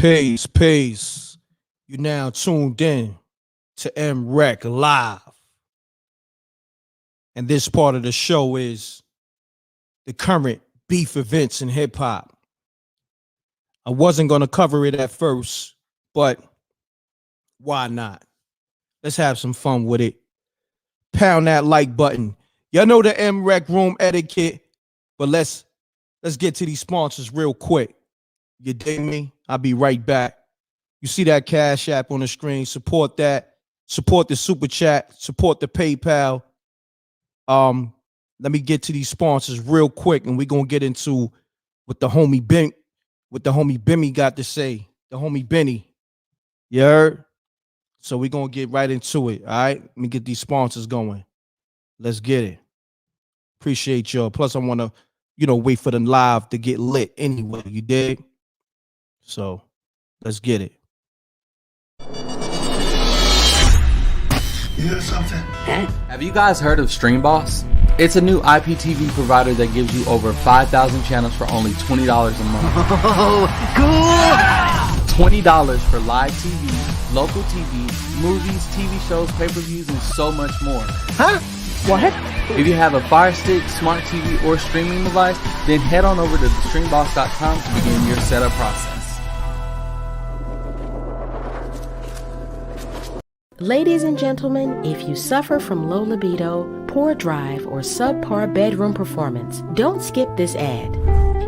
Peace, peace. You now tuned in to M.Reck Live. And this part of the show is the current beef events in hip hop. I wasn't going to cover it at first, but why not? Let's have some fun with it. Pound that like button. Y'all know the M.Reck room etiquette, but let's get to these sponsors real quick. You dig me? I'll be right back. You see that Cash App on the screen. Support that. Support the Super Chat. Support the PayPal. Let me get to these sponsors real quick, and we're gonna get into what the homie Bimmy got to say. The homie Benny. You heard? So we're gonna get right into it. All right. Let me get these sponsors going. Let's get it. Appreciate y'all. Plus, I want to, wait for the live to get lit anyway. You dig? So let's get it. You hear something? Have you guys heard of Stream Boss? It's a new IPTV provider that gives you over 5,000 channels for only $20 a month. Oh, cool! $20 for live TV, local TV, movies, TV shows, pay-per-views, and so much more. Huh? What? If you have a Fire Stick, smart TV, or streaming device, then head on over to thestreamboss.com to begin your setup process. Ladies and gentlemen, if you suffer from low libido, poor drive, or subpar bedroom performance, don't skip this ad.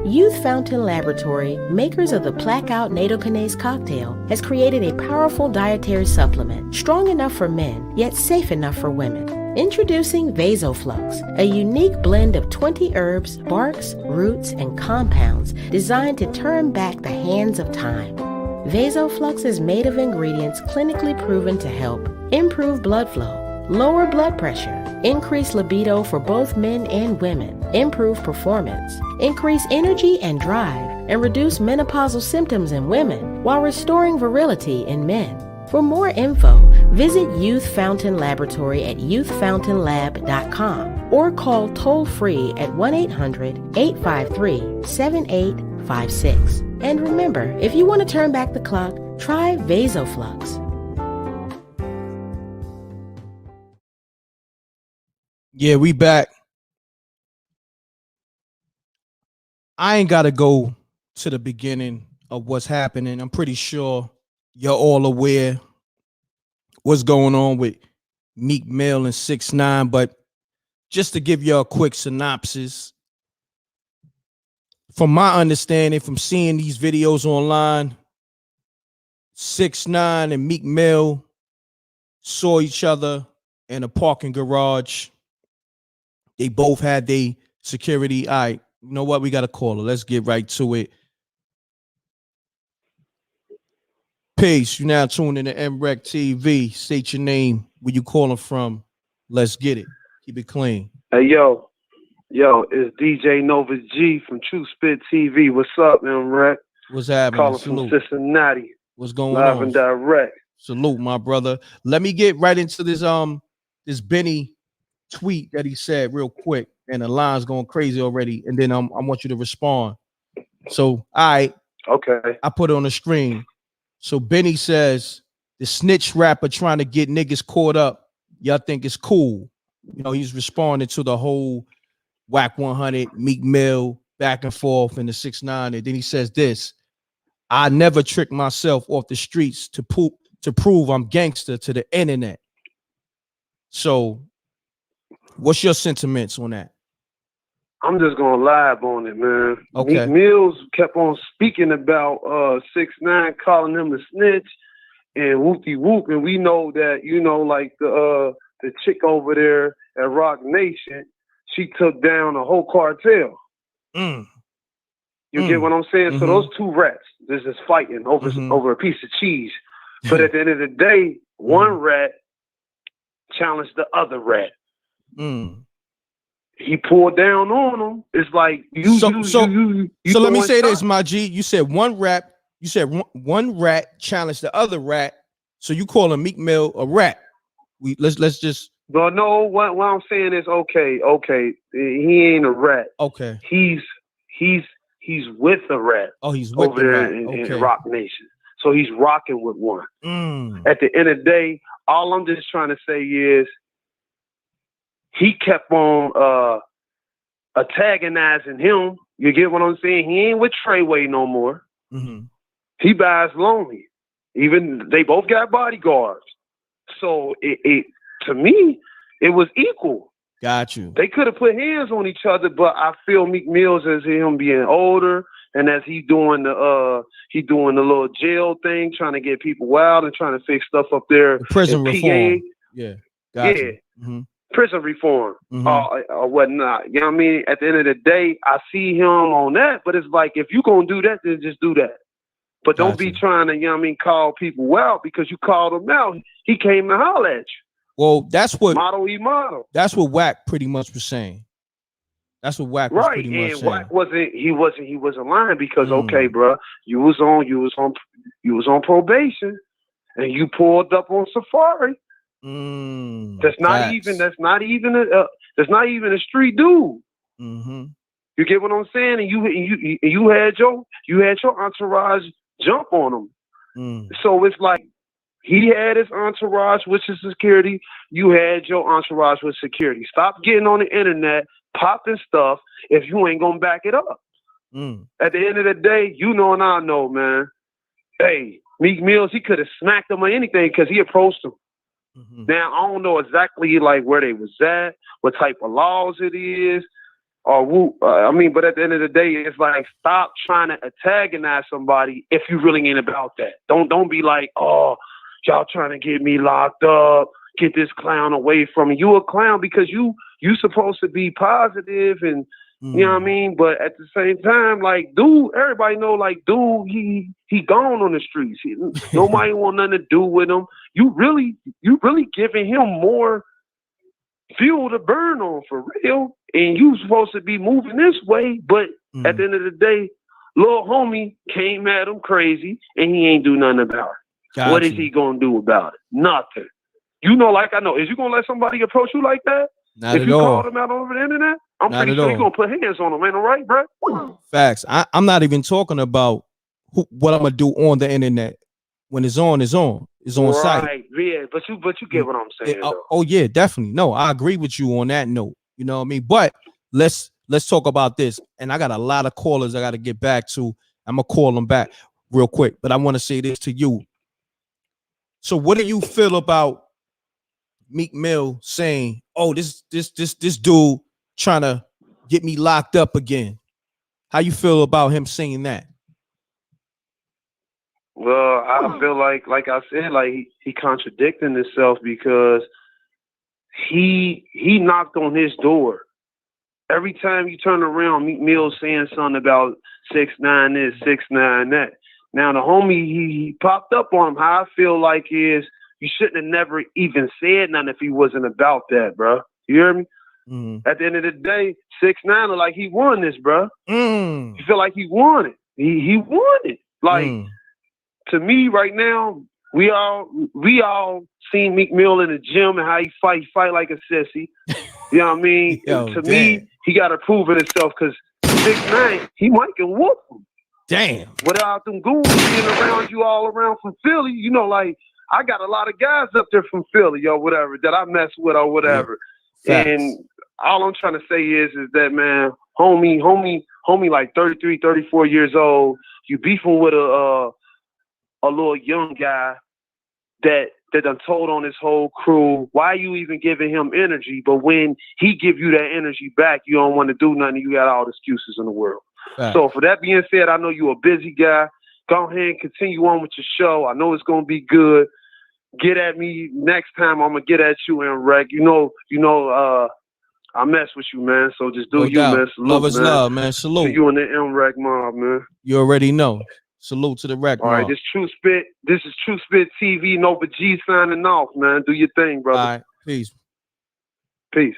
Youth Fountain Laboratory, makers of the Blackout Nadokinase cocktail, has created a powerful dietary supplement, strong enough for men, yet safe enough for women. Introducing Vasoflux, a unique blend of 20 herbs, barks, roots, and compounds designed to turn back the hands of time. Vasoflux is made of ingredients clinically proven to help improve blood flow, lower blood pressure, increase libido for both men and women, improve performance, increase energy and drive, and reduce menopausal symptoms in women while restoring virility in men. For more info, visit Youth Fountain Laboratory at youthfountainlab.com or call toll-free at 1-800-853-7856. And remember, if you want to turn back the clock, try Vasoflux. Yeah, we back. I ain't got to go to the beginning of what's happening. I'm pretty sure you're all aware what's going on with Meek Mill and 6ix9ine, but just to give you a quick synopsis, from my understanding, from seeing these videos online, 6ix9ine and Meek Mill saw each other in a parking garage. They both had their security. All right, you know what? We got to call her. Let's get right to it. Peace. You now tuned in to MRecktv. State your name, where you calling from. Let's get it. Keep it clean. Hey, yo, it's DJ Nova G from True Spit TV. What's up, M.Reck? What's happening? Calling Salute. from Cincinnati. What's going Live on? and direct. Salute, my brother. Let me get right into this Benny tweet that he said real quick, and the line's going crazy already, and then I want you to respond. So, all right. Okay. I put it on the screen. So Benny says, the snitch rapper trying to get niggas caught up, y'all think it's cool. He's responding to the whole Wack 100, Meek Mill, back and forth, and the 6ix9ine. And then he says this: I never trick myself off the streets to prove I'm gangster to the internet. So what's your sentiments on that? I'm just gonna live on it, man. Okay. Meek Mills kept on speaking about 6ix9ine, calling him a snitch and whoopty whoop, and we know that like the chick over there at Rock Nation, she took down a whole cartel. You get what I'm saying? Mm-hmm. So those two rats, this is fighting over a piece of cheese. But at the end of the day, one rat challenged the other rat. He pulled down on him. It's like So let me say this, my G. You said one rat challenged the other rat. So you call him Meek Mill a rat. Let's just. No. What I'm saying is okay. He ain't a rat. Okay. He's with a rat. Oh, he's with over the there rat. in Rock Nation. so he's rocking with one. At the end of the day, all I'm just trying to say is he kept on antagonizing him. You get what I'm saying? He ain't with Treyway no more. He buys lonely. Even they both got bodyguards. So it to me, it was equal. Got you. They could have put hands on each other, but I feel Meek Mill's as him being older and as he doing the little jail thing, trying to get people wild and trying to fix stuff up there. The prison reform. PA. Yeah. Got Yeah. you. Prison reform or whatnot. You know what I mean? At the end of the day, I see him on that, but it's like, if you going to do that, then just do that. But don't be trying to, you know what I mean, call people out because you called him out. He came to holler at you. Well, that's what model. That's what Wack pretty much was saying. That's what Wack was pretty much saying. Wack wasn't lying because okay, bro, you was on probation and you pulled up on safari. That's not even a street dude. You get what I'm saying? And you had your entourage jump on him. So it's like he had his entourage, which is security. You had your entourage with security. Stop getting on the internet, popping stuff if you ain't gonna back it up. At the end of the day, you know and I know, man. Hey, Meek Mill, he could have smacked him or anything because he approached him. Now, I don't know exactly like where they was at, what type of laws it is, or but at the end of the day, it's like, stop trying to antagonize somebody if you really ain't about that. Don't be like, oh, y'all trying to get me locked up, get this clown away from me. You a clown because you supposed to be positive and you know what I mean? But at the same time, like, dude, everybody know, like, dude, he gone on the streets. Nobody want nothing to do with him. You really giving him more fuel to burn on for real. And you supposed to be moving this way. But at the end of the day, little homie came at him crazy and he ain't do nothing about it. What is he going to do about it? Nothing. You know, like I know, is you going to let somebody approach you like that? Not if at you all. called him out over the internet, I'm pretty sure you're going to put hands on him. Ain't all right, bro? Facts. I'm not even talking about what I'm going to do on the internet. When it's on, it's on. It's on site. Right, yeah, but you get what I'm saying. Oh, yeah, definitely. No, I agree with you on that note. You know what I mean? But let's talk about this. And I got a lot of callers I got to get back to. I'm going to call them back real quick. But I want to say this to you. So what do you feel about Meek Mill saying, "Oh, this dude trying to get me locked up again"? How you feel about him saying that? Well, I feel like I said, like he contradicting himself because he knocked on his door. Every time you turn around, Meek Mill saying something about 6ix9ine this, 6ix9ine that. Now the homie he popped up on him. How I feel like is, you shouldn't have never even said nothing if he wasn't about that, bro. You hear me? At the end of the day, 6ix9ine look like he won this, bro. You feel like he won it. He won it. Like to me right now, we all seen Meek Mill in the gym and how he fight like a sissy. You know what I mean? To me, he got to prove it himself because 6ix9ine, he might can whoop him. Damn. Without them goons being around you all around from Philly, you know, like, I got a lot of guys up there from Philly or whatever that I mess with or whatever. Yeah. And all I'm trying to say is that, man, homie like 33, 34 years old, you beefing with a little young guy that done told on his whole crew, why you even giving him energy? But when he give you that energy back, you don't want to do nothing. You got all the excuses in the world. So for that being said, I know you're a busy guy. Go ahead and continue on with your show. I know it's going to be good. Get at me next time. I'm going to get at you, M.Reck. You know, I mess with you, man. So just do you, man. Salute, love is man. Love, man. Salute. To you and the M.Reck mob, man. You already know. Salute to the Reck mob. All right, this is True Spit TV. Nova G signing off, man. Do your thing, brother. All right, peace. Peace.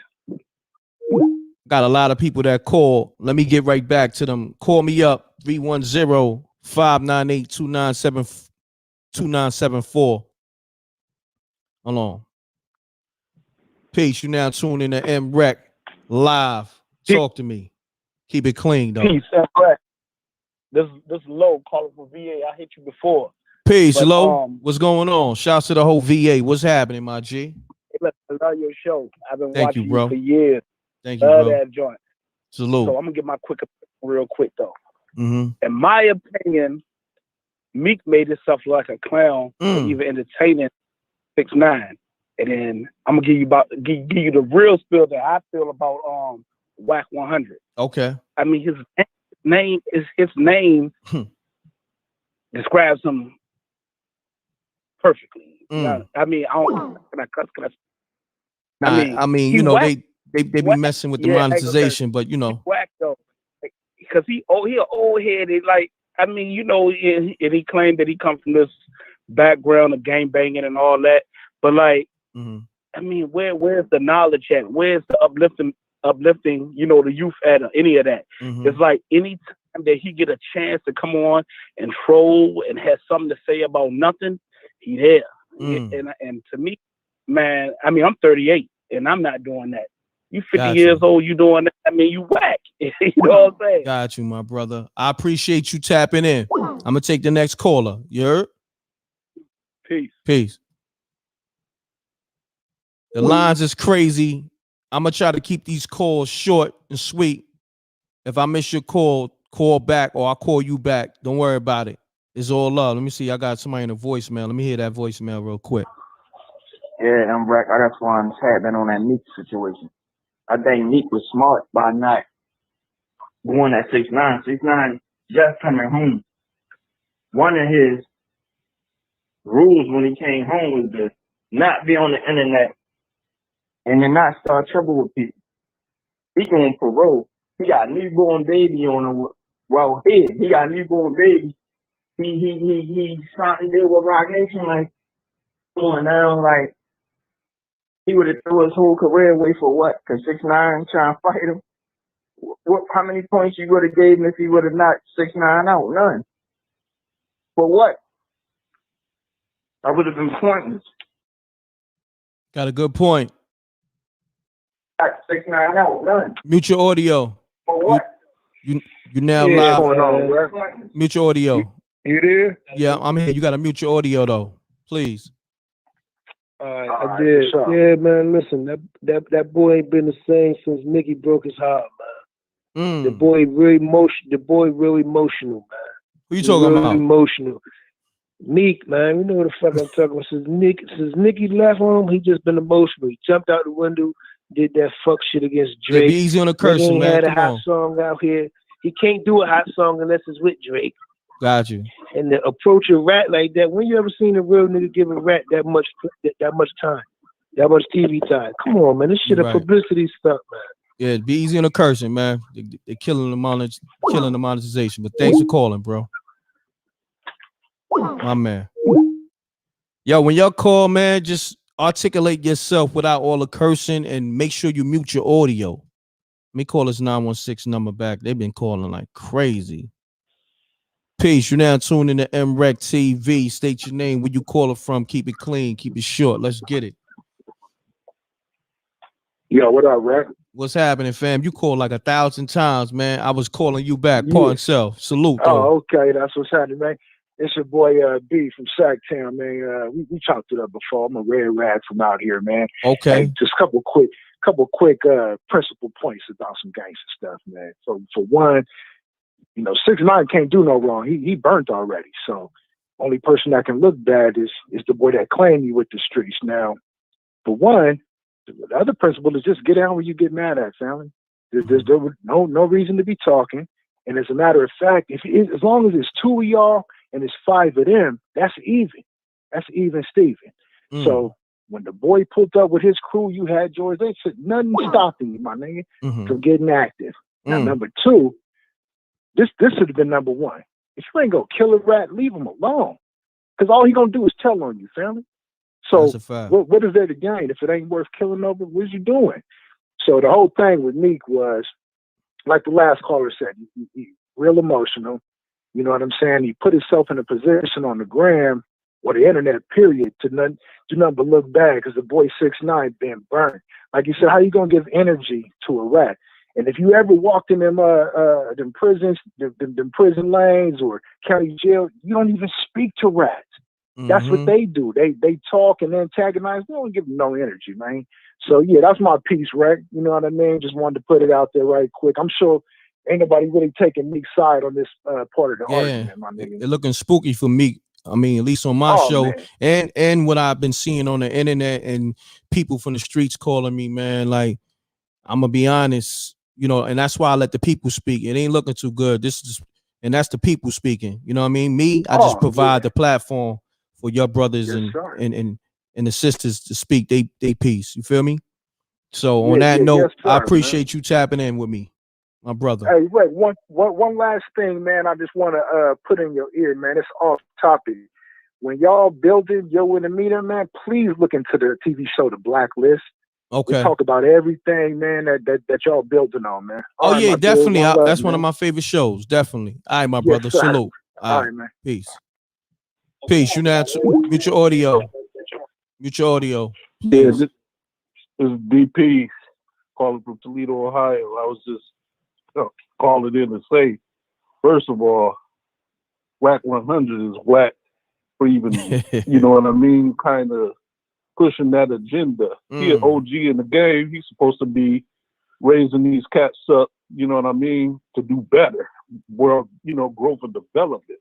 Got a lot of people that call. Let me get right back to them. Call me up, 310-598-2974. Hold on. Peace. You now tuned in to M.Reck live. Talk to me. Keep it clean, though. Peace, M.Reck. This is Low calling from VA. I hit you before. Peace, But, Lo. What's going on? Shouts to the whole VA. What's happening, my G? Look, I love your show. I've been Thank you, watching bro. you for years. Thank you, Love bro. that joint. Salute. So I'm gonna get my quick opinion real quick though. Mm-hmm. In my opinion, Meek made himself look like a clown for even entertaining 6ix9ine. And then I'm gonna give you the real spill that I feel about Wack 100. Okay. I mean his name describes him perfectly. Yeah, I mean, can I cuss? I mean, you know, they be messing with the monetization, but you know, Wack though, because he an old headed. Like, I mean, you know, and he claimed that he comes from this background of gang banging and all that. But like, I mean, where's the knowledge at? Where's the uplifting? You know, the youth at any of that? It's like any time that he get a chance to come on and troll and has something to say about nothing, he there. And to me, man, I mean, I'm 38 and I'm not doing that. You 50 years old, you doing that. I mean, you whack. You know what I'm saying? Got you, my brother. I appreciate you tapping in. I'm gonna take the next caller. You heard? Peace. The lines is crazy. I'm gonna try to keep these calls short and sweet. If I miss your call back, or I'll call you back. Don't worry about it. It's all love. Let me see. I got somebody in a voicemail. Let me hear that voicemail real quick. Yeah, M.Reck, I just want to tap in on that Meek situation. I think Meek was smart by not going at 6ix9ine. 6ix9ine just coming home. One of his rules when he came home was to not be on the internet and to not start trouble with people. He on parole. He got a newborn baby on him. Well, he got a newborn baby. He starting to deal with Rock Nation like going down like he would have threw his whole career away for what? Because 6ix9ine trying to fight him. How many points you would have gave him if he would have knocked 6ix9ine out? None. For what? I would have been pointless. Got a good point. Knocked 6ix9ine out. None. Mute your audio. For what? You now live. Going on, mute your audio. You there? Yeah, I'm here. You gotta mute your audio though, please. I did. Yeah, man. Listen, that boy ain't been the same since Mickey broke his heart, man. The boy really emotional, man. Who you talking about? Emotional. Meek, man. You know what the fuck I'm talking about. Since Mickey left home, he just been emotional. He jumped out the window, did that fuck shit against Drake. Yeah, be easy on the cursing, man. Had a hot song out here. He can't do a hot song unless it's with Drake. Got you. And the approach a rat like that. When you ever seen a real nigga give a rat that much time, that much TV time? Come on, man. This shit a publicity stuff, man. Yeah, be easy on the cursing, man. They're killing the monetization. But thanks for calling, bro. My man. Yo, when y'all call, man, just articulate yourself without all the cursing and make sure you mute your audio. Let me call this 916 number back. They've been calling like crazy. Peace. You're now tuned in to MRecktv. State your name, where you call it from. Keep it clean. Keep it short. Let's get it. Yo, what up, Reck? What's happening, fam? You called like 1,000 times, man. I was calling you back. Pardon self. Salute. Oh, okay. That's what's happening, man. It's your boy B from Sacktown, man. We talked it up before. I'm a red rag from out here, man. Okay. And just a couple quick principal points about some gangster stuff, man. So for one, you know, 6ix9ine can't do no wrong. He burnt already. So only person that can look bad is the boy that claimed you with the streets. Now, for one, the other principle is just get down where you get mad at, family. There's no reason to be talking. And as a matter of fact, as long as it's 2 of y'all and it's 5 of them, that's even. That's even Steven. So when the boy pulled up with his crew, you had George. They said nothing stopping you, my nigga, from getting active. Now, number two, this should have been number one. If you ain't gonna kill a rat, leave him alone. Because all he gonna do is tell on you, family. So what is there to gain if it ain't worth killing over? What is you doing? So the whole thing with Meek was, like the last caller said, he real emotional. You know what I'm saying? He put himself in a position on the gram or the internet, period, to do nothing but look bad because the boy 6ix9ine been burned. Like you said, how you gonna give energy to a rat? And if you ever walked in them prisons, them prison lanes or county jail, you don't even speak to rats. That's what they do. They talk and antagonize. They don't give them no energy, man. So yeah, that's my piece, Reck. You know what I mean? Just wanted to put it out there right quick. I'm sure ain't nobody really taking Meek's side on this part of the argument, my nigga. It's looking spooky for Meek. I mean, at least on my show, man. and what I've been seeing on the internet and people from the streets calling me, man. Like, I'm gonna be honest, you know, and that's why I let the people speak. It ain't looking too good. And that's the people speaking. You know what I mean? Me, I just provide the platform for your brothers and the sisters to speak they piece. You feel me? So on that note, I appreciate you tapping in with me, my brother. Hey, Ray, one last thing, man. I just want to put in your ear, man. It's off topic. When y'all building Yo and Amina, man, please look into the TV show The Blacklist. Okay. We talk about everything, man, that y'all building on, man. All right, definitely. That's one of my favorite shows. Definitely. All right, my brother. Salute. All right, man. Peace. Peace. You now mute your audio. Mute your audio. Yeah, this is DP calling from Toledo, Ohio. I was just calling in to say, first of all, Wack 100 is whack for even, you know what I mean, kind of pushing that agenda. He an OG in the game. He's supposed to be raising these cats up, you know what I mean, to do better. World, you know, growth and development.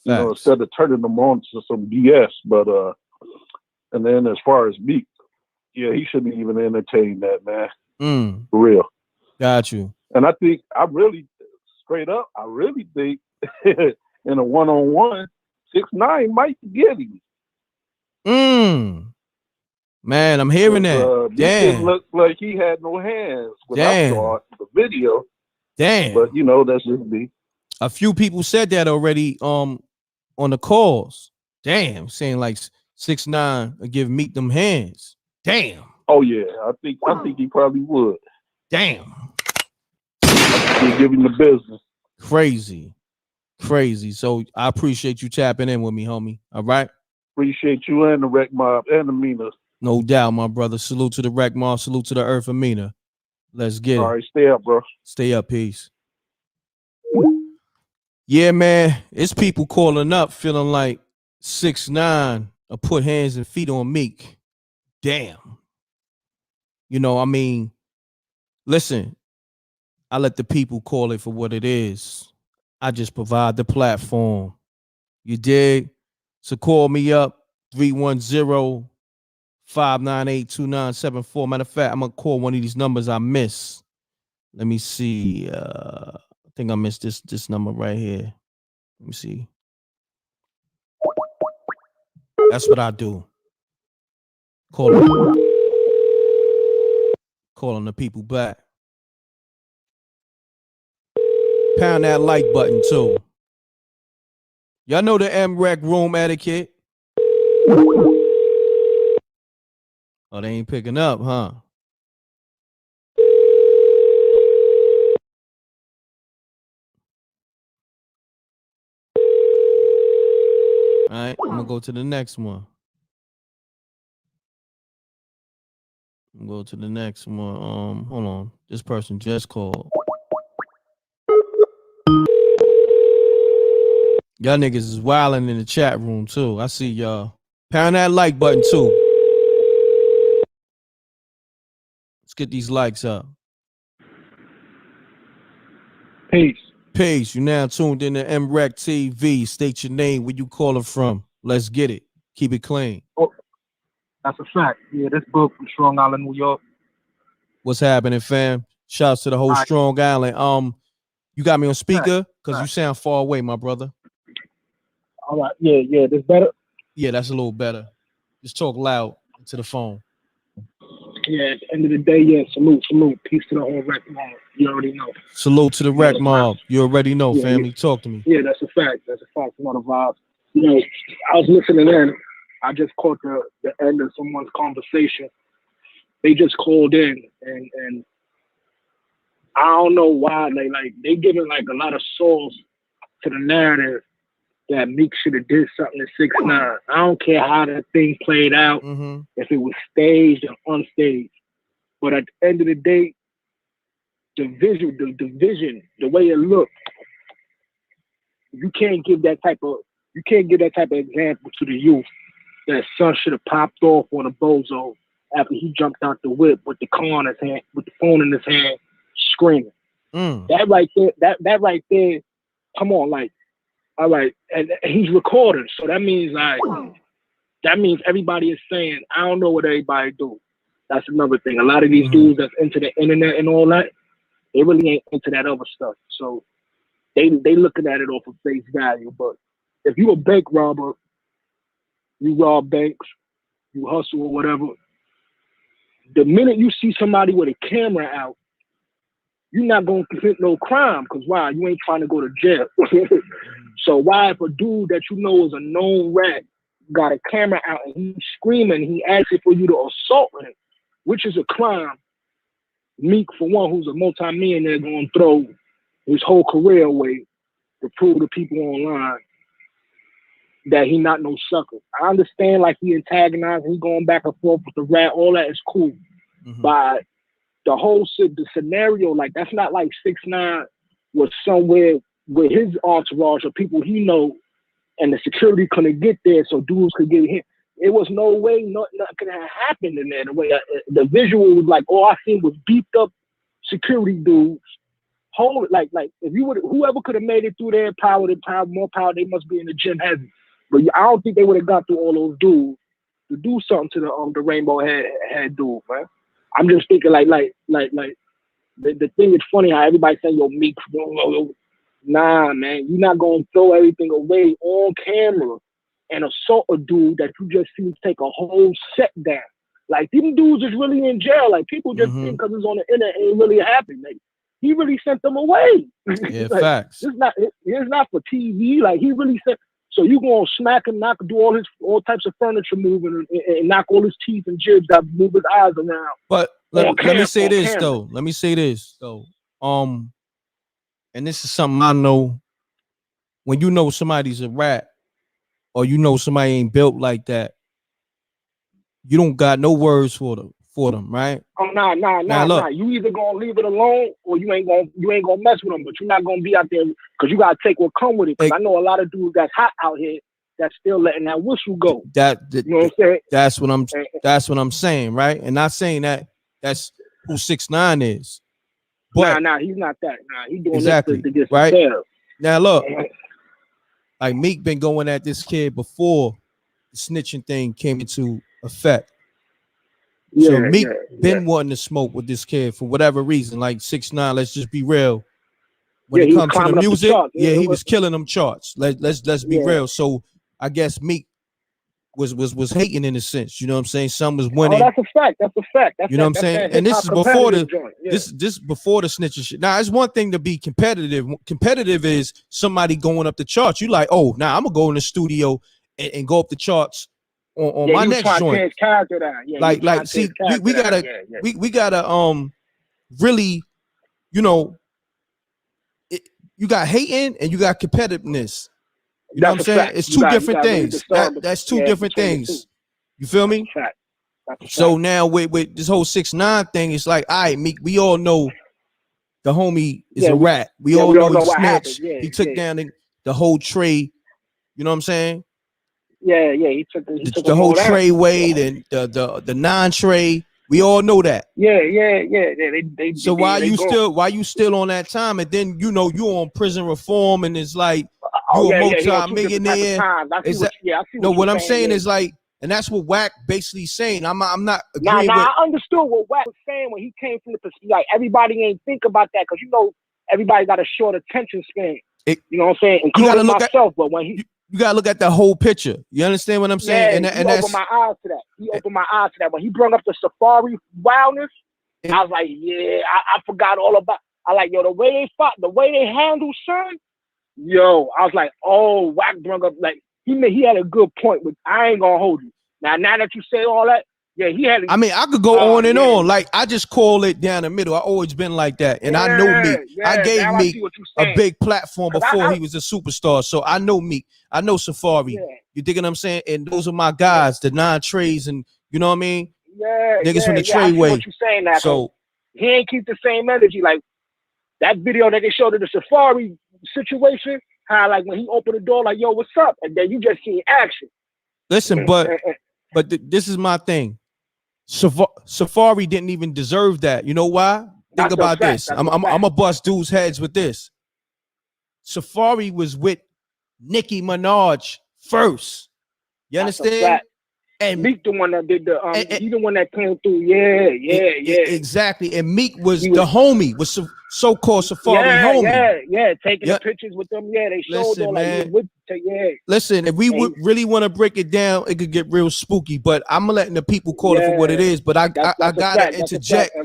You know, instead of turning them on to some BS. But and then as far as Meek, yeah, he shouldn't even entertain that, man. For real. Got you. And I think I really think in a one-on-one, 6ix9ine might get him. Man, I'm hearing that. Damn. It looked like he had no hands when I saw the video. Damn. But you know, that's just me. A few people said that already on the calls. Damn, saying like 6ix9ine will give Meek them hands. Damn. Oh yeah, I think he probably would. Damn. He'll give him the business. Crazy. So I appreciate you tapping in with me, homie. All right. Appreciate you and the Wreck Mob and Amina. No doubt, my brother. Salute to the Wreck Mob. Salute to the Earth, Amina. Let's get it. All right, stay up, bro. Stay up, peace. Yeah, man. It's people calling up feeling like 6ix9ine will put hands and feet on Meek. Damn. You know, I mean, listen, I let the people call it for what it is. I just provide the platform. You dig? So call me up, 310-598-2974. Matter of fact, I'm going to call one of these numbers I missed. Let me see. I think I missed this number right here. Let me see. That's what I do. Calling the people back. Pound that like button too. Y'all know the M.Reck room etiquette. Oh, they ain't picking up, huh? All right, I'm gonna go to the next one. Hold on. This person just called. Y'all niggas is wilding in the chat room too. I see y'all. Pound that like button too. Let's get these likes up. Peace. You now tuned in to MRecktv. State your name, where you calling from. Let's get it. Keep it clean. Oh, that's a fact. Yeah, this book from Strong Island, New York. What's happening, fam? Shouts to the whole Strong Island. You got me on speaker because you sound far away, my brother. All right. Yeah. This better? Yeah, that's a little better. Just talk loud into the phone. Yeah, at the end of the day, yeah, salute. Peace to the whole Wreck Mob. You already know. Salute to the Wreck Mob. You already know, family. Yeah. Talk to me. Yeah, that's a fact. You know the vibe. You know, I was listening in. I just caught the end of someone's conversation. They just called in and I don't know why they giving like a lot of sauce to the narrative that Meek should have did something to 6ix9ine. I don't care how that thing played out, if it was staged or unstaged. But at the end of the day, the vision, the way it looked, you can't give that type of You can't give that type of example to the youth that son should have popped off on a bozo after he jumped out the whip with the car in his hand, with the phone in his hand, screaming. That right there, that right there, come on, like, all right, and he's recording, so that means everybody is saying, I don't know what everybody do. That's another thing. A lot of these dudes that's into the internet and all that, they really ain't into that other stuff. So they looking at it off of face value. But if you a bank robber, you rob banks, you hustle or whatever, the minute you see somebody with a camera out, you're not going to commit no crime, because why? You ain't trying to go to jail. So why, if a dude that you know is a known rat got a camera out and he's screaming, he asking for you to assault him, which is a crime, Meek, for one, who's a multi-millionaire, going to throw his whole career away to prove to people online that he not no sucker. I understand, like, he antagonizing, he going back and forth with the rat, all that is cool. But the whole the scenario, like, that's not like 6ix9ine was somewhere with his entourage or people he know, and the security couldn't get there, so dudes could get hit. It was no way nothing could have happened in there. The way the visual was like, all I seen was beefed up security dudes. Like if you would, whoever could have made it through there, more power, they must be in the gym heavy. But I don't think they would have got through all those dudes to do something to the rainbow head dude, man. I'm just thinking like the thing is funny how everybody saying, yo, Meek, nah, man, you're not gonna throw everything away on camera and assault a dude that you just see take a whole set down. Like, these dudes is really in jail. Like, people just think because it's on the internet, it ain't really happened. Like, he really sent them away. Yeah, like, facts. It's not for TV. Like, he really sent. So you gonna smack him, do all types of furniture moving and knock all his teeth and jibs out, move his eyes around. But let me say this though. Let me say this though. And this is something I know. When you know somebody's a rat, or you know somebody ain't built like that, you don't got no words for them, right? Oh, nah. You either gonna leave it alone, or you ain't gonna mess with them. But you're not gonna be out there, because you gotta take what come with it. Because I know a lot of dudes that's hot out here that's still letting that whistle go. You know what I'm saying? That's what I'm saying, right? And not saying that that's who 6ix9ine is. But nah, he's not that. Nah, he's doing exactly this to get right. sales. Now look, like Meek been going at this kid before the snitching thing came into effect. So Meek been wanting to smoke with this kid for whatever reason. Like 6ix9ine, let's just be real. When it comes to the music, he was killing them charts. Let's be real. So I guess Meek was hating in a sense. You know what I'm saying? Some was winning. Oh, that's a fact. You know what I'm saying? And this is before this before the snitching shit. Now, it's one thing to be competitive. Competitive is somebody going up the charts. You like, oh, now I'm gonna go in the studio and go up the charts on my next joint. Like, see, we gotta really, you know, you got hating and you got competitiveness. You know what I'm saying? It's two different things. That's two different things. You feel me? So now with this whole 6ix9ine thing, it's like, all right, Meek, we all know the homie is a rat. We all know he snitched. He took down the whole tray. You know what I'm saying? Yeah, he took the whole tray weight and the non-tray. We all know that. Yeah. So why you still on that time? And then you know you on prison reform, and it's like you a multi-millionaire. What I'm saying is like, and that's what Wack basically saying. I'm not agreeing with. I understood what Wack was saying when he came from the perspective. Like, everybody ain't think about that, because you know everybody got a short attention span. You know what I'm saying? Including myself. But when you gotta look at the whole picture. You understand what I'm saying? And he opened my eyes to that. He opened my eyes to that. When he brought up the safari wildness, I was like, I forgot all about. I like, yo, the way they fought, the way they handled son. Yo, I was like, oh, Wack brought up, like, he had a good point, but I ain't gonna hold you. Now that you say all that, he had. I mean, I could go on and on. Like, I just call it down the middle. I always been like that, and I know Meek. I gave Meek a big platform before he was a superstar, so I know Meek. I know Safari. You dig what I'm saying? And those are my guys, the non-trays, and you know what I mean? Niggas from the tray way. What you saying that? So he ain't keep the same energy. Like that video that they showed of the Safari situation, How like when he opened the door, like, yo, what's up? And then you just see action. Listen, but this is my thing. Safari didn't even deserve that. You know why? Think about this. I'm a bust dudes' heads with this. Safari was with Nicki Minaj first. You understand? And Meek the one that did the he the one that came through. Yeah. Exactly. And Meek was the homie, was so-called Safari homie. Yeah. Taking the pictures with them. Yeah, they showed all like Listen, if we would really want to break it down, it could get real spooky. But I'm letting the people call it for what it is. But I gotta interject.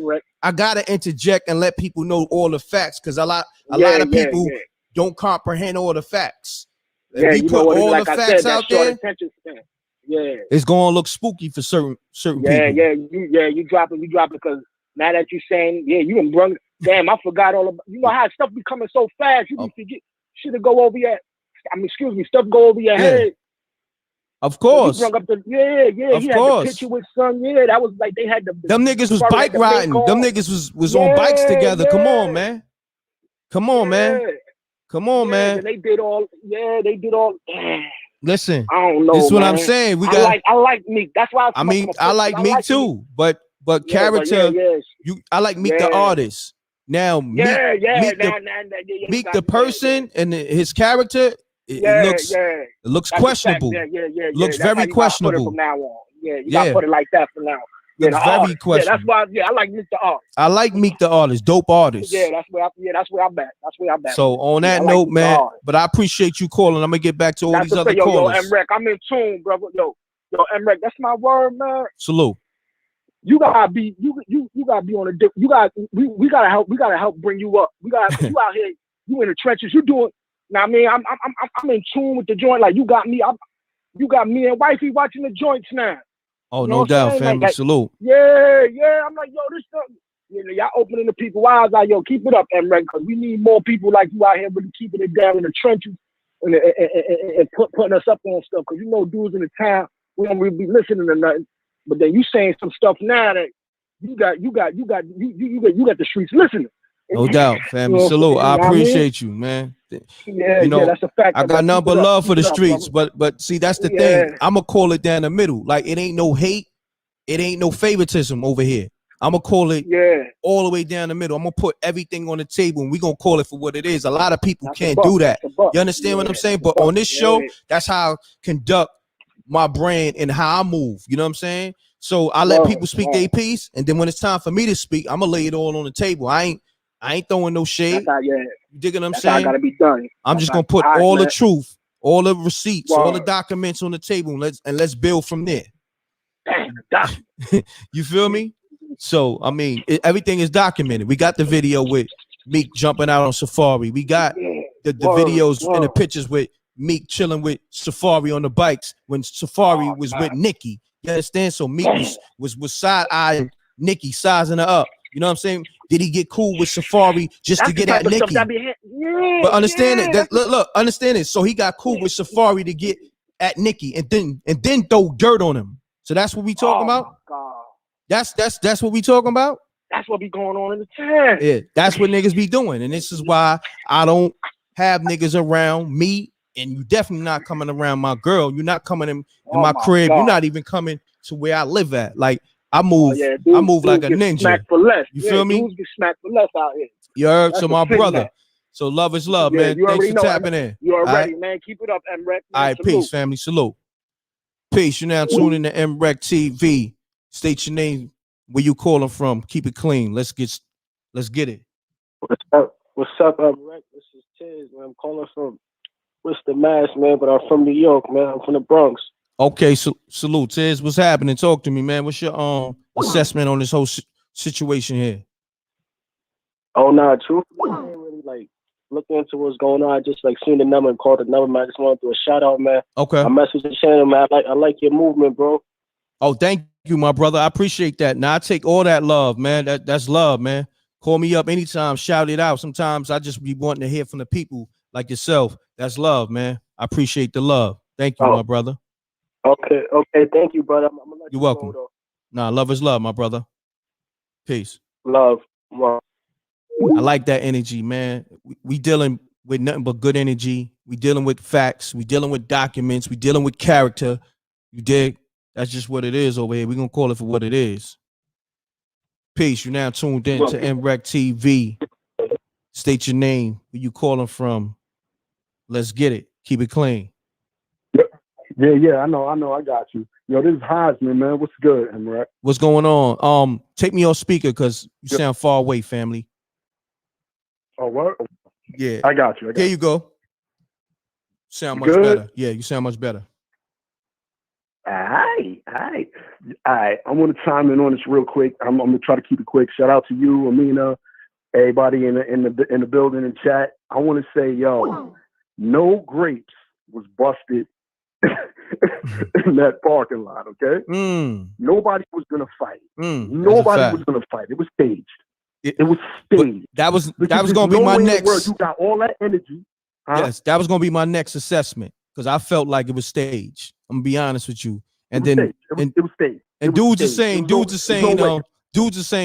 I gotta interject and let people know all the facts, because a lot of people don't comprehend all the facts. If we put all the facts out there, it's gonna look spooky for certain people. You drop it because now that you're saying, you done brung. Damn, I forgot all about. You know how stuff be coming so fast, you forget. Should have go over your. Stuff go over your head. Of course. So he up he had the picture with son. Yeah, that was like they had them niggas was bike riding. Them niggas was on bikes together. Yeah. Come on, man. Come on, man. They did all. Listen, I don't know. This is what I'm saying. I like Meek. That's why I like Meek too. But character, I like Meek the artist. Now, Meek the person and his character, it looks questionable. Looks very questionable. From now on. You gotta put it like that for now. Looks very questionable. That's why. I like Meek the artist. I like Meek the artist, dope artist. That's where I'm at. So on that note, man, but I appreciate you calling. I'm gonna get back to all these other callers. Yo, M.Reck, I'm in tune, brother. Yo, M.Reck, that's my word, man. Salute. You gotta be on a. We gotta help bring you up. You out here. You in the trenches. You doing. Now, I mean, I'm in tune with the joint. Like you got me and wifey watching the joints now. Oh, you know no doubt, family. Like, salute. Yeah. I'm like, yo, this stuff. Y'all opening the people's eyes. Like, yo, keep it up, M.Reck, because we need more people like you out here really keeping it down in the trenches and putting us up on stuff. Because dudes in the town, we don't really be listening to nothing. But then you saying some stuff now that you got the streets listening. No doubt, family. Salute. I appreciate you, man. That's a fact. I got nothing but love for the streets, but see, that's the thing. I'm gonna call it down the middle. Like it ain't no hate, it ain't no favoritism over here. I'm gonna call it all the way down the middle. I'm gonna put everything on the table, and we gonna call it for what it is. A lot of people can't do that. You understand what I'm saying? But on this show, that's how I conduct my brand and how I move. You know what I'm saying? So I let people speak their piece, and then when it's time for me to speak, I'm gonna lay it all on the table. I ain't throwing no shade. You digging what I'm saying? Gotta be done. I'm just gonna put all the truth, all the receipts, all the documents on the table, and let's build from there. You feel me? So I mean, everything is documented. We got the video with Meek jumping out on Safari. We got the videos and the pictures with Meek chilling with Safari on the bikes when Safari was with Nicki. You understand? So Meek was side-eyeing Nicki, sizing her up. You know what I'm saying? Did he get cool with Safari just to get at Nicki? But understand it. Look, understand it. So he got cool with Safari to get at Nicki and then throw dirt on him. So that's what we talking about? That's what we talking about? That's what be going on in the town. Yeah, that's what niggas be doing. And this is why I don't have niggas around me, and you definitely not coming around my girl. You're not coming in my crib. You're not even coming to where I live at. Like I move like a ninja. You feel me? Dudes get smacked for less out here. You heard? So my brother. So love is love, man. Thanks for tapping in. You already, man. Keep it up, M.Reck. All right, peace, family. Salute. Peace. You're now tuning to MRecktv. State your name, where you calling from. Keep it clean. Let's get it. What's up, M.Reck? This is Tiz, man. I'm calling from Worcester, Mass, man, but I'm from New York, man. I'm from the Bronx. Okay, salute, Tiz. What's happening? Talk to me, man. What's your assessment on this whole situation here? Oh, nah, truthfully, I ain't really like looking into what's going on. I just like seen the number and called the number, man. I just want to do a shout out, man. Okay. I messaged the channel, man. I like your movement, bro. Oh, thank you, my brother. I appreciate that. Now I take all that love, man. That's love, man. Call me up anytime, shout it out. Sometimes I just be wanting to hear from the people like yourself. That's love, man. I appreciate the love. Thank you, my brother. Okay. Thank you, brother. I'm gonna let You're welcome. Nah, love is love, my brother. Peace. Love. Wow. I like that energy, man. We dealing with nothing but good energy. We dealing with facts. We dealing with documents. We dealing with character. You dig? That's just what it is over here. We're going to call it for what it is. Peace. You're now tuned in to MRecktv. State your name. Where you calling from? Let's get it. Keep it clean. Yeah, I know. I got you. Yo, this is Heisman, man. What's good, M.Reck? What's going on? Take me off speaker because you sound far away, family. Oh, what? Yeah. I got you. There you go. Sound much better. Yeah, you sound much better. All right. I want to chime in on this real quick. I'm gonna try to keep it quick. Shout out to you, Amina, everybody in the building and chat. I want to say, yo, no grapes was busted in that parking lot. Okay, nobody was gonna fight. Nobody was gonna fight. It was staged. It was staged. That was gonna be my next. You got all that energy. Huh? Yes, that was gonna be my next assessment because I felt like it was staged. I'm gonna be honest with you. And it then was staged. And dudes are saying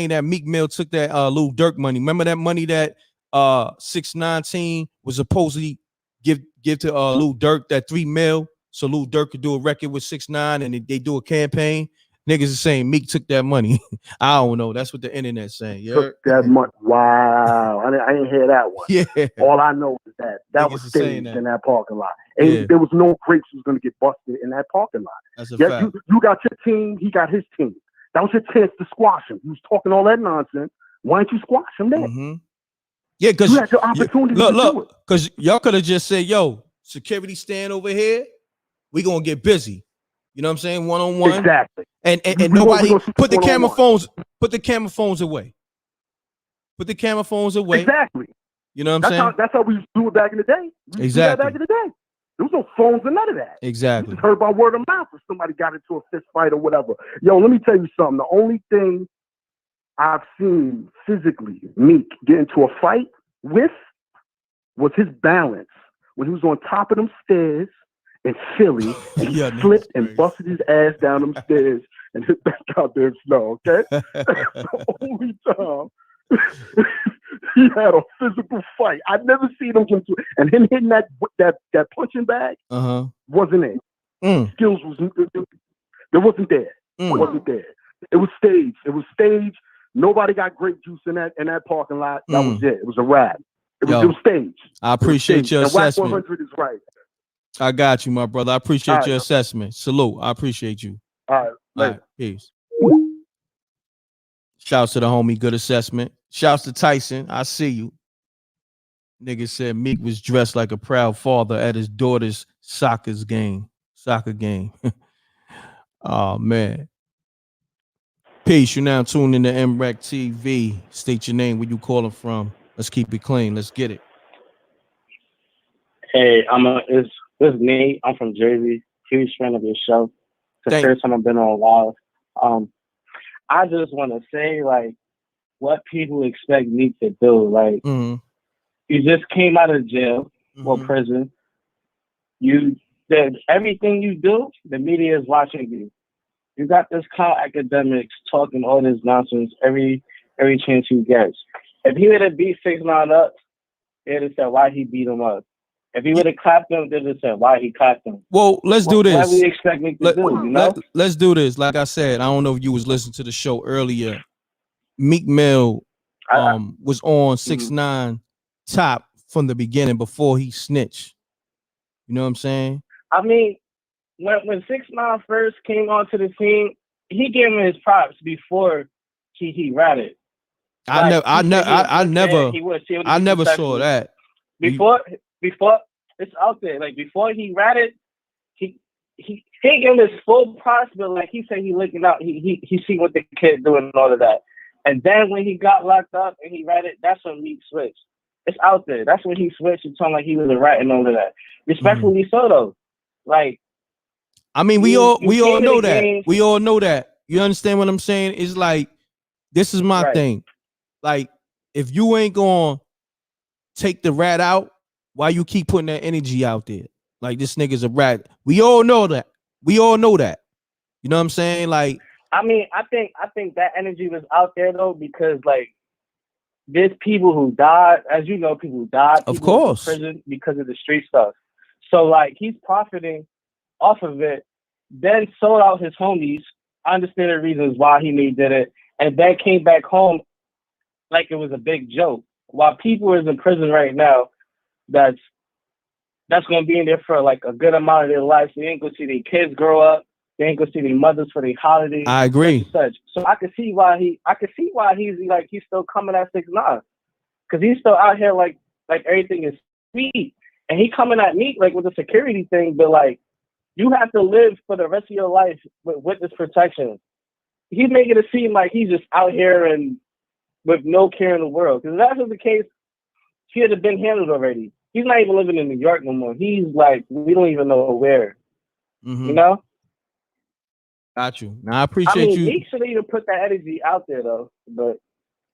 that Meek Mill took that Lil Durk money. Remember that money that 6ix9ine was supposedly give to Lil Durk, that $3 million, so Lil Durk could do a record with 6ix9ine and they do a campaign. Niggas are saying Meek took that money. I don't know. That's what the internet's saying. Took that money. Wow. I didn't hear that one. Yeah. All I know is that was staged in that parking lot. And there was no grapes was going to get busted in that parking lot. That's a fact. You got your team. He got his team. That was your chance to squash him. He was talking all that nonsense. Why didn't you squash him then? Mm-hmm. Yeah, because you had your opportunity to do it. Because y'all could have just said, yo, security stand over here. We going to get busy. You know what I'm saying? One-on-one. Exactly. And nobody put the camera phones away. Put the camera phones away. Exactly. You know what I'm saying? That's how we used to do it back in the day. Exactly. Back in the day. There was no phones and none of that. Exactly. You just heard by word of mouth if somebody got into a fist fight or whatever. Yo, let me tell you something. The only thing I've seen physically Meek get into a fight with was his balance. When he was on top of them stairs in Philly, and he slipped and busted his ass down them stairs and hit back out there in snow, okay? That's the only time he had a physical fight. I've never seen him get into it. And him hitting that punching bag wasn't it. Skills there wasn't there. It wasn't there. It was staged. It was staged. Nobody got grape juice in that parking lot. That was it. It was a wrap. It was staged. I appreciate your assessment. Wack 100 is right. I got you, my brother. I appreciate your assessment. Salute. I appreciate you. All right. Peace. Shouts to the homie. Good assessment. Shouts to Tyson. I see you. Nigga said Meek was dressed like a proud father at his daughter's soccer game. Oh, man. Peace. You're now tuned in to MRecktv. State your name, where you calling from. Let's keep it clean. Let's get it. Hey, this is me. I'm from Jersey. Huge fan of your show. It's the first time I've been on live. I just want to say, like, what people expect me to do. Like, you just came out of jail or prison. You did everything you do. The media is watching you. You got this Clout academics talking all this nonsense every chance he gets. If he would have beat 6ix9ine up, they'd have said why he beat him up. If he would have clapped him, they'd have said why he clapped him. Well, let's do this. What do you expect me to do? You know? Let's do this. Like I said, I don't know if you was listening to the show earlier. Meek Mill was on 6ix9ine top from the beginning before he snitched. You know what I'm saying? I mean, when 6ix9ine first came onto the scene, he gave him his props before he ratted. I never saw that. Before it's out there. Like before he ratted, he gave him his full props, but like he said he looking out, he see what the kid doing and all of that. And then when he got locked up and he ratted, that's when Meek switched. It's out there. That's when he switched and told like he was a rat and all of that. Respectfully so though. Like I mean, we all know that. We all know that. You understand what I'm saying? It's like, this is my thing. Like, if you ain't gonna take the rat out, why you keep putting that energy out there? Like, this nigga's a rat. We all know that. We all know that. You know what I'm saying? Like, I mean, I think that energy was out there though, because like there's people who died, as you know, people who died. Of people course. in prison because of the street stuff. So like he's profiting off of it. Then sold out his homies. I understand the reasons why he did it, and then came back home like it was a big joke. While people is in prison right now, that's gonna be in there for like a good amount of their life. So they ain't gonna see their kids grow up. They ain't gonna see their mothers for their holidays. I agree. Such. So I can see why he's still coming at 6ix9ine, because he's still out here like everything is sweet, and he coming at me like with the security thing, but like you have to live for the rest of your life with witness protection. He's making it seem like he's just out here and with no care in the world. Because if that was the case, he would have been handled already. He's not even living in New York no more. He's like, we don't even know where. Mm-hmm. You know? Got you. Now I appreciate you. Meek should even put that energy out there though. But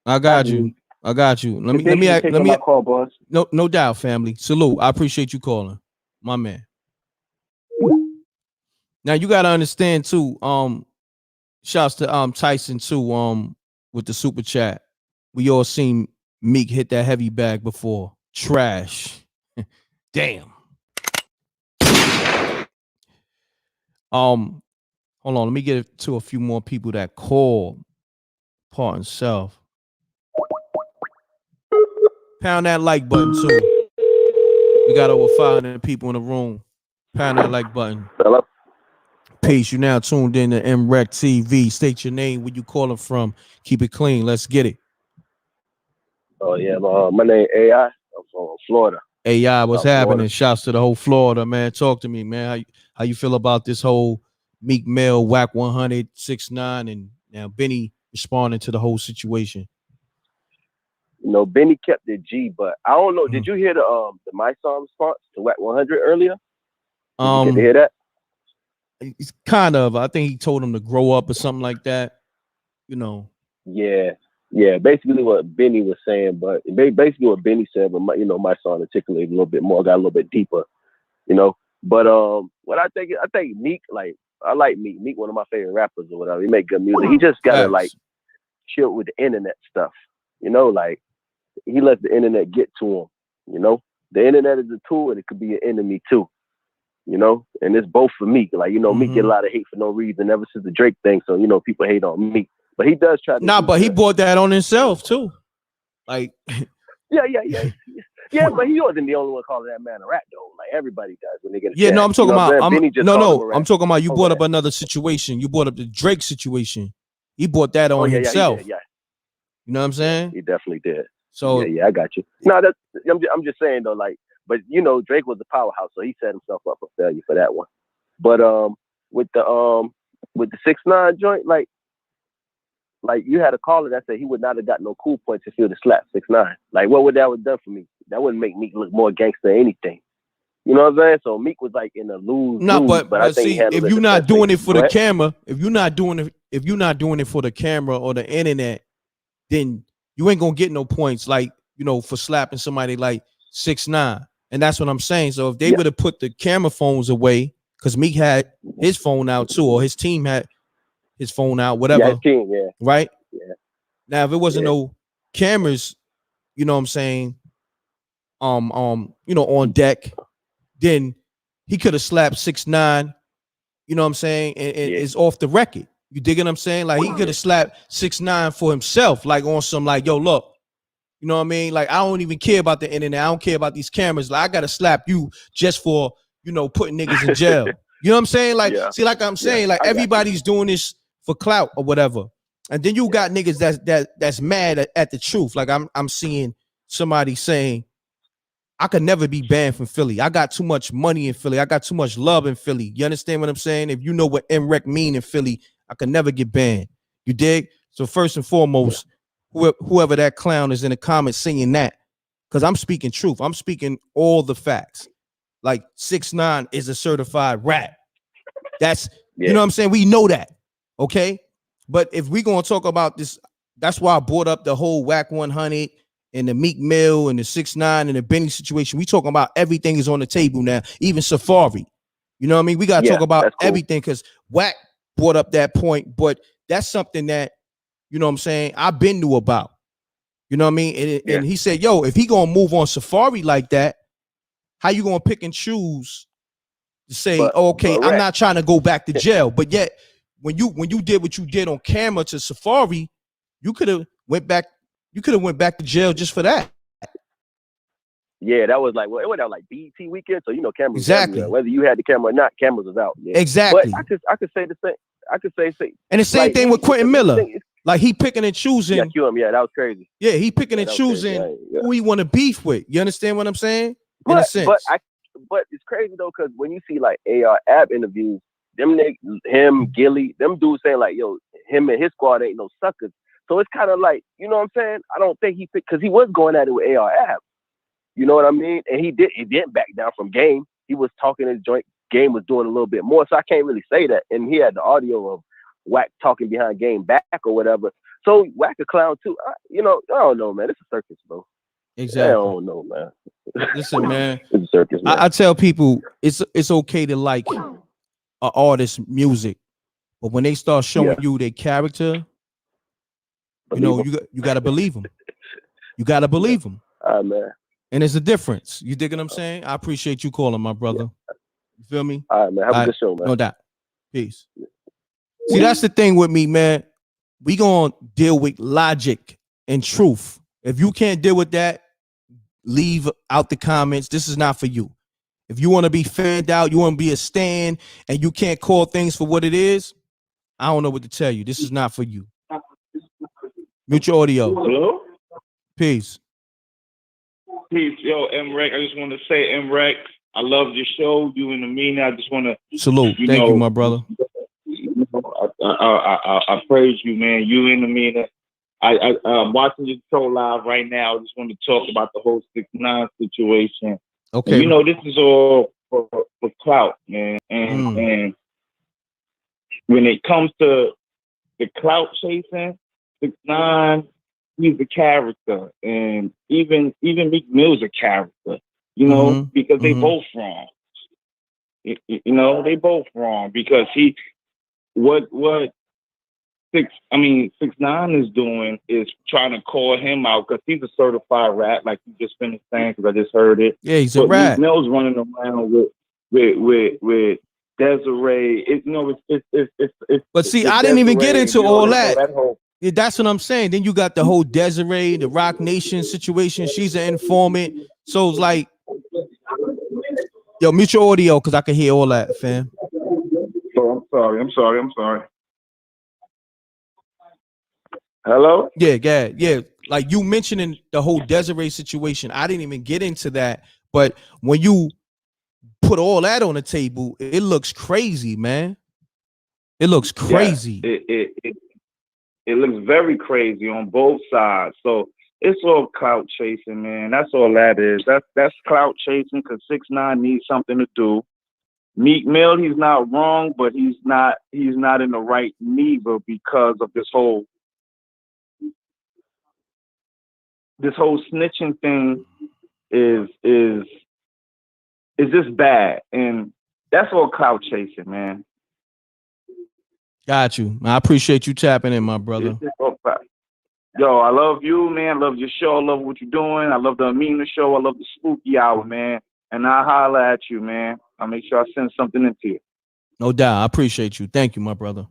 I got you. Let me call, boss. No doubt, family. Salute. I appreciate you calling, my man. Now you gotta understand too. Shouts to Tyson too. With the super chat, we all seen Meek hit that heavy bag before. Trash. Damn. Hold on. Let me get it to a few more people that call. Part and self. Pound that like button too. We got over 500 people in the room. Pound that like button. Hello. Peace. You now tuned in to MRecktv. State your name, where you calling from. Keep it clean. Let's get it. Oh yeah, my name AI. I'm from Florida. AI, what's South happening? Florida. Shouts to the whole Florida, man. Talk to me, man. How you feel about this whole Meek Mill, Wack 100, 6ix9ine, and now Benny responding to the whole situation? You know, Benny kept it G, but I don't know. Did you hear the My Song response to Wack 100 earlier? Did you get to hear that? It's kind of. I think he told him to grow up or something like that. You know. Yeah. Basically what Benny was saying, but basically what Benny said, but my song articulated a little bit more, got a little bit deeper, you know. But what I think Meek, like, I like Meek. Meek, one of my favorite rappers or whatever. He make good music. He just gotta like chill with the internet stuff, you know. Like he let the internet get to him, you know. The internet is a tool, and it could be an enemy too, you know. And it's both for Meek. Like, you know, Meek get a lot of hate for no reason ever since the Drake thing. So you know, people hate on Meek. But he does try to. But he brought that on himself too. Like, yeah. But he wasn't the only one calling that man a rat though. Like everybody does when they get. Yeah, no, I'm talking about. I'm talking about. You brought up another situation. You brought up the Drake situation. He brought that on himself. Yeah. You know what I'm saying? He definitely did. So yeah, I got you. No, I'm just saying though. Like, but you know, Drake was a powerhouse, so he set himself up for failure for that one. But with the 6ix9ine joint, like you had a caller that said he would not have got no cool points if he would have slapped 6ix9ine. Like, what would that have done for me? That wouldn't make Meek look more gangster than anything. You know what I'm saying? So Meek was like in a lose. But I think see, if you're not doing it for the camera, if you're not doing it for the camera or the internet, then you ain't gonna get no points. Like, you know, for slapping somebody like 6ix9ine, and that's what I'm saying. So if they would have put the camera phones away, because Meek had his phone out too, or his team had his phone out, whatever. Yeah, his team, right? Yeah. Now, if it wasn't no cameras, you know what I'm saying, you know, on deck, then he could have slapped 6ix9ine, you know what I'm saying, and it's off the record. You dig what I'm saying? Like, he could have slapped 6ix9ine for himself, like on some, like, yo, look, you know what I mean? Like, I don't even care about the internet. I don't care about these cameras. Like, I gotta slap you just for, you know, putting niggas in jail. You know what I'm saying? Like, see, like I'm saying, like everybody's doing this for clout or whatever. And then you got niggas that's mad at the truth. Like I'm seeing somebody saying, I could never be banned from Philly. I got too much money in Philly. I got too much love in Philly. You understand what I'm saying? If you know what M.Reck mean in Philly, I could never get banned. You dig? So first and foremost, whoever that clown is in the comments saying that, because I'm speaking truth. I'm speaking all the facts. Like 6ix9ine is a certified rat. That's, you know what I'm saying? We know that. Okay. But if we're going to talk about this, that's why I brought up the whole Wack 100 and the Meek Mill and the 6ix9ine and the Benny situation. We talking about everything is on the table now, even Safari. You know what I mean? We got to talk about everything, because Wack brought up that point, but that's something that, you know what I'm saying, I've been knew about. You know what I mean? And he said, yo, if he gonna move on Safari like that, how you gonna pick and choose to say, okay, I'm not trying to go back to jail, but yet when you did what you did on camera to Safari, you could have went back to jail just for that. Yeah, that was like, well, it went out like BET weekend, so cameras exactly everywhere. Whether you had the camera or not, cameras was out. Yeah. Exactly. But I could say the same. I could say and the same thing with Quentin Miller. Like he picking and choosing. Yeah, cue him. Yeah, that was crazy. Yeah, he picking and choosing who he want to beef with. You understand what I'm saying? In a sense. But it's crazy though, because when you see like AR Ab interviews, him, Gilly, them dudes saying like, yo, him and his squad ain't no suckers. So it's kind of like, you know what I'm saying? I don't think he picked, because he was going at it with AR Ab. You know what I mean? And he didn't back down from Game. He was talking in joint. Game was doing a little bit more, so I can't really say that. And he had the audio of Wack talking behind Game back or whatever. So Wack a clown too. I don't know, man. It's a circus, bro. Exactly. I don't know, man. Listen, man. It's a circus, man. I tell people it's okay to like an artist's music, but when they start showing you their character, you gotta believe them. You gotta believe them. Man. And there's a difference. You dig what I'm saying? I appreciate you calling, my brother. You feel me? All right, man. Have a good show, man. No doubt. Peace. See, that's the thing with me, man. We gonna deal with logic and truth. If you can't deal with that, leave out the comments. This is not for you. If you want to be fanned out, you want to be a stan, and you can't call things for what it is, I don't know what to tell you. This is not for you. Mute your audio. Hello? Peace. Peace. Yo, M.Reck, I just want to say, M.Reck, I love your show. You and Amina, I just want to salute. Thank you, my brother. I praise you, man. You and Amina. I'm watching your show live right now. I just want to talk about the whole 6ix9ine situation. Okay. And, this is all for Clout, man. And when it comes to the Clout chasing, 6ix9ine, he's a character, and even Meek Mill's a character, because they both wrong. They both wrong because what 6ix9ine is doing is trying to call him out because he's a certified rat, like you just finished saying, because I just heard it. Yeah, he's a rat. Meek Mill's running around with Desiree. It's but see, I didn't even get into all that. Yeah, that's what I'm saying. Then you got the whole Desiree, the Rock Nation situation. She's an informant. So it's like, yo, mute your audio because I can hear all that, fam. Oh, I'm sorry. Hello? Yeah. Like you mentioning the whole Desiree situation. I didn't even get into that. But when you put all that on the table, it looks crazy, man. It looks crazy. Yeah, it looks very crazy on both sides. So it's all clout chasing, man. That's all that is. That's clout chasing because 6ix9ine needs something to do. Meek Mill, he's not wrong, but he's not in the right neither because of this whole snitching thing is just bad. And that's all clout chasing, man. Got you. I appreciate you tapping in, my brother. Yo, I love you, man. I love your show. I love what you're doing. I love the Amina show. I love the Spooky Hour, man. And I'll holler at you, man. I'll make sure I send something into you. No doubt. I appreciate you. Thank you, my brother.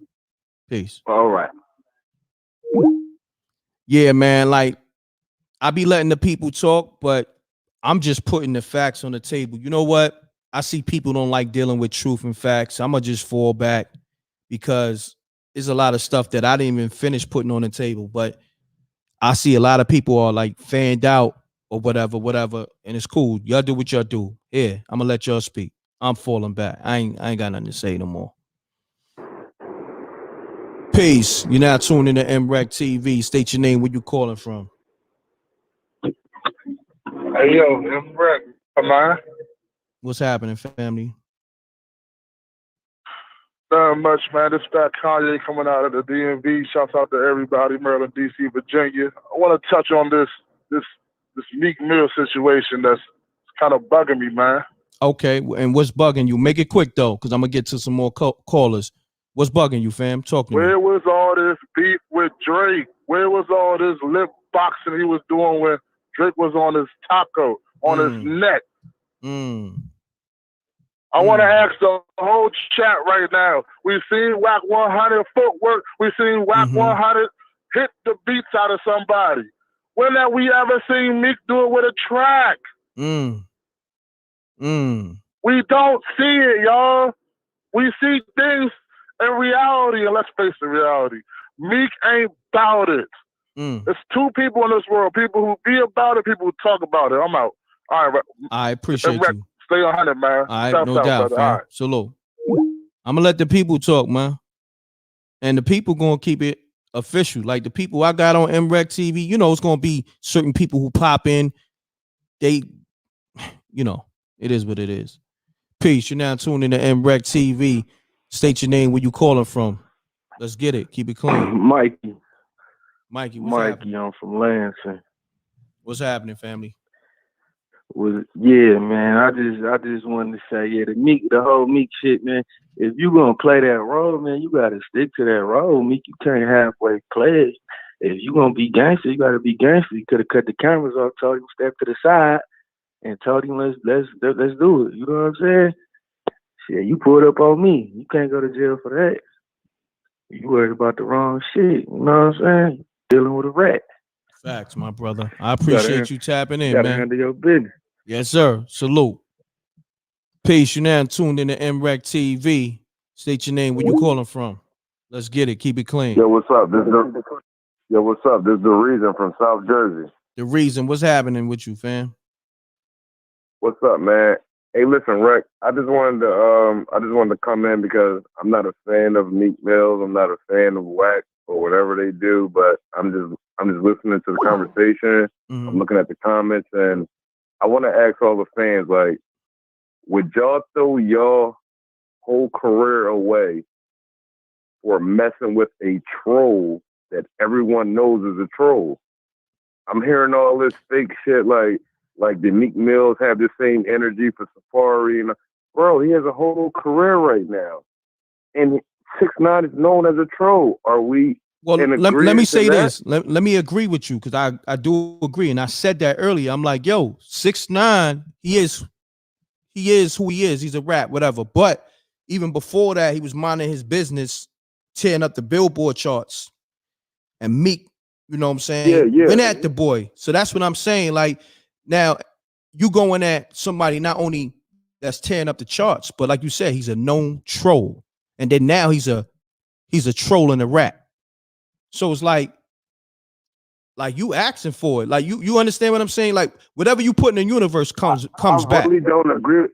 Peace. All right. Yeah, man. Like, I be letting the people talk, but I'm just putting the facts on the table. You know what? I see people don't like dealing with truth and facts. I'm going to just fall back because there's a lot of stuff that I didn't even finish putting on the table. But I see a lot of people are like fanned out or whatever, and it's cool. Y'all do what y'all do. Yeah, I'm gonna let y'all speak. I'm falling back. I ain't got nothing to say no more. Peace. You're now tuned into MRecktv. State your name, where you calling from. Hey yo, M.Reck, am I? What's happening, family? Not much, man. This that Kanye coming out of the DMV. Shouts out to everybody, Maryland, DC, Virginia. I want to touch on this Meek Mill situation that's kind of bugging me, man. Okay, and what's bugging you? Make it quick though, because I'm gonna get to some more callers. What's bugging you, fam? Talk to me. Where was all this beef with Drake? Where was all this lip boxing he was doing when Drake was on his top coat, on his neck. I want to ask the whole chat right now. We've seen Wack 100 footwork. We've seen Wack 100 hit the beats out of somebody. When have we ever seen Meek do it with a track? We don't see it, y'all. We see things in reality, and let's face the reality. Meek ain't about it. There's two people in this world, people who be about it, people who talk about it. I'm out. All right, I appreciate you. Stay 100, man. All right, Shout no out, doubt, brother. fam. All right. Salute. I'm gonna let the people talk, man. And the people gonna keep it official. Like the people I got on MRecktv, you know, it's gonna be certain people who pop in. They, you know, it is what it is. Peace. You're now tuned into MRecktv. State your name, where you calling from. Let's get it. Keep it clean. Mikey, what's happening? I'm from Lansing. What's happening, family? Yeah, man. I just wanted to say, the whole Meek shit, man. If you gonna play that role, man, you gotta stick to that role. Meek, you can't halfway play it. If you gonna be gangster, you gotta be gangster. You could have cut the cameras off, told him step to the side, and told him let's do it. You know what I'm saying? Shit, you pulled up on me. You can't go to jail for that. You worried about the wrong shit. You know what I'm saying? Dealing with a rat. Facts, my brother. I appreciate you tapping in, gotta man. handle your business. Yes, sir. Salute. Peace. You now tuned into MRecktv. State your name, where you calling from. Let's get it. Keep it clean. Yo, what's up? This is the Reason from South Jersey. The Reason. What's happening with you, fam? What's up, man? Hey, listen, Reck. I just wanted to come in because I'm not a fan of Meek Mill. I'm not a fan of Wack or whatever they do, but I'm just listening to the conversation. I'm looking at the comments, and I want to ask all the fans, like, would y'all throw y'all whole career away for messing with a troll that everyone knows is a troll? I'm hearing all this fake shit like the Meek Mills have the same energy for Safari. And bro, he has a whole career right now. And 6ix9ine is known as a troll. Are we Well, in let me agreement say to that? this. Let me agree with you, because I do agree. And I said that earlier. I'm like, yo, 6ix9ine, he is who he is. He's a rap, whatever. But even before that, he was minding his business, tearing up the Billboard charts. And Meek, you know what I'm saying? Yeah. Went at the boy. So that's what I'm saying. Like, now you going at somebody not only that's tearing up the charts, but like you said, he's a known troll. And then now he's a troll in the rap. So it's like you asking for it. Like you understand what I'm saying? Like whatever you put in the universe comes back. I really don't agree.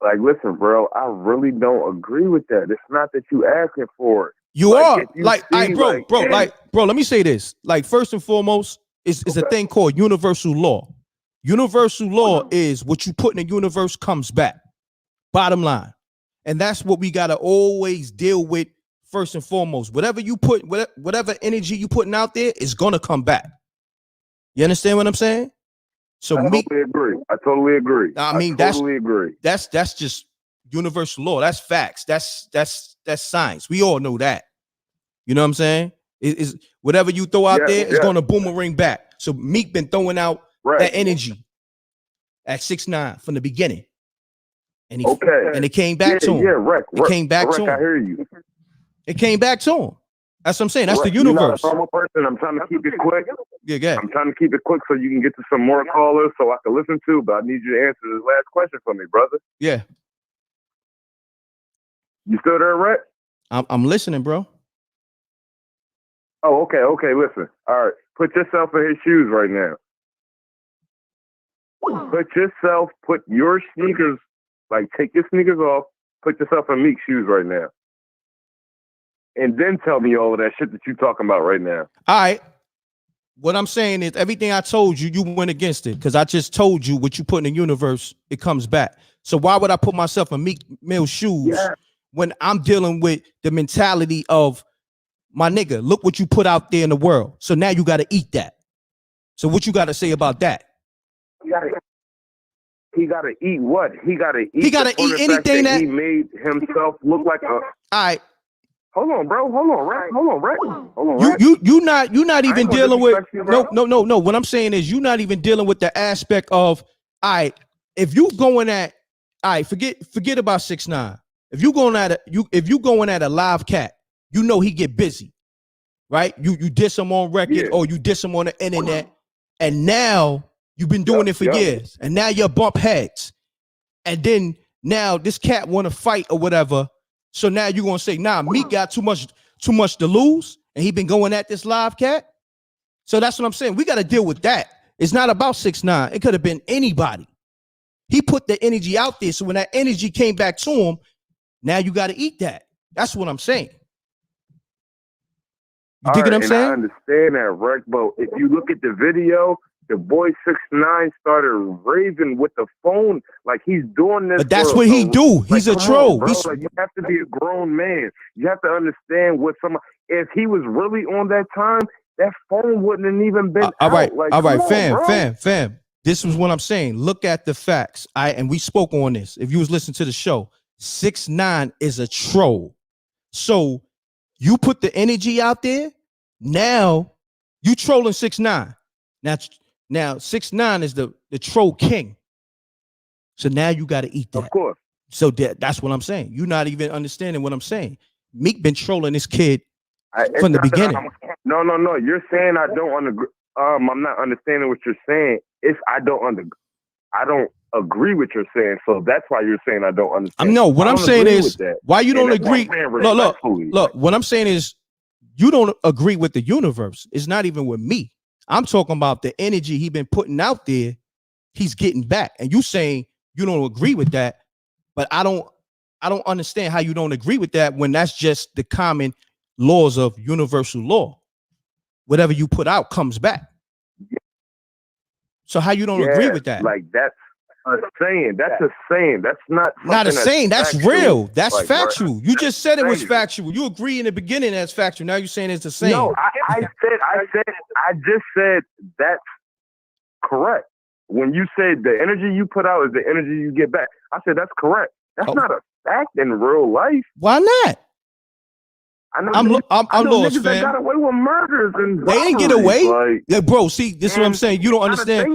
Like, listen, bro, I really don't agree with that. It's not that you asking for it. You are if you like, see, bro, let me say this. Like, first and foremost, is a thing called universal law. Universal law is what you put in the universe comes back. Bottom line. And that's what we gotta always deal with first and foremost. Whatever you put, whatever energy you putting out there is gonna come back. You understand what I'm saying? So I totally agree. I mean, agree. That's just universal law. That's facts. That's science. We all know that. You know what I'm saying? Is whatever you throw out there is gonna boomerang back. So Meek been throwing out that energy at 6ix9ine from the beginning. And it came back to him. It came back to him. I hear you. It came back to him. That's what I'm saying. That's the You're not a universe. normal person. I'm trying to keep it quick. Yeah. I'm trying to keep it quick so you can get to some more callers so I can listen to, but I need you to answer this last question for me, brother. Yeah. You still there, Reck? I'm listening, bro. Oh, okay, listen. All right. Put yourself in his shoes right now. Put your sneakers, like take your sneakers off, put yourself in Meek's shoes right now. And then tell me all of that shit that you're talking about right now. All right. What I'm saying is everything I told you, you went against it because I just told you what you put in the universe, it comes back. So why would I put myself in Meek Mill's shoes when I'm dealing with the mentality of my nigga, look what you put out there in the world. So now you got to eat that. So what you got to say about that? He got to eat what? He got to eat. He got to eat anything that he made himself look like a. All right. Hold on, bro. Hold on, Reck. Hold on, Reck. Hold on, Reck. You're not even dealing with you, no. What I'm saying is you're not even dealing with the aspect of, all right, if you going at, all right, forget about 6ix9ine. If you going at a live cat, you know he get busy, right? You diss him on record or you diss him on the internet, and now you've been doing it for years, and now you bump heads, and then now this cat want to fight or whatever. So now you're gonna say, nah, Meek got too much to lose, and he been going at this live cat. So that's what I'm saying. We got to deal with that. It's not about 6ix9ine. It could have been anybody. He put the energy out there, so when that energy came back to him, now you got to eat that. That's what I'm saying. You dig what I'm saying? I understand that, Reck, but if you look at the video, the boy 6ix9ine started raving with the phone like he's doing this. But that's what he do. He's a troll. Bro. Like, you have to be a grown man. You have to understand what if he was really on that time, that phone wouldn't have even been all right. out. Like, all right, on, fam. This is what I'm saying. Look at the facts. And we spoke on this. If you was listening to the show, 6ix9ine is a troll. So you put the energy out there. Now you trolling 6ix9ine. Now 6ix9ine is the troll king. So now you got to eat that. Of course. So that's what I'm saying. You're not even understanding what I'm saying. Meek been trolling this kid from the beginning. No. You're saying I don't agree. I'm not understanding what you're saying. If I don't agree with you're saying. So that's why you're saying I don't understand. What I'm saying is why you don't agree. Look. What I'm saying is you don't agree with the universe. It's not even with me. I'm talking about the energy he been putting out there. He's getting back, and you saying you don't agree with that. But I don't understand how you don't agree with that when that's just the common laws of universal law. Whatever you put out comes back. So how you don't agree with that? Like that's a saying. That's a saying. That's not a saying. That's real. That's like, factual. You just said it was factual. You agree in the beginning that's factual. Now you're saying it's the same. No, I just said that's correct. When you said the energy you put out is the energy you get back, I said that's correct. That's not a fact in real life. Why not? I'm lost, fam. They got away with murders and they didn't get away. Like, yeah, bro, see, this is what I'm saying. You don't understand.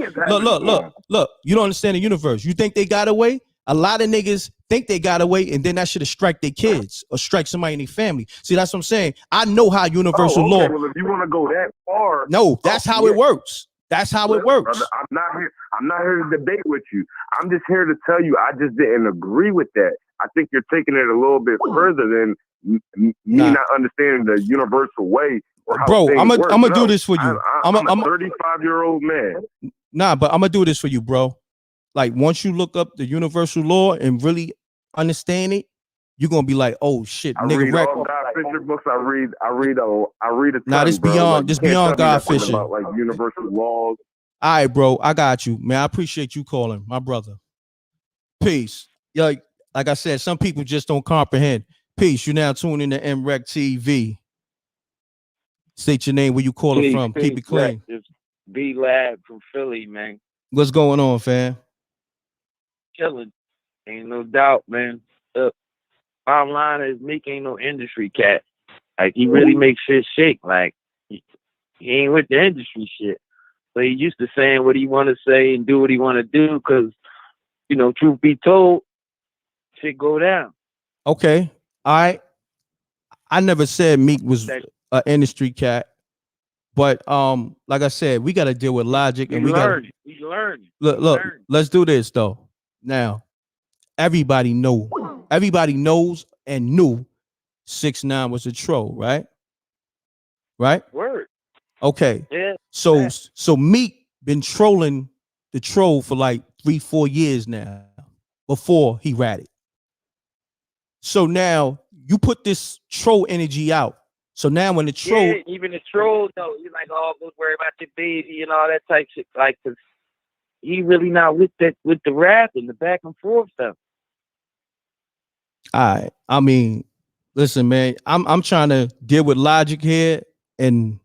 Look. You don't understand the universe. You think they got away? A lot of niggas think they got away, and then that should have strike their kids or strike somebody in their family. See, that's what I'm saying. I know how universal law. Well, if you want to go that far, no, that's how it works. That's how it works. Brother, I'm not here to debate with you. I'm just here to tell you I just didn't agree with that. I think you're taking it a little bit further than me not understanding the universal way. Or how bro, I'm gonna do this for you. I'm a 35-year-old man. Nah, but I'm gonna do this for you, bro. Like once you look up the universal law and really understand it, you're gonna be like, oh shit, I read all God Fisher books. I read a ton, nah, this beyond God Fisher. About, like universal laws. All right, bro, I got you, man. I appreciate you calling, my brother. Peace. Like I said, some people just don't comprehend. Peace. You now tune in to MRecktv. State your name, where you calling from. Keep it clean. It's B-Lab from Philly, man. What's going on, fam? Killing. Ain't no doubt, man. Bottom line is Meek ain't no industry cat. Like, he really makes shit shake. Like, he ain't with the industry shit. So he used to saying what he want to say and do what he want to do because, you know, truth be told, shit go down. Okay. All right. I never said Meek was an industry cat. But like I said, we got to deal with logic. And we learn. Look, let's do this, though. Now, everybody knows and knew 6ix9ine was a troll, right? Right? Word. Okay. Yeah. So Meek been trolling the troll for like 3-4 years now before he ratted. So now you put this troll energy out. So now when the troll, even the troll, though, you're like, oh, don't worry about your baby and all that type shit. Like, cause he really not with the rap and the back and forth stuff. All right. I mean, listen, man, I'm trying to deal with logic here, and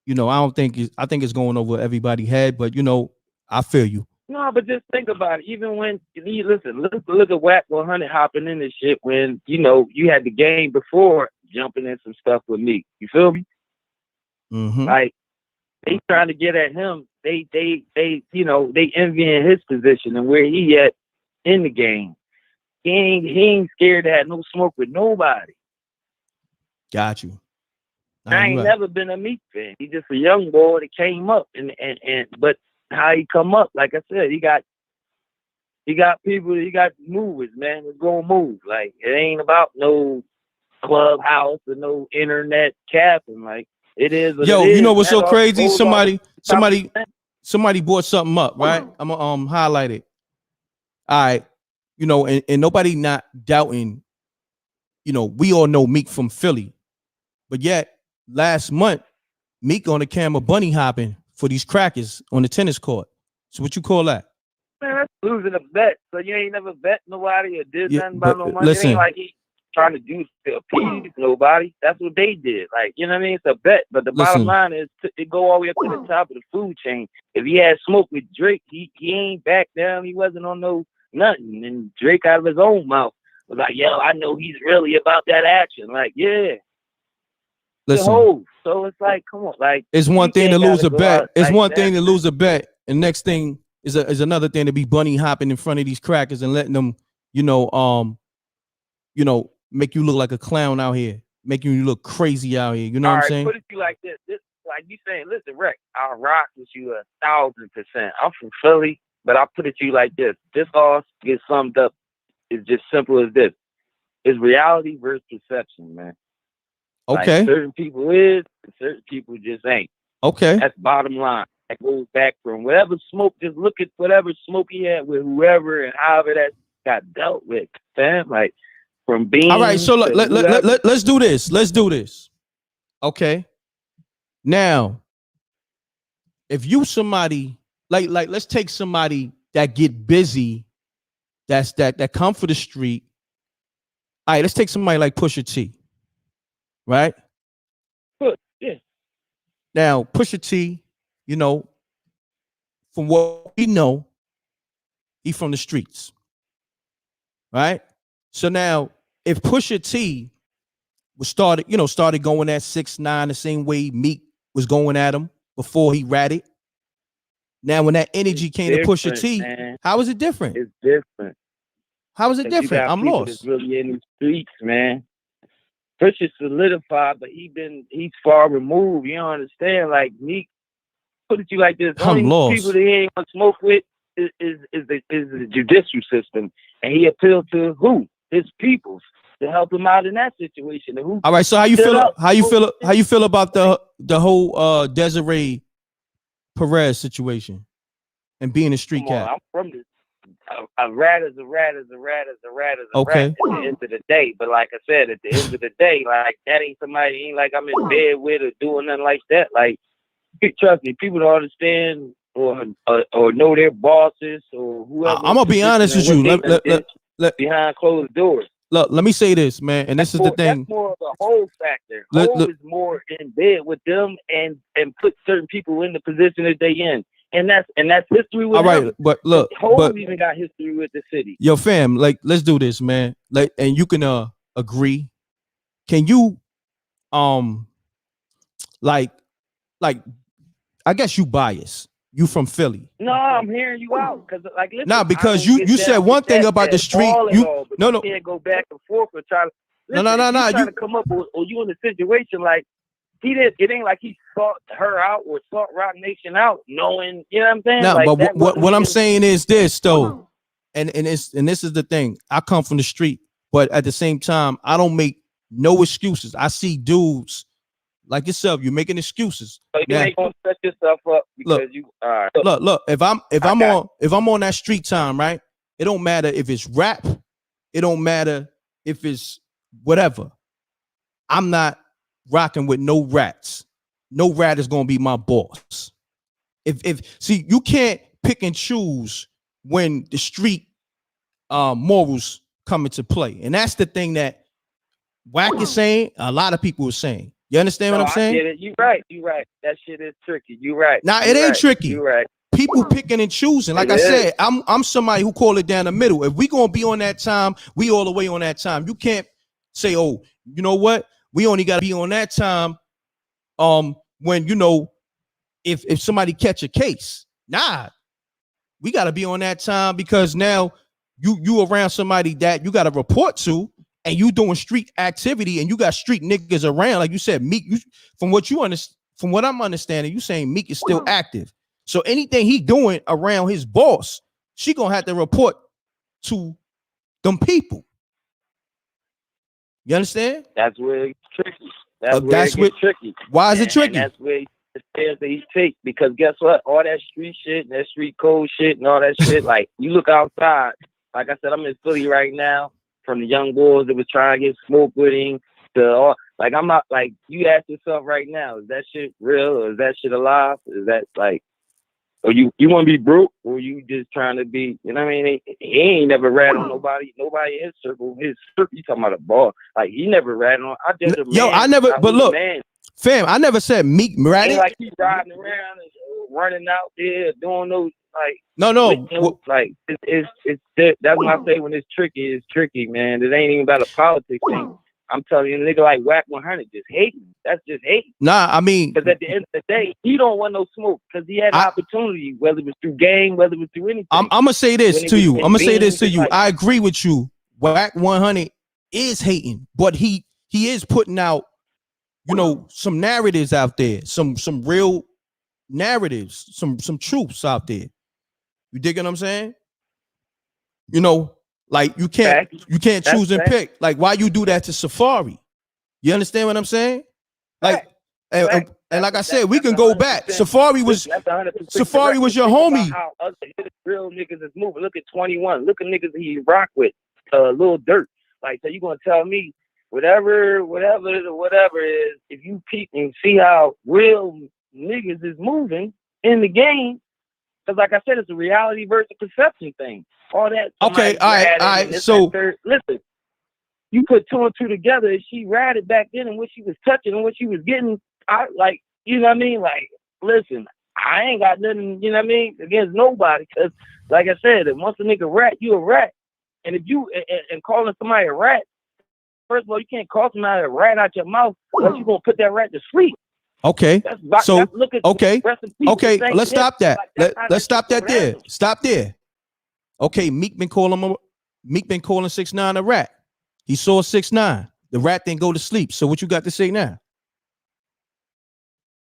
you know, I think it's going over everybody's head, but you know, I feel you. No, but just think about it. Even when look at Wack 100 hopping in this shit when, you know, you had the game before, jumping in some stuff with Meek. You feel me? Mm-hmm. Like they trying to get at him. They you know, they envying his position and where he at in the game. He ain't scared to have no smoke with nobody. Got you. I ain't never been a Meek fan. He just a young boy that came up and but how he come up, like I said, he got people, he got movers, man. It's gonna move. Like it ain't about no clubhouse or no internet capping. Like it is. Yo, you know what's so That crazy? all Somebody brought something up, right? I'm gonna highlight it. All right, you know, and nobody not doubting. You know, we all know Meek from Philly, but yet last month Meek on the camera bunny hopping for these crackers on the tennis court. So what you call that? Man, that's losing a bet. So you ain't never bet nobody or did nothing about no money. Listen, it ain't like he trying to do to appease nobody. That's what they did. Like, you know what I mean? It's a bet. But the bottom line is it go all the way up to the top of the food chain. If he had smoke with Drake, he ain't back down. He wasn't on no nothing. And Drake out of his own mouth was like, yo, I know he's really about that action. Like, yeah. Listen. So it's like, come on, like it's one thing to lose a bet. It's like one that. thing to lose a bet, and next thing is another thing to be bunny hopping in front of these crackers and letting them, make you look like a clown out here, making you look crazy out here. You know what I'm saying? Put it to you like this. Like you saying, listen, Reck, I'll rock with you 1,000%. I'm from Philly, but I'll put it to you like this. This all gets summed up. It's just simple as this. It's reality versus perception, man. Okay. Like certain people is, and certain people just ain't. Okay. That's bottom line. That goes back from whatever smoke, just look at whatever smoke he had with whoever and however that got dealt with, fam. Like from being. All right, so let's do this. Let's do this. Okay. Now, if you somebody like let's take somebody that get busy, that come for the street. All right, let's take somebody like Pusha T. Right? Yeah. Now, Pusha T, from what we know, he from the streets. Right? So now, if Pusha T started going at 6ix9ine the same way Meek was going at him before he ratted. Now, when that energy came to Pusha T, man. How is it different? It's different. How is it different? I'm lost. That's really in the streets, man. Pusha solidified, but he's far removed. You don't understand. Like Meek, put it to you like this: the I'm only lost. people that he ain't gonna smoke with is the judicial system, and he appealed to who? His peoples to help him out in that situation. And who? All right. So how you feel about the whole Desiree Perez situation and being a street cat? I'm from this. A rat is a rat is a rat is a rat is a Okay. rat at the end of the day. But like I said, at the end of the day, like that ain't somebody, ain't like I'm in bed with or doing nothing like that. Like, trust me, people don't understand or know their bosses or whoever. I'm gonna be honest with you. Let behind closed doors. Look, let me say this, man, and this is the thing. That's more of a whole factor. Hov is more in bed with them and put certain people in the position that they in. And that's history with all right, him. but look, Hov even got history with the city. Yo, fam, like, let's do this, man. Like, and you can agree. Can you like I guess you biased. You from Philly. No, I'm hearing you out because like listen, nah, because you said one thing about the street. You can't go back and forth or try to listen, no. You trying to come up with, or you in a situation like he did. It ain't like he sought her out or sought Rock Nation out, knowing, you know what I'm saying? No, like, but what I'm saying is this though, and this is the thing. I come from the street, but at the same time, I don't make no excuses. I see dudes like yourself, you're making excuses. So you ain't gonna set yourself up because you all right. Look, if I'm on that street time, right? It don't matter if it's rap, it don't matter if it's whatever. I'm not rocking with no rats. No rat is gonna be my boss. See, you can't pick and choose when the street morals come into play. And that's the thing that Wack is saying, a lot of people are saying. You understand what I'm saying? I get it. You right. That shit is tricky. You right. Nah, it ain't tricky. You right. People picking and choosing. Like I said, I'm somebody who call it down the middle. If we gonna be on that time, we all the way on that time. You can't say, oh, you know what? we only got to be on that time when, you know, if somebody catch a case. Nah, we got to be on that time because now you around somebody that you got to report to, and you doing street activity, and you got street niggas around. Like you said, Meek, from what I'm understanding, you saying Meek is still active. So anything he doing around his boss, she gonna have to report to them people. You understand? That's where it's tricky. That's where it gets tricky. Why is it tricky? And that's where he says that he's fake, because guess what? All that street shit and that street code shit and all that shit, like, you look outside, like I said, I'm in Philly right now, from the young boys that was trying to get smoke with him to all, like, I'm not, like, you ask yourself right now, is that shit real or is that shit alive? Is that, like, or you want to be broke, or you just trying to be, you know what I mean? He ain't never rat on nobody in his circle. You talking about a ball. Like, he never rat on. I just a man. Yo, I never, but look, man. Fam, I never said Meek ratted. Like, he riding around and running out there, doing those, like, no. Like, it's that's why I say when it's tricky, man. It ain't even about a politics thing. I'm telling you, a nigga like Wack 100 just hating. That's just hating. Nah, I mean, because at the end of the day, he don't want no smoke because he had an opportunity, whether it was through game, whether it was through anything. I'm gonna say this to you. I agree with you. Wack 100 is hating, but he is putting out, you know, some narratives out there, some real narratives, some truths out there. You dig what I'm saying? You know, like you can't choose and pick. Like, why you do that to Safari? You understand what I'm saying? Like, and like I said, we can go back. Safari was your homie. How other real niggas is moving. Look at 21. Look at niggas he rock with. Lil Dirt. Like, so you gonna tell me whatever is, if you peek and see how real niggas is moving in the game, because like I said, it's a reality versus perception thing. All that. Okay, all right. So listen, you put two and two together, and she ratted back then, and what she was touching and what she was getting. I like, you know what I mean? Like, listen, I ain't got nothing, you know what I mean, against nobody. Because like I said, if once a nigga rat, you a rat. And if you and calling somebody a rat, first of all, you can't call somebody a rat out your mouth unless you gonna put that rat to sleep. Okay. Let's stop that. Like, let's stop that there. Stop there. Okay, Meek been calling 6ix9ine a rat. He saw 6ix9ine. The rat didn't go to sleep. So what you got to say now?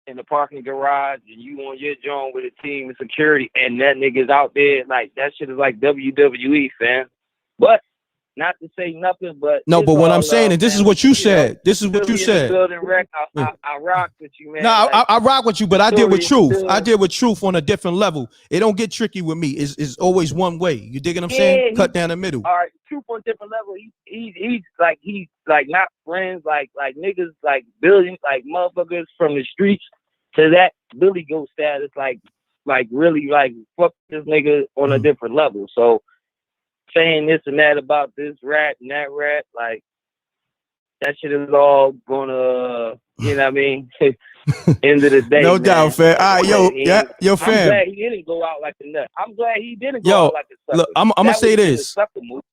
In the parking garage, and you on your joint with a team of security, and that nigga's out there, like, that shit is like WWE, fam. But not to say nothing, but no, but what I'm saying, and this is what you said. This is what you said. I rock with you, man. No, I rock with you, but I deal with truth. Still, I deal with truth on a different level. It don't get tricky with me. It's always one way. You dig what I'm saying? Cut down the middle. All right, truth on a different level. He's like not friends, like niggas, like billions, like motherfuckers from the streets to that Billy Goat status, like really, like, fuck this nigga on a different level. So saying this and that about this rat and that rat, like, that shit is all gonna, you know what I mean? End of the day, no doubt, fam. All right, yo, fam. I'm glad he didn't go out like a nut. I'm glad he didn't go out like a sucker. Look, I'm gonna say this.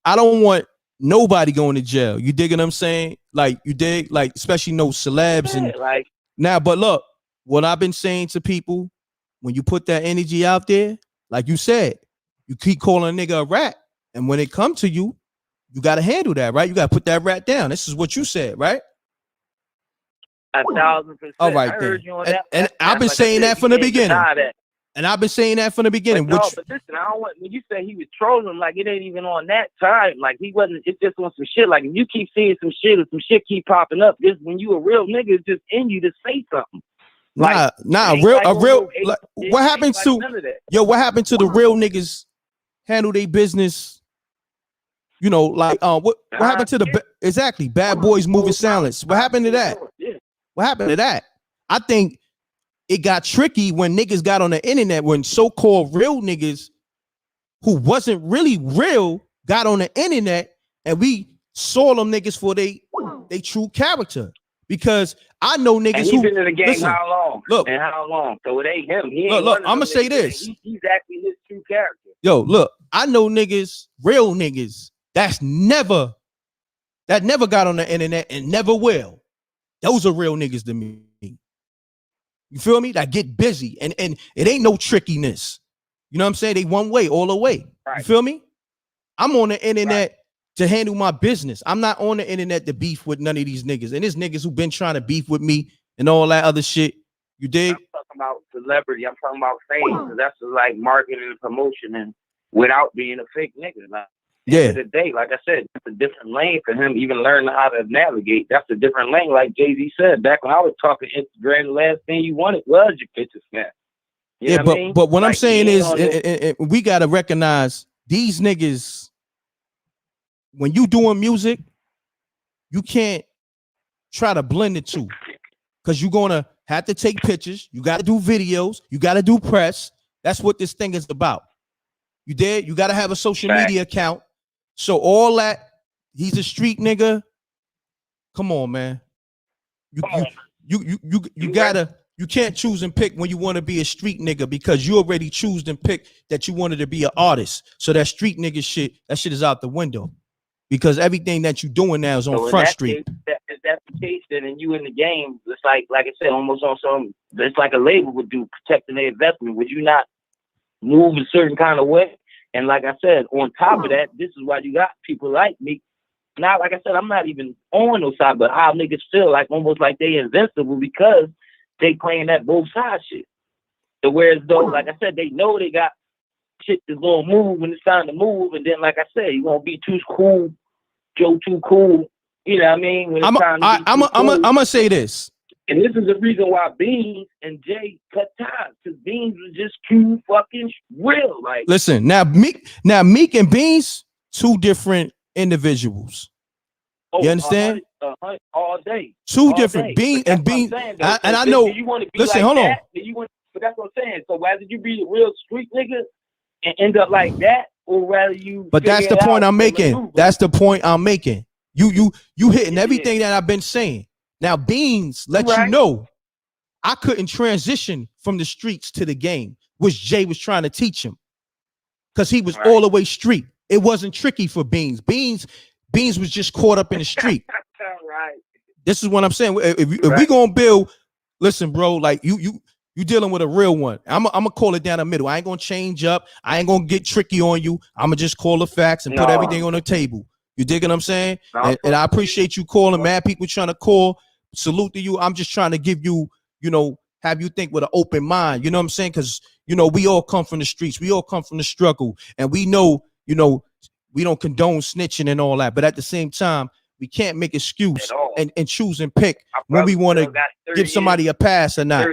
I don't want nobody going to jail. You dig what I'm saying? Like, you dig? Like, especially no celebs and like now. But look, what I've been saying to people, when you put that energy out there, like you said, you keep calling a nigga a rat. And when it comes to you, you got to handle that, right? You got to put that rat down. This is what you said, right? 1,000%. All right, I heard you on and, that. and I've been saying that from the beginning. And I've been saying that from the beginning. But listen, I don't want, when you say he was trolling, like, it ain't even on that time. Like, he wasn't. It's just on some shit. Like, if you keep seeing some shit or some shit keep popping up, this when you a real nigga, it's just in you to say something. Like, what happened to what happened to the real niggas handle their business? You know, like, what happened to the bad boys moving silence? What happened to that? What happened to that? I think it got tricky when niggas got on the internet, when so-called real niggas who wasn't really real got on the internet, and we saw them niggas for they true character. Because I know niggas and who been in the game listen, how long? Look, and how long? So it ain't him. He look, I'm gonna say this. He's actually his true character. Yo, look, I know niggas, real niggas, that never got on the internet and never will. Those are real niggas to me. You feel me? That get busy. And it ain't no trickiness. You know what I'm saying? They one way, all the way. Right. You feel me? I'm on the internet to handle my business. I'm not on the internet to beef with none of these niggas. And there's niggas who been trying to beef with me and all that other shit. You dig? I'm talking about celebrity. I'm talking about fame. That's like marketing and promotion, and without being a fake nigga. Like, at the end of the day, like I said, it's a different lane for him. Even learning how to navigate. That's a different lane. Like Jay-Z said back when I was talking Instagram, the last thing you wanted was your picture snap. You know what I mean? But what like, I'm saying is, we gotta recognize these niggas. When you doing music, you can't try to blend the two, because you're gonna have to take pictures. You got to do videos. You got to do press. That's what this thing is about. You did. You got to have a social media account. So all that. He's a street nigga. Come on, man. You gotta. You can't choose and pick when you want to be a street nigga, because you already choose and pick that you wanted to be an artist. So that street nigga shit, that shit is out the window, because everything that you doing now is on Front Street. If that's the case, then you in the game, it's like I said, almost on some. It's like a label would do, protecting their investment. Would you not move a certain kind of way? And like I said, on top of that, this is why you got people like me. Now, like I said, I'm not even on no side, but how niggas feel like almost like they invincible because they playing that both sides shit. So whereas though, like I said, they know they got shit that's gonna move when it's time to move, and then like I said, you gonna be too cool, Joe too cool. You know what I mean? When it's I'm gonna say this. And this is the reason why Beans and Jay cut ties, because Beans was just too fucking real. Like, listen, now Meek and Beans, two different individuals. You understand? All day. Two different Beans and Beans. And I know. Listen, hold on. But that's what I'm saying. So whether you be a real street nigga and end up like that, or rather you. But that's the point I'm making. That's the point I'm making. You hitting everything that I've been saying. Now, Beans let you know I couldn't transition from the streets to the game, which Jay was trying to teach him, because he was all the way street. It wasn't tricky for Beans. Beans was just caught up in the street. This is what I'm saying. If we gonna build, listen, bro, like you dealing with a real one. I'm gonna call it down the middle. I ain't gonna change up. I ain't gonna get tricky on you. I'm gonna just call the facts and put everything on the table. You dig what I'm saying? And I appreciate you calling. Mad people trying to call. Salute to you. I'm just trying to give you, have you think with an open mind. You know what I'm saying? Because, we all come from the streets. We all come from the struggle. And we know, we don't condone snitching and all that. But at the same time, we can't make excuse and choose and pick when we want to give somebody a pass or not.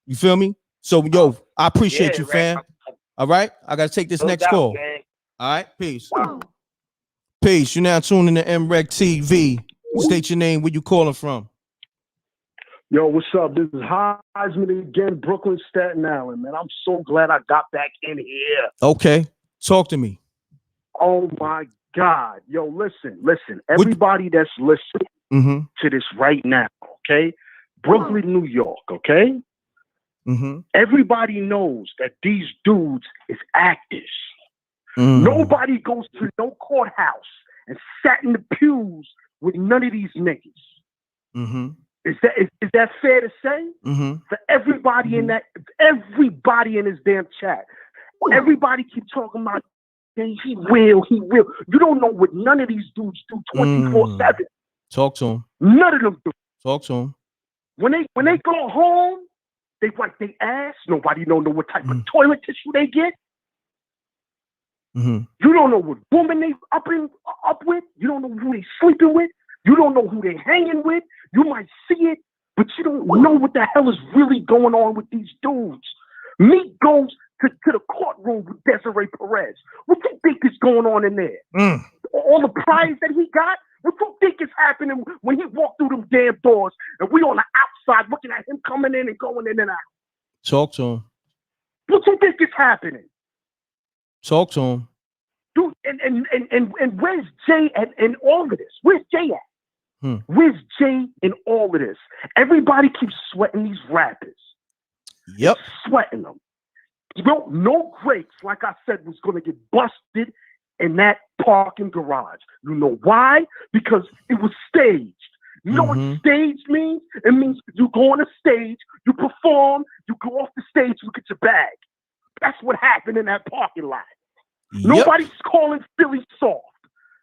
You feel me? So, I appreciate you, fam. All right? I got to take this next call. All right? Peace. Peace. You're now tuning to MRecktv. State your name. Where you calling from? Yo, what's up? This is Heisman again, Brooklyn, Staten Island, man. I'm so glad I got back in here. Okay. Talk to me. Oh, my God. Yo, listen. Everybody that's listening to this right now, okay? Brooklyn, New York, okay? Everybody knows that these dudes is actors. Nobody goes to no courthouse and sat in the pews with none of these niggas. Is that fair to say? For everybody in this damn chat, everybody keep talking about he will. You don't know what none of these dudes do 24/7. Talk to him. None of them do. Talk to him. When they go home, they wipe their ass. Nobody don't know what type of toilet tissue they get. You don't know what woman they up with. You don't know who they sleeping with. You don't know who they hanging with. You might see it, but you don't know what the hell is really going on with these dudes. Meek goes to the courtroom with Desiree Perez. What you think is going on in there? All the prize that he got? What you think is happening when he walked through them damn doors and we on the outside looking at him coming in and going in and out? Talk to him. What you think is happening? Talk to him. Dude, and where's Jay in all of this? Where's Jay at? Where's Jay in all of this? Everybody keeps sweating these rappers. Yep. Sweating them. No greats, like I said, was going to get busted in that parking garage. You know why? Because it was staged. You know what stage means? It means you go on a stage, you perform, you go off the stage, you get your bag. That's what happened in that parking lot. Yep. Nobody's calling Philly soft.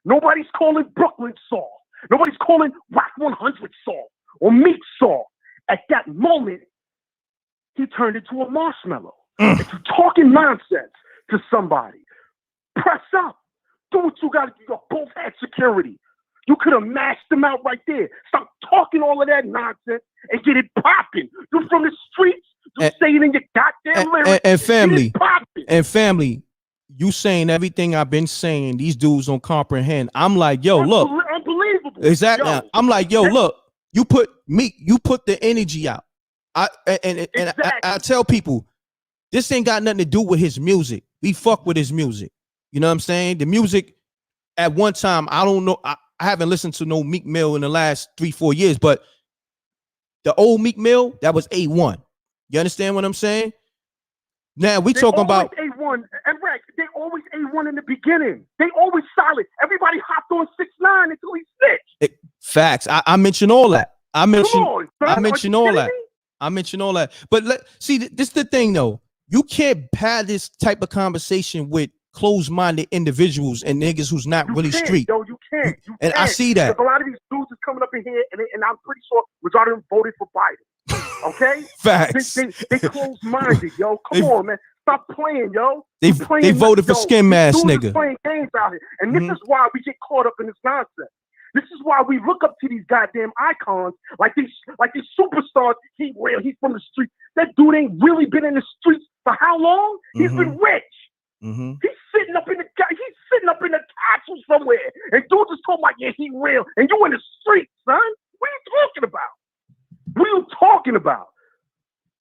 Nobody's calling Brooklyn soft. Nobody's calling Wack 100 soft or Meek soft. At that moment, he turned into a marshmallow. If you're talking nonsense to somebody, press up. Do what you got to do. You both had security. You could have mashed them out right there. Stop talking all of that nonsense and get it popping. You're from the streets. You say it in your goddamn lyrics. And family, you saying everything I've been saying, these dudes don't comprehend. I'm like, yo, look. Unbelievable. Exactly. Yo. I'm like, yo, look. You put the energy out. I tell people, this ain't got nothing to do with his music. We fuck with his music. You know what I'm saying? The music at one time, I don't know. I haven't listened to no Meek Mill in the last 3-4 years, but the old Meek Mill, that was A1. You understand what I'm saying? Now we talking about A1. M.Reck, they always A1 in the beginning. They always solid. Everybody hopped on 6ix9ine until he snitched. Facts. I mentioned all that. I mentioned all that. Me? I mentioned all that. But see, this is the thing though. You can't have this type of conversation with closed-minded individuals and niggas who's not really street. Yo, you can't. And I see that. Because a lot of these dudes is coming up in here, and I'm pretty sure majority of them voted for Biden. Okay? Facts. They closed-minded, yo. Come on, man. Stop playing, yo. They voted for Skin Mask nigga. Playing games out here. And this is why we get caught up in this nonsense. This is why we look up to these goddamn icons like these superstars. He's from the street. That dude ain't really been in the streets for how long? He's been rich. He's sitting up in the castle somewhere, and dude just told me, yeah, he real, and you in the street, son. What are you talking about? What are you talking about?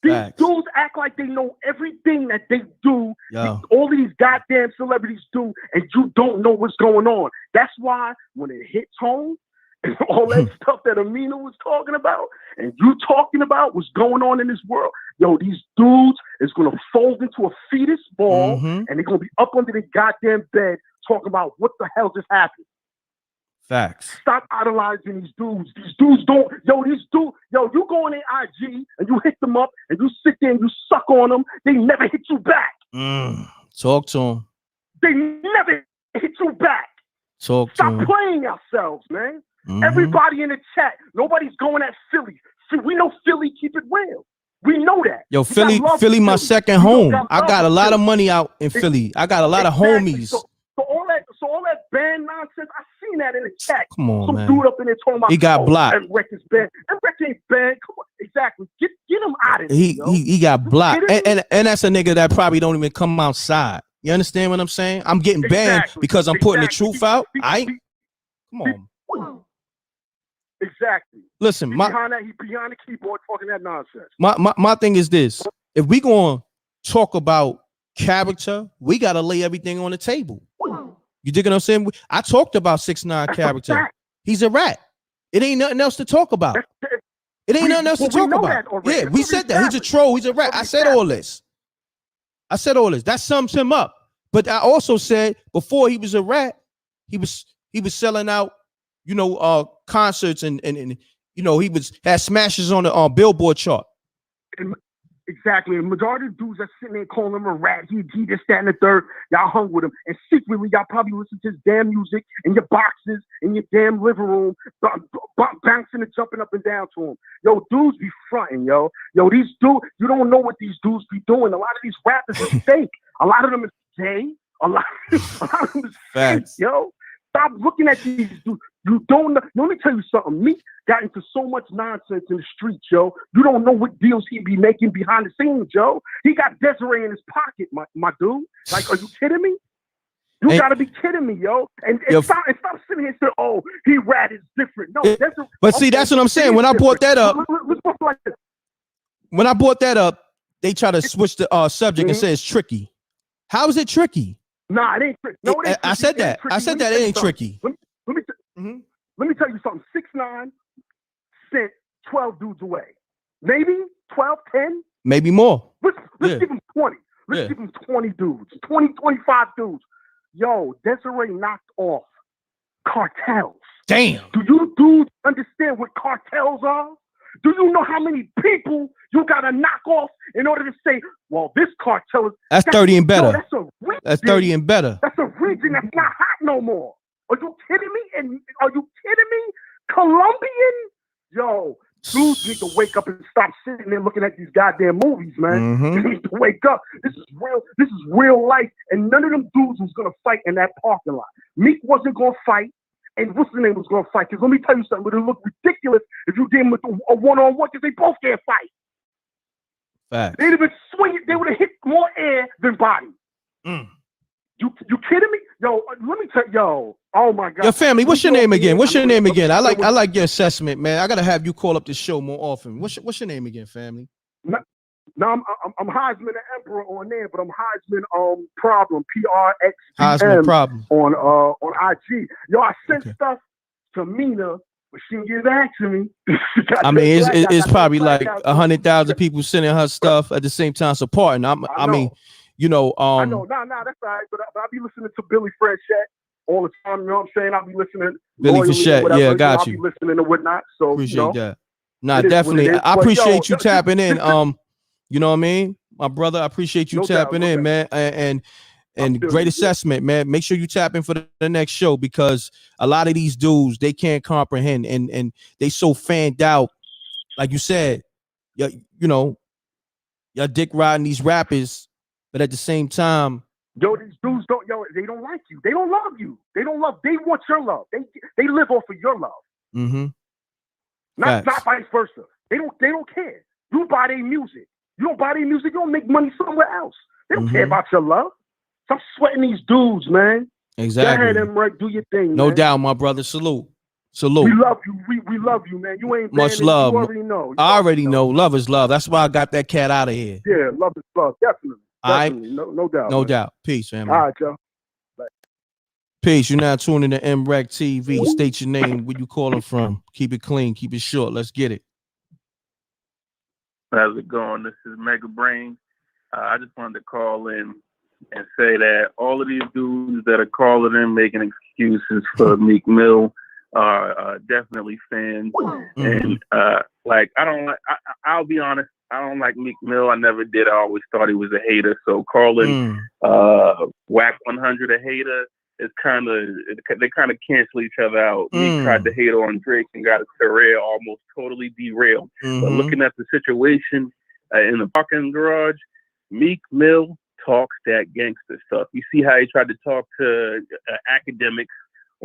These dudes act like they know everything that they do. All of these goddamn celebrities do, and you don't know what's going on. That's why when it hits home, and all that stuff that Amina was talking about, and you talking about what's going on in this world, yo, these dudes is gonna fold into a fetus ball, and they're gonna be up under the goddamn bed talking about what the hell just happened. Facts. Stop idolizing these dudes. These dudes don't, you go on their IG and you hit them up and you sit there and you suck on them. They never hit you back. Talk to them. They never hit you back. Stop playing yourselves, man. Everybody in the chat, nobody's going at Philly. We know Philly keep it real. We know that. Yo, Philly, my second home. I got a lot of money out in Philly. I got a lot of homies. So all that band nonsense, I seen that in the chat. Come on, Some man. dude up in there talking about He got blocked. M.Reck is banned. M.Reck ain't banned. Come on, exactly. Get him out of here. He got blocked, and that's a nigga that probably don't even come outside. You understand what I'm saying? I'm getting banned because I'm putting the truth out. Come on. Exactly. Listen, He's behind the keyboard talking that nonsense. My thing is this: if we gonna talk about character, we gotta lay everything on the table. You dig what I'm saying? I talked about 6ix9ine character. He's a rat. It ain't nothing else to talk about. It ain't nothing else to talk about. Yeah, we said that. He's a troll. He's a rat. I said all this. That sums him up. But I also said before he was a rat, he was selling out, concerts and he had smashes on the Billboard chart. Exactly. The majority of dudes are sitting there calling him a rat. He this, that, and the third. Y'all hung with him. And secretly, y'all probably listen to his damn music in your boxes, in your damn living room, bouncing and jumping up and down to him. Yo, dudes be fronting, yo. Yo, these dudes, you don't know what these dudes be doing. A lot of these rappers are fake. A lot of them is gay. A lot of them is fake, yo. Stop looking at these dudes. You don't know. Let me tell you something. Meek got into so much nonsense in the streets, yo. You don't know what deals he be making behind the scenes, yo. He got Desiree in his pocket, my dude. Like, are you kidding me? You gotta be kidding me, yo. And stop sitting here and say, oh, he rat is different. No, but see, that's what I'm saying. When I brought that up, they try to switch the subject and say it's tricky. How is it tricky? Nah, it ain't tricky. No, it ain't tricky. I said that. I said that it ain't tricky. Let me tell you something. 6ix9ine sent 12 dudes away. Maybe 12, 10? Maybe more. Let's give him 20. Let's give him 20 dudes. 20, 25 dudes. Yo, Desiree knocked off cartels. Damn. Do you dudes understand what cartels are? Do you know how many people you gotta knock off in order to say, well, this cartel is... That's 30 and better. No, that's a region. That's 30 and better. That's a region that's not hot no more. Are you kidding me? And are you kidding me? Colombian? Yo, dudes need to wake up and stop sitting there looking at these goddamn movies, man. They need to wake up. This is real life. And none of them dudes was gonna fight in that parking lot. Meek wasn't gonna fight. And what's the name was going to fight? Because let me tell you something. It would look ridiculous if you did them with a one-on-one because they both can't fight. Facts. They'd have been swinging. They would have hit more air than body. You kidding me? Yo, let me tell yo. Oh my God. Your family. What's your name again? What's your name again? I like your assessment, man. I gotta have you call up the show more often. What's your name again, family? No, I'm Heisman the Emperor on there, but I'm Heisman Problem PRXPM Heisman Problem on IG. Yo, I sent stuff to Mina, but she didn't get back to me. I mean, it's probably like 100,000 people sending her stuff at the same time supporting. I mean, you know, I know, that's all right, but I'll be listening to Billy Frechette all the time. You know what I'm saying? I'll be listening. Billy Frechette, yeah, got you. I'll be listening to whatnot. So appreciate that. Nah, definitely. I appreciate you tapping in. You know what I mean? My brother, I appreciate you tapping in, man. And great assessment, man. Make sure you tap in for the next show because a lot of these dudes, they can't comprehend and they so fanned out. Like you said, you know, y'all dick riding these rappers, but at the same time, these dudes they don't like you. They don't love you. They want your love. They live off of your love. Not vice versa. They don't care. You buy their music. You don't buy their music, you don't make money somewhere else. They don't care about your love. Stop sweating these dudes, man. Exactly. Go ahead, M.Reck, do your thing, no man. doubt, my brother. Salute. We love you. We love you, man. You ain't much love. You already know. I already know. Love is love. That's why I got that cat out of here. Yeah, love is love. Definitely. All right. No doubt. No man. doubt. Peace, family. All right, y'all. Peace. You're now tuning to MRecktv. State your name, where you calling from. Keep it clean. Keep it short. Let's get it. How's it going? This is Mega Brain. I just wanted to call in and say that all of these dudes that are calling in making excuses for Meek Mill are definitely fans. And I'll be honest, I don't like Meek Mill. I never did. I always thought he was a hater. So calling Wack 100 a hater is they kind of cancel each other out. Meek tried to hate on Drake and got his career almost totally derailed. But looking at the situation in the parking garage, Meek Mill talks that gangster stuff. You see how he tried to talk to academics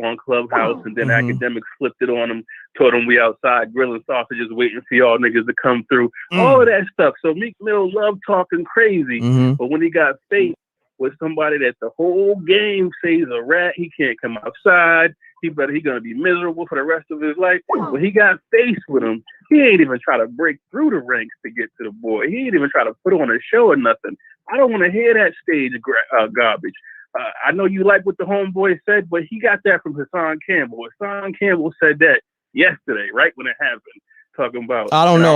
on Clubhouse, and then academics flipped it on him, told him we outside grilling sausages waiting for y'all niggas to come through. All of that stuff. So Meek Mill loved talking crazy, but when he got faced with somebody that the whole game says a rat, he can't come outside, he gonna be miserable for the rest of his life. When he got faced with him, he ain't even try to break through the ranks to get to the boy. He ain't even try to put on a show or nothing. I don't want to hear that stage garbage. I know you like what the homeboy said, but he got that from Hassan Campbell. Hassan Campbell said that yesterday, right when it happened, talking about. I don't know.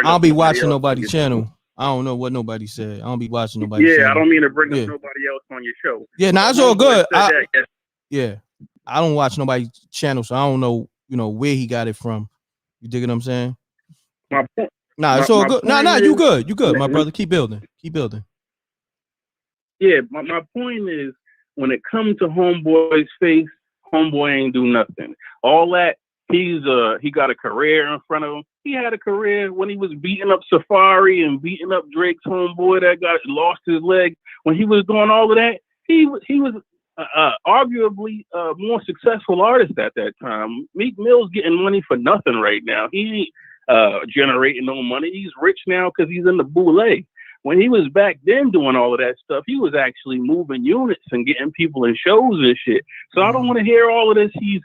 I'll be watching nobody's channel. I don't know what nobody said. I don't be watching nobody. Yeah, I don't mean to bring up nobody else on your show. Yeah, nah, it's all good. Yeah, I don't watch nobody's channel, so I don't know, where he got it from. You dig what I'm saying? It's all good. You good. You good, my brother. Keep building. Yeah, my point is, when it comes to Homeboy's face, Homeboy ain't do nothing. All that, he got a career in front of him. He had a career when he was beating up Safari and beating up Drake's homeboy that lost his leg. When he was doing all of that, he was arguably a more successful artist at that time. Meek Mill's getting money for nothing right now. He ain't generating no money. He's rich now because he's in the boule. When he was back then doing all of that stuff, he was actually moving units and getting people in shows and shit. So I don't want to hear all of this. He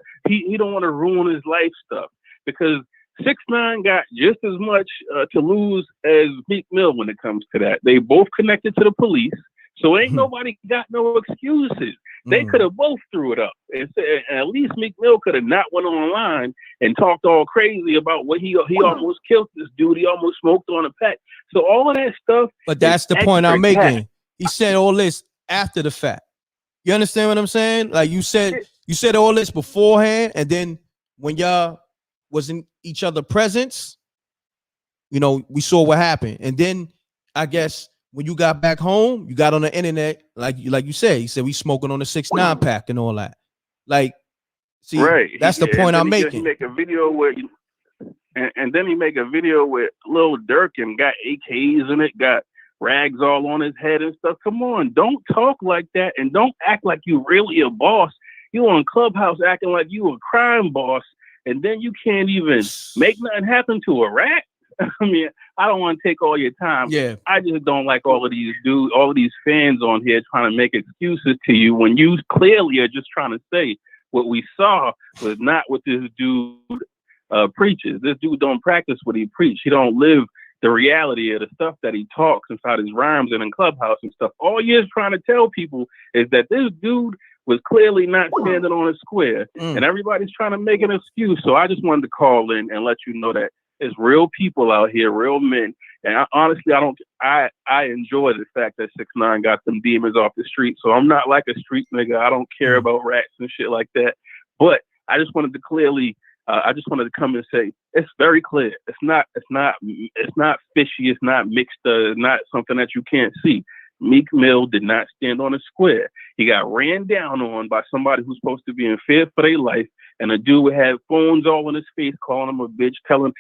don't want to ruin his life stuff, because 6ix9ine got just as much to lose as Meek Mill when it comes to that. They both connected to the police, so ain't nobody got no excuses. They could have both threw it up, and at least Meek Mill could have not went online and talked all crazy about what he almost killed this dude. He almost smoked on a pack. So all of that stuff. But that's the point I'm making. He said all this after the fact. You understand what I'm saying? Like you said You said all this beforehand, and then when y'all was in each other presence, you know, we saw what happened. And then I guess when you got back home, you got on the internet, like you said, we smoking on the 6ix9ine pack and all that. Like, see, right. that's the point I'm making. He make a video where, and then he make a video with Lil Durk and got AKs in it, got rags all on his head and stuff. Come on, don't talk like that, and don't act like you really a boss. You on Clubhouse acting like you a crime boss, and then you can't even make nothing happen to a rat. I mean, I don't want to take all your time. Yeah. I just don't like all of these fans on here trying to make excuses to you when you clearly are just trying to say what we saw was not what this dude preaches. This dude don't practice what he preach. He don't live the reality of the stuff that he talks inside his rhymes and in Clubhouse and stuff. All he is trying to tell people is that this dude was clearly not standing on a square, and everybody's trying to make an excuse. So I just wanted to call in and let you know that there's real people out here, real men. And honestly, I enjoy the fact that 6ix9ine got them demons off the street. So I'm not like a street nigga. I don't care about rats and shit like that. But I just wanted to clearly, I just wanted to come and say, it's very clear. It's not fishy. It's not mixed. Not something that you can't see. Meek Mill did not stand on a square. He got ran down on by somebody who's supposed to be in fear for their life, and a dude had phones all in his face, calling him a bitch, telling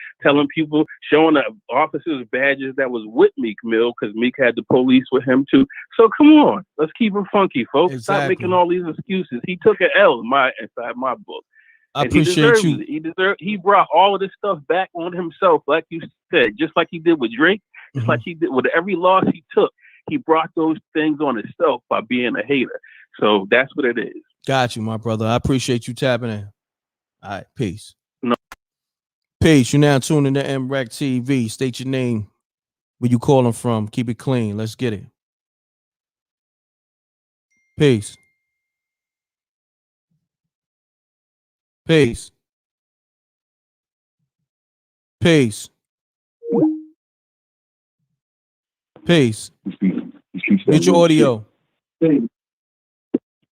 people, showing the officers badges that was with Meek Mill, because Meek had the police with him too. So come on, let's keep it funky, folks. Exactly. Stop making all these excuses. He took an L inside my book. I appreciate you. He brought all of this stuff back on himself, like you said, just like he did with Drake, just like he did with every loss he took. He brought those things on himself by being a hater. So that's what it is. Got you, my brother. I appreciate you tapping in. All right, peace. No. Peace. You're now tuning to MRecktv. State your name, where you calling from. Keep it clean. Let's get it. Peace. Peace. Peace. Peace. Mute your audio.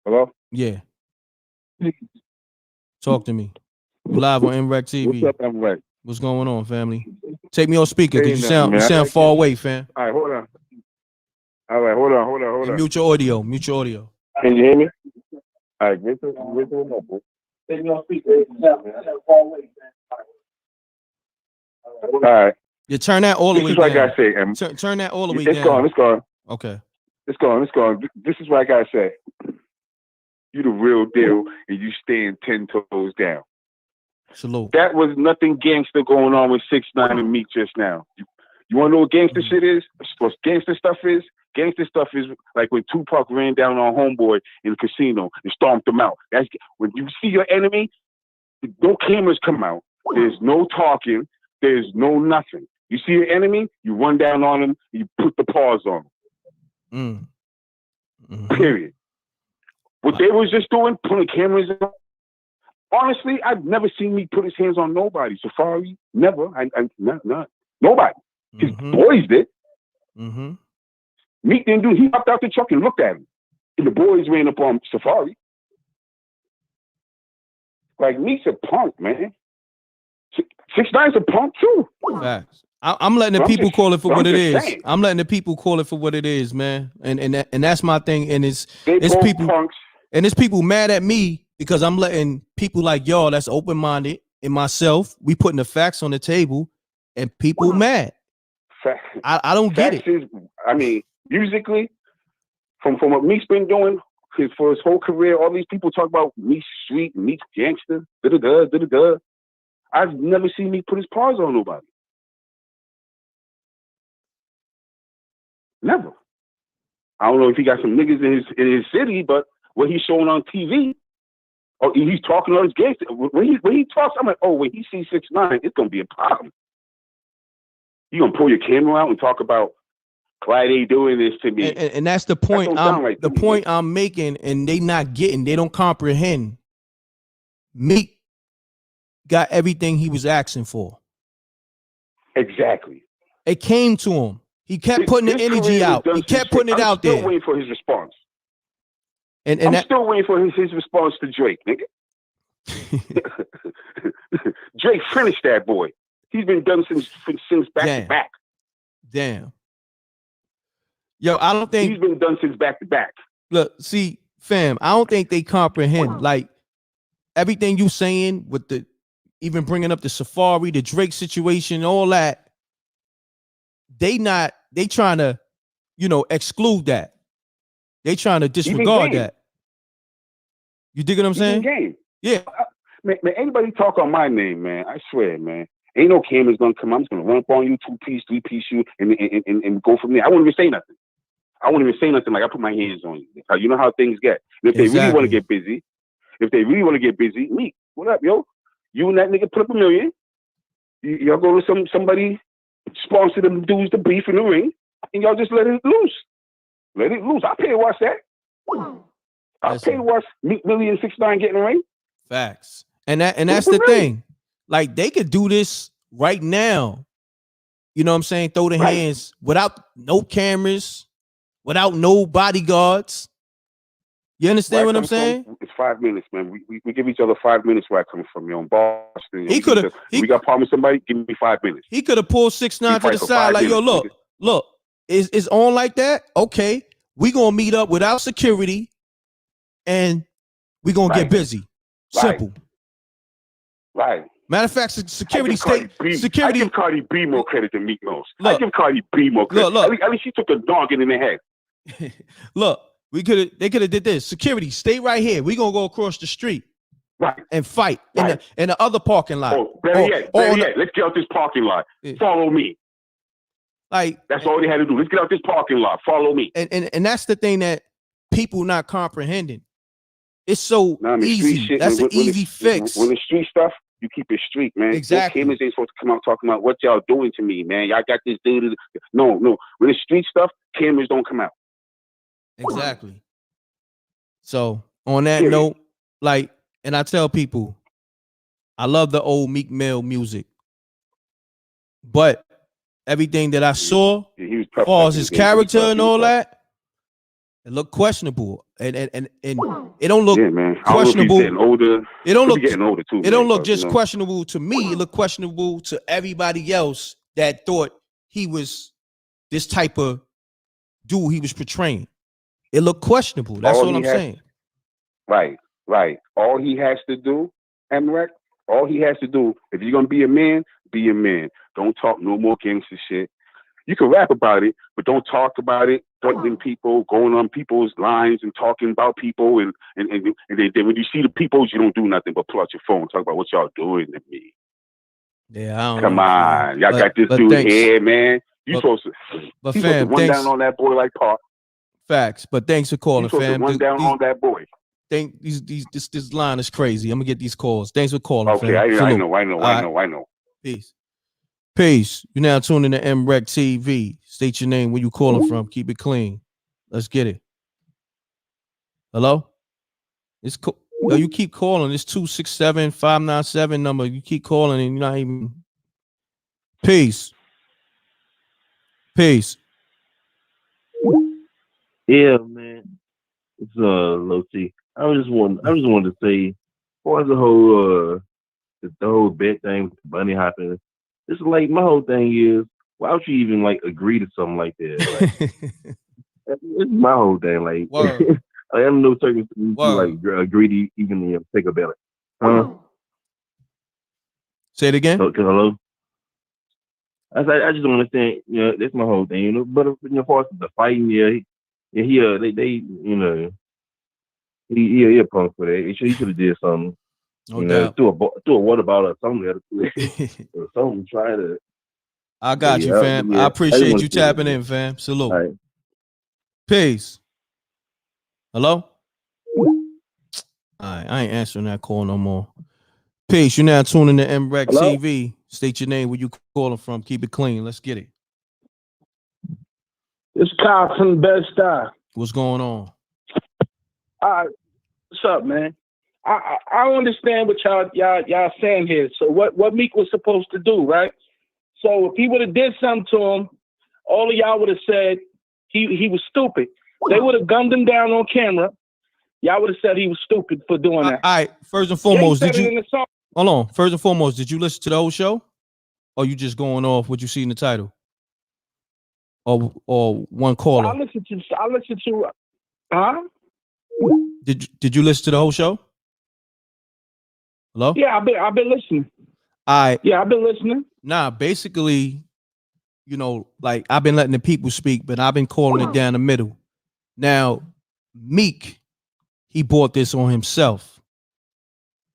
Hello? Yeah. Talk to me. You live on MRecktv. What's up, M.Reck? What's going on, family? Take me on speaker, because you Hey, sound far away, fam. All right, hold on. All right, hold on. Mute your audio. Mute your audio. Can you hear me? All right, get to the number. Take me on speaker. All right. You turn that all the way This is what down. I gotta say. Turn that all the way It's down. gone. Okay. It's gone. This is what I gotta say. You the real deal, and you stand 10 toes down. Salute. That was nothing gangster going on with 6ix9ine and Meek just now. You want to know what gangster shit is? What gangster stuff is? Gangster stuff is like when Tupac ran down on Homeboy in the casino and stomped him out. That's when you see your enemy, no cameras come out. There's no talking. There's no nothing. You see your enemy, you run down on him, you put the paws on him. Period. What they was just doing, putting cameras on. Honestly, I've never seen me put his hands on nobody. Safari, never. Not nobody. His boys did. Meek didn't do. He hopped out the truck and looked at him, and the boys ran up on Safari. Like Meek's a punk, man. 6ix9ine's a punk too. Facts. I'm letting the people call it for what it is. I'm letting the people call it for what it is, man. And that's my thing. And it's people punks. And it's people mad at me because I'm letting people like y'all that's open-minded and myself, we putting the facts on the table and people mad. I don't get it. I mean, musically, from what Meek's been doing for his whole career, all these people talk about Meek's street, Meek's gangster, da-da-da. I've never seen Meek put his paws on nobody. Never. I don't know if he got some niggas in his city, but what he's showing on TV, or he's talking on his gangster. When he talks, I'm like, oh, when he sees 6ix9ine, it's gonna be a problem. You gonna pull your camera out and talk about why they doing this to me? And that's the point. I'm making, and they not getting. They don't comprehend. Meek got everything he was asking for. Exactly. It came to him. He kept putting the energy out. He kept putting it out there. I'm still waiting for his response. And I'm still waiting for his response to Drake, nigga. Drake finished that boy. He's been done since back to back. Damn. Yo, I don't think he's been done since back to back. Look, see, fam, I don't think they comprehend like everything you saying with the even bringing up the Safari, the Drake situation, all that. They trying to, exclude that. They trying to disregard that. You dig what I'm saying? Game. Yeah. Man, anybody talk on my name, man, I swear, man. Ain't no cameras gonna come. I'm just gonna run up on you, 2-piece, 3-piece you, and go from there. I won't even say nothing. Like I put my hands on you. You know how things get. And if they really want to get busy, Meek, what up, yo? You and that nigga put up $1 million. Y'all go to somebody sponsor them dudes the beef in the ring, and y'all just let it loose. Let it loose. I pay to watch that. I pay to watch Meek Mill and 6ix9ine get in the ring. Facts. And that's the thing. Like they could do this right now. You know what I'm saying? Throw the hands without no cameras, without no bodyguards. You understand what I'm saying? It's 5 minutes, man. We give each other 5 minutes where I come from, on Boston. He could have. We got a problem with somebody. Give me 5 minutes. He could have pulled 6ix9ine to the side, like, yo, look, it's on like that. Okay, we gonna meet up without security, and we gonna get busy. Simple. Right. Matter of fact, security. I give Cardi B more credit than Meek Mill. I give Cardi B more credit. Look. At least she took the dogging in the head. Look. They could have did this. Security, stay right here. We gonna go across the street, and fight in the other parking lot. Better yet, let's get out this parking lot. Follow me. Like that's all they had to do. Let's get out this parking lot. Follow me. And that's the thing that people not comprehending. It's so easy. Shit, that's an easy fix. When the street stuff, you keep it street, man. Exactly. Cameras ain't supposed to come out talking about what y'all doing to me, man. Y'all got this dude. No. When the street stuff, cameras don't come out. Exactly. So on that note, and I tell people, I love the old Meek Mill music, but everything that I saw, as far as his character and all that, it looked questionable, and it don't look questionable. It don't look getting older too. It don't look just questionable to me. It looked questionable to everybody else that thought he was this type of dude he was portraying. It looked questionable. That's all I'm saying. Right. All he has to do, M.Reck, if you're going to be a man, be a man. Don't talk no more gangster shit. You can rap about it, but don't talk about it, threatening people, going on people's lines and talking about people. And then when you see the peoples, you don't do nothing but pull out your phone and talk about what y'all doing to me. Yeah, I don't Come know, on. Y'all got this dude here, man. You supposed to run down on that boy like Park. Facts, but thanks for calling, fam. Run down on that boy. This line is crazy. I'm gonna get these calls. Thanks for calling, okay, fam. I know. Peace. You're now tuning to MRecktv. State your name, where you calling from. Keep it clean. Let's get it. Hello? It's cool. Yo, you keep calling. It's 267-597 number. You keep calling and you're not even. Peace. Yeah, man. It's Low T. I just wanted to say, as far as the whole bet thing with the bunny hopping, it's like my whole thing is, why would you even agree to something like that? It's my whole thing. I have no circumstances to agree to even take a bet. Say it again. Hello. I just don't understand. That's my whole thing. But as far as the fighting, he a punk for that. He should have did something. No doubt. Threw a water bottle or something or something. Try to. I got you, fam. I appreciate you tapping in, fam. Salute. All right. Peace. Hello? All right, I ain't answering that call no more. Peace. You're now tuning to MRecktv. State your name, where you calling from. Keep it clean. Let's get it. It's Kyle from Bed-Stuy. What's going on? What's up, man? I don't understand what y'all saying here. So what Meek was supposed to do, right? So if he would have did something to him, all of y'all would have said he was stupid. They would have gunned him down on camera. Y'all would have said he was stupid for doing that. All right. First and foremost, did you hold on? First and foremost, did you listen to the whole show, or you just going off what you see in the title, or one caller? I listened to. Huh? Did you listen to the whole show? Hello? Yeah, I've been listening. All right. Yeah, I've been listening. Nah, basically, like I've been letting the people speak, but I've been calling it down the middle. Now, Meek, he bought this on himself.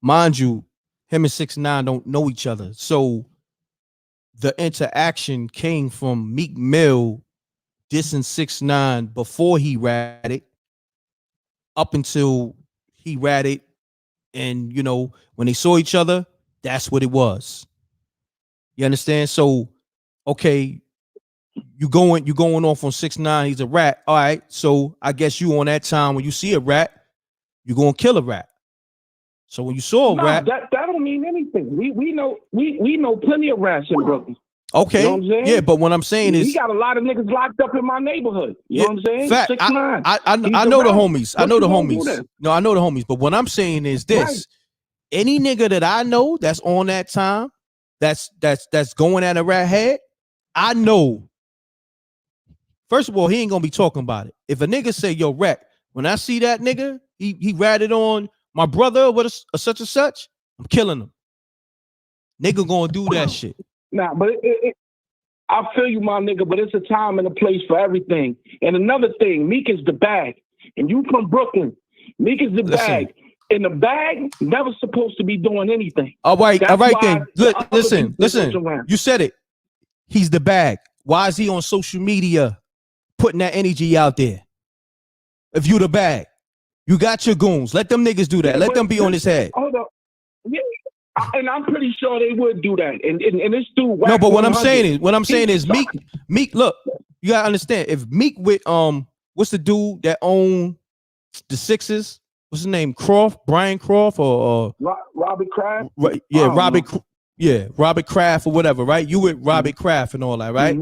Mind you, him and 6ix9ine don't know each other. So the interaction came from Meek Mill dissing 6ix9ine before he ratted, up until he ratted. And, when they saw each other, that's what it was. You understand? So, okay, you going off on 6ix9ine, he's a rat. All right, so I guess you on that time when you see a rat, you're gonna kill a rat. So when you saw a rat, that don't mean anything. We know plenty of rats in Brooklyn. Okay, you know what I'm saying? Yeah, but what I'm saying is, we got a lot of niggas locked up in my neighborhood. You know what I'm saying? Fact, 6ix9ine. I know the homies. I know the homies. No, I know the homies. But what I'm saying is this: Right. Any nigga that I know that's on that time, that's going at a rat head, I know. First of all, he ain't gonna be talking about it. If a nigga say, "Yo, rat," when I see that nigga, he ratted on my brother with a such and such, I'm killing him. Nigga gonna do that shit. Nah, but I feel you, my nigga, but it's a time and a place for everything. And another thing, Meek is the bag. And you from Brooklyn. Meek is the bag. And the bag never supposed to be doing anything. All right That's then. Listen. around. You said it. He's the bag. Why is he on social media putting that energy out there? If you the bag, you got your goons. Let them niggas do that. Yeah, Let them be on his head. Hold up. Yeah. And I'm pretty sure they would do that. And this dude. No, but what I'm 100, saying is Meek. Look, you gotta understand. If Meek with what's the dude that owned the Sixers? What's his name? Brian Croft or Robert Kraft? Right? Yeah, Robert Kraft or whatever. Right? You with Robert Kraft and all that, right?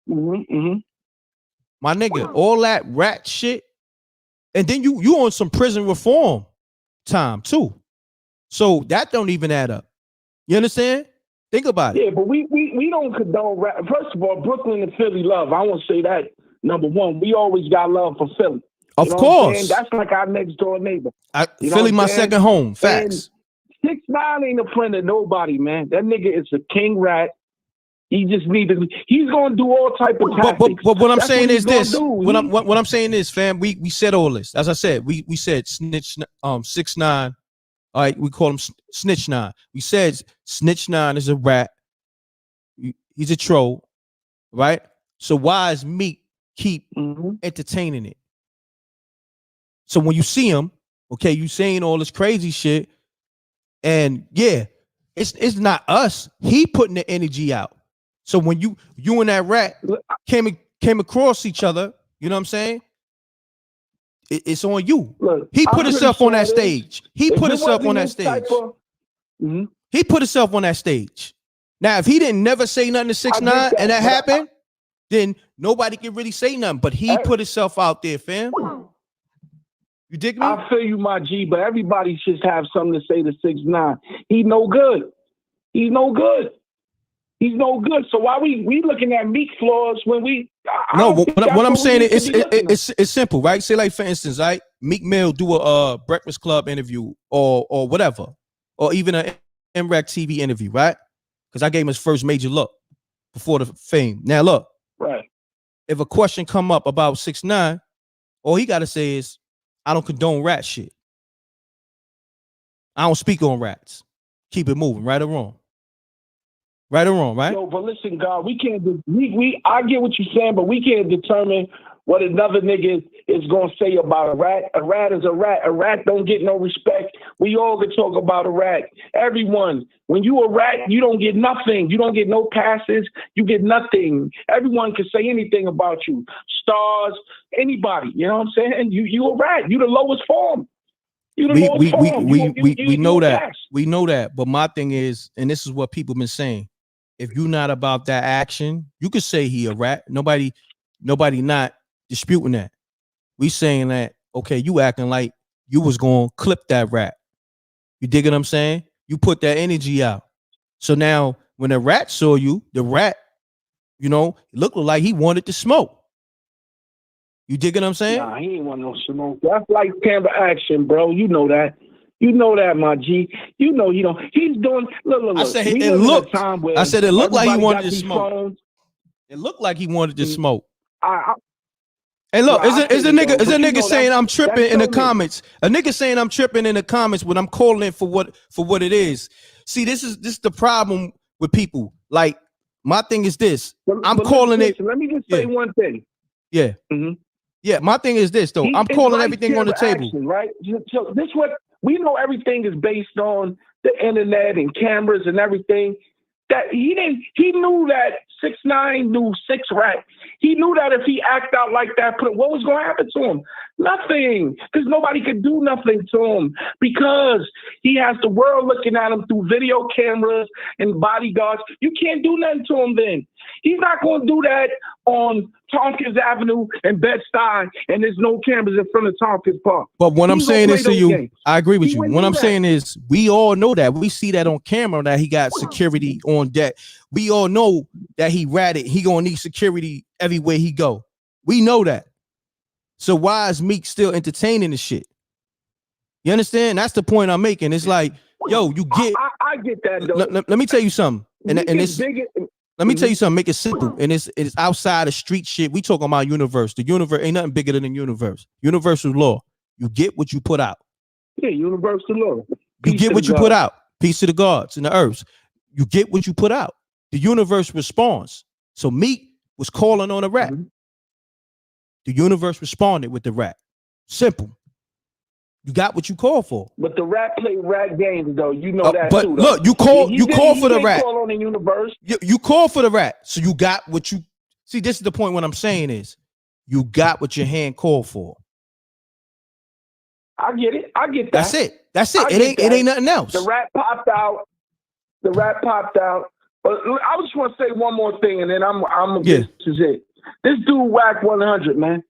My nigga, all that rat shit, and then you on some prison reform time too. So that don't even add up. You understand? Think about it. Yeah, but we don't condone rap. First of all, Brooklyn and Philly love. I want to say that number one. We always got love for Philly. Of course. That's like our next door neighbor. Philly, my second home. Facts. 6ix9ine ain't a friend of nobody, man. That nigga is a king rat. He just he's gonna do all type of tactics. But what I'm saying is this. What I'm saying is, fam, we said all this. As I said, we said 6ix9ine. All right, we call him Snitch9. We said Snitch9 is a rat. He's a troll, right? So why is Meek keep entertaining it? So when you see him, okay, you saying all this crazy shit, and yeah, it's not us. He putting the energy out. So when you and that rat came across each other, you know what I'm saying? It's on you. Look, he put himself on that stage. He put himself on that stage. He put himself on that stage. Now, if he didn't never say nothing to 6ix9ine and that happened, then nobody can really say nothing. But he put himself out there, fam. You dig me? I feel you, my G, but everybody should have something to say to 6ix9ine. He's no good. He's no good. He's no good. So why we looking at Meek flaws when we? What I'm saying is it's simple, right? Say like for instance, right? Meek Mill do a Breakfast Club interview or whatever, or even a MRecktv interview, right? Because I gave him his first major look before the fame. Now look, right? If a question come up about 6ix9ine, all he got to say is, "I don't condone rat shit. I don't speak on rats. Keep it moving, right or wrong." Right or wrong, right? No, but listen, God, we can't. I get what you're saying, but we can't determine what another nigga is gonna say about a rat. A rat is a rat. A rat don't get no respect. We all can talk about a rat. Everyone, when you a rat, you don't get nothing. You don't get no passes. You get nothing. Everyone can say anything about you. Stars, anybody. You know what I'm saying? You a rat. You the lowest form. We know that. We know that. But my thing is, and this is what people been saying. If you're not about that action, you could say he a rat. Nobody not disputing that. We saying that okay, you acting like you was gonna clip that rap. You dig what I'm saying? You put that energy out. So now when the rat saw you, the rat, you know, it looked like he wanted to smoke. You dig what I'm saying? Nah, he ain't want no smoke. That's like camera action, bro. You know that. You know that, my G. You know he don't. He's doing. Look. I said we it live in a looked. time where I said it looked like he everybody wanted got to these smoke. phones. It looked like he wanted to smoke. I Hey, look, Well, is a nigga but you know saying I'm tripping that's in the showman. comments? A nigga saying I'm tripping in the comments when I'm calling it for what it is. See, this is the problem with people. Like, my thing is this. I'm calling listen, it. Let me just say one thing. Yeah. Mhm. Yeah, my thing is this though. I'm It's calling like everything on the camera table. action, right? So this what we know. Everything is based on the internet and cameras and everything. That he knew that 6ix9ine knew 6ix9ine. He knew that if he act out like that, what was going to happen to him? Nothing, because nobody could do nothing to him because he has the world looking at him through video cameras and bodyguards. You can't do nothing to him then. He's not going to do that on Tompkins Avenue and Bed-Stuy, and there's no cameras in front of Tompkins Park. But what I'm He's gonna saying play is to those you, games. I agree with He you. wouldn't What do I'm that. saying is we all know that. We see that on camera that he got security on deck. We all know that he ratted. He gonna need security everywhere he go. We know that. So why is Meek still entertaining the shit? You understand? That's the point I'm making. It's like, yo, you get. I get that though. Let me tell you something. And it's. Let me tell you something. Make it simple. And it's outside of street shit. We talking about universe. The universe ain't nothing bigger than the universe. Universal law. You get what you put out. Yeah, universal law. You get what you put out. Peace to the gods and the earths. You get what you put out. The universe responds. So Meek was calling on a rap. The universe responded with the rap. Simple. You got what you called for. But the rap play rap games though. You know that but too. Though. Look, you call for the rap. Call on the universe. You call for the rap. So you got what you see. This is the point. What I'm saying is, you got what your hand called for. I get it. I get that. That's it. That's it. It ain't nothing else. The rap popped out. But I just want to say one more thing, and then this is it. This dude Wack 100, man.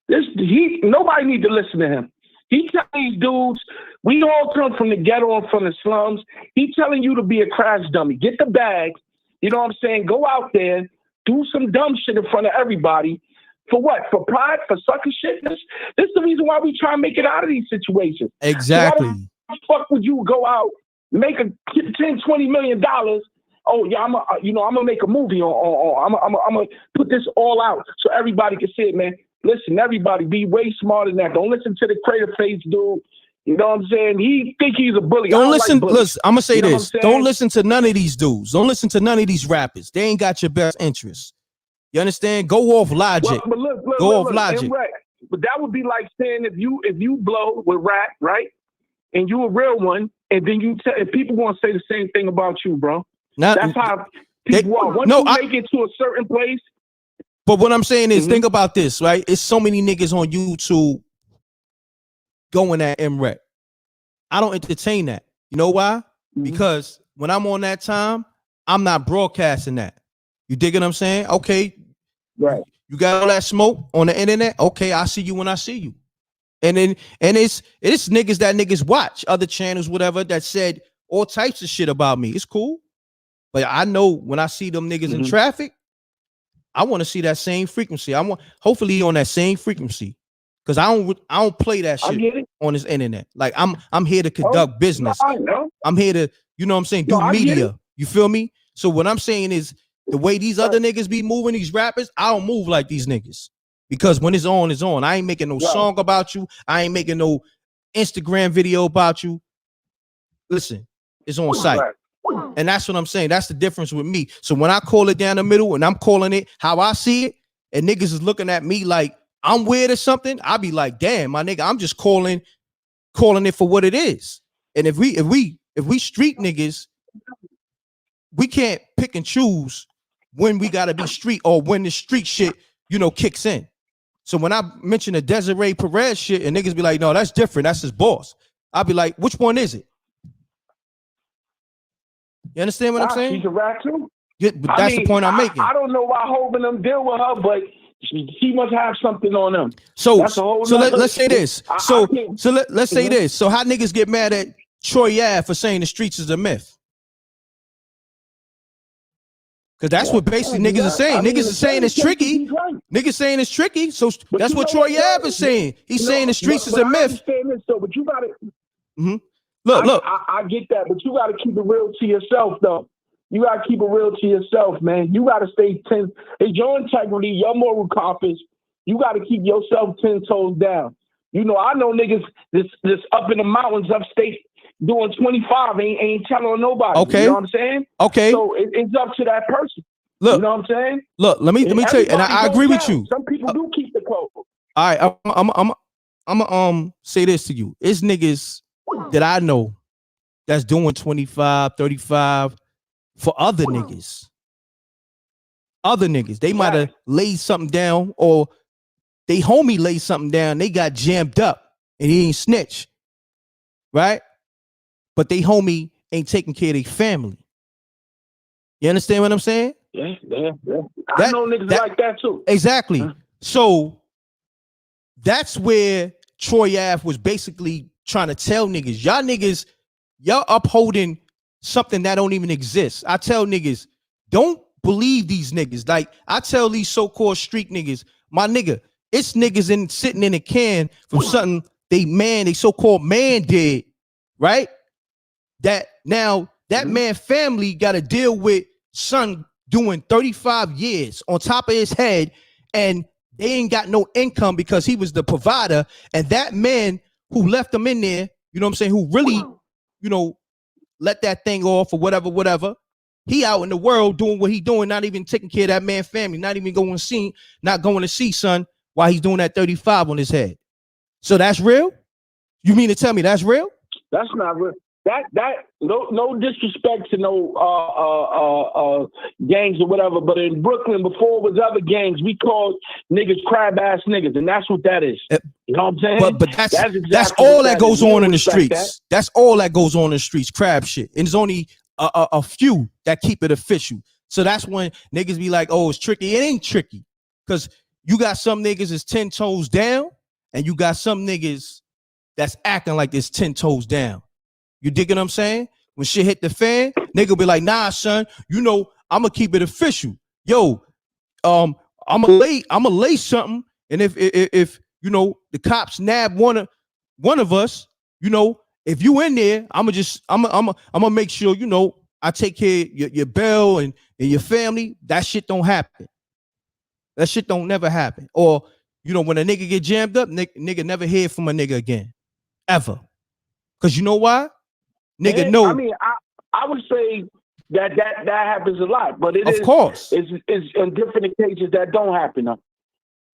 Nobody need to listen to him. He telling these dudes, we all come from the ghetto and from the slums. He telling you to be a crash dummy. Get the bag. You know what I'm saying? Go out there, do some dumb shit in front of everybody. For what? For pride? For sucker shit? This is the reason why we try and make it out of these situations. Exactly. So why the fuck would you go out, make a $10, $20 million? Oh yeah, I'm gonna make a movie on I'm gonna put this all out so everybody can see it, man. Listen, everybody, be way smarter than that. Don't listen to the crater face dude. You know what I'm saying? He think he's a bully. Don't listen. Like listen, I'm gonna say this. Don't Don't listen to none of these dudes. Don't listen to none of these rappers. They ain't got your best interests. You understand? Go off logic. But look, Go off logic. M.Reck, but that would be like saying if you blow with rap, right? And you a real one, and then if people want to say the same thing about you, bro. That's how people are. Once you make it to a certain place. But what I'm saying is, think about this, right? It's so many niggas on YouTube going at M.Reck. I don't entertain that. You know why? Because when I'm on that time, I'm not broadcasting that. You dig what I'm saying? Okay. Right. You got all that smoke on the internet? Okay, I see you when I see you. And it's niggas that niggas watch, other channels, whatever, that said all types of shit about me. It's cool. But I know when I see them niggas in traffic, I want to see that same frequency. I want hopefully on that same frequency. Cause I don't play that shit on this internet. Like I'm here to conduct business. I know. I'm here to, you know what I'm saying, do media. You feel me? So what I'm saying is the way these other niggas be moving, these rappers, I don't move like these niggas. Because when it's on, it's on. I ain't making no song about you. I ain't making no Instagram video about you. Listen, it's on site. And that's what I'm saying. That's the difference with me. So when I call it down the middle and I'm calling it how I see it, and niggas is looking at me like I'm weird or something, I'll be like, damn, my nigga, I'm just calling it for what it is. And if we street niggas, we can't pick and choose when we gotta be street or when the street shit, kicks in. So when I mention the Desiree Perez shit and niggas be like, no, that's different. That's his boss. I'll be like, which one is it? You understand what I'm saying? She's a rat too. Yeah, but that's the point I'm making. I don't know why Hope and them deal with her, but She must have something on them. So that's a whole let's say this. Let's say this. So how niggas get mad at Troy Ave for saying the streets is a myth? Because that's what basically niggas are saying. Niggas are saying it's tricky. Niggas saying it's tricky. So that's what Troy Ave is saying. He's saying the streets is a myth. I understand this, but you got to. Look. I get that, but you got to keep it real to yourself, though. You got to keep it real to yourself, man. You got to stay 10. It's your integrity, your moral compass. You got to keep yourself 10 toes down. You know, I know niggas this up in the mountains upstate doing 25 ain't telling nobody. Okay. You know what I'm saying? Okay. So it's up to that person. Look. You know what I'm saying? Look, let me tell you, and I agree with you. Some people do keep the code. All right, I'm gonna say this to you. It's niggas that I know that's doing 25, 35 for other niggas. Other niggas. They might have laid something down, or they homie laid something down. They got jammed up and he ain't snitch. Right? But they homie ain't taking care of their family. You understand what I'm saying? Yeah. I know niggas like that too. Exactly. So that's where Troy Ave was basically trying to tell niggas, y'all upholding something that don't even exist. I tell niggas, don't believe these niggas. Like I tell these so-called street niggas, my nigga, it's niggas sitting in a can from something they so-called man did, right? That now that man family got to deal with son doing 35 years on top of his head, and they ain't got no income because he was the provider. And that man who left them in there, you know what I'm saying, who really, let that thing off or whatever, he out in the world doing what he doing, not even taking care of that man family, not going to see son while he's doing that 35 on his head. So that's real? You mean to tell me that's real? That's not real. No disrespect to no gangs or whatever, but in Brooklyn before it was other gangs, we called niggas crab ass niggas, and that's what that is. You know what I'm saying? But that's all that goes on in the streets. That's all that goes on in the streets, crab shit. And there's only a few that keep it official. So that's when niggas be like, oh, it's tricky. It ain't tricky. Because you got some niggas is 10 toes down, and you got some niggas that's acting like it's 10 toes down. You dig what I'm saying? When shit hit the fan, nigga be like, nah, son, I'm gonna keep it official. Yo, I'm gonna lay something, and if the cops nab one of us, if you in there, I'm gonna make sure I take care of your bail and your family. That shit don't happen. That shit don't never happen. Or when a nigga get jammed up, nigga never hear from a nigga again, ever. Cause you know why? Nigga, no. I mean, I would say that happens a lot, but of course, it's in different occasions that don't happen.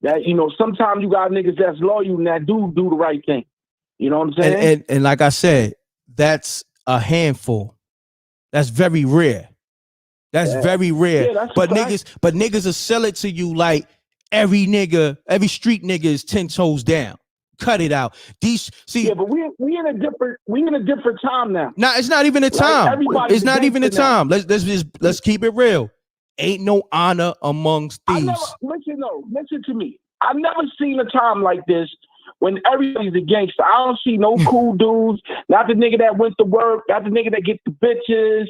That sometimes you got niggas that's loyal and that do the right thing. You know what I'm saying? And like I said, that's a handful. That's very rare. That's very rare. Yeah, but niggas will sell it to you like every street nigga is 10 toes down. Cut it out. But we in a different time now. Nah, it's not even a time. It's not even a time. Let's keep it real. Ain't no honor amongst thieves. Listen to me. I've never seen a time like this when everybody's a gangster. I don't see no cool dudes. Not the nigga that went to work. Not the nigga that get the bitches.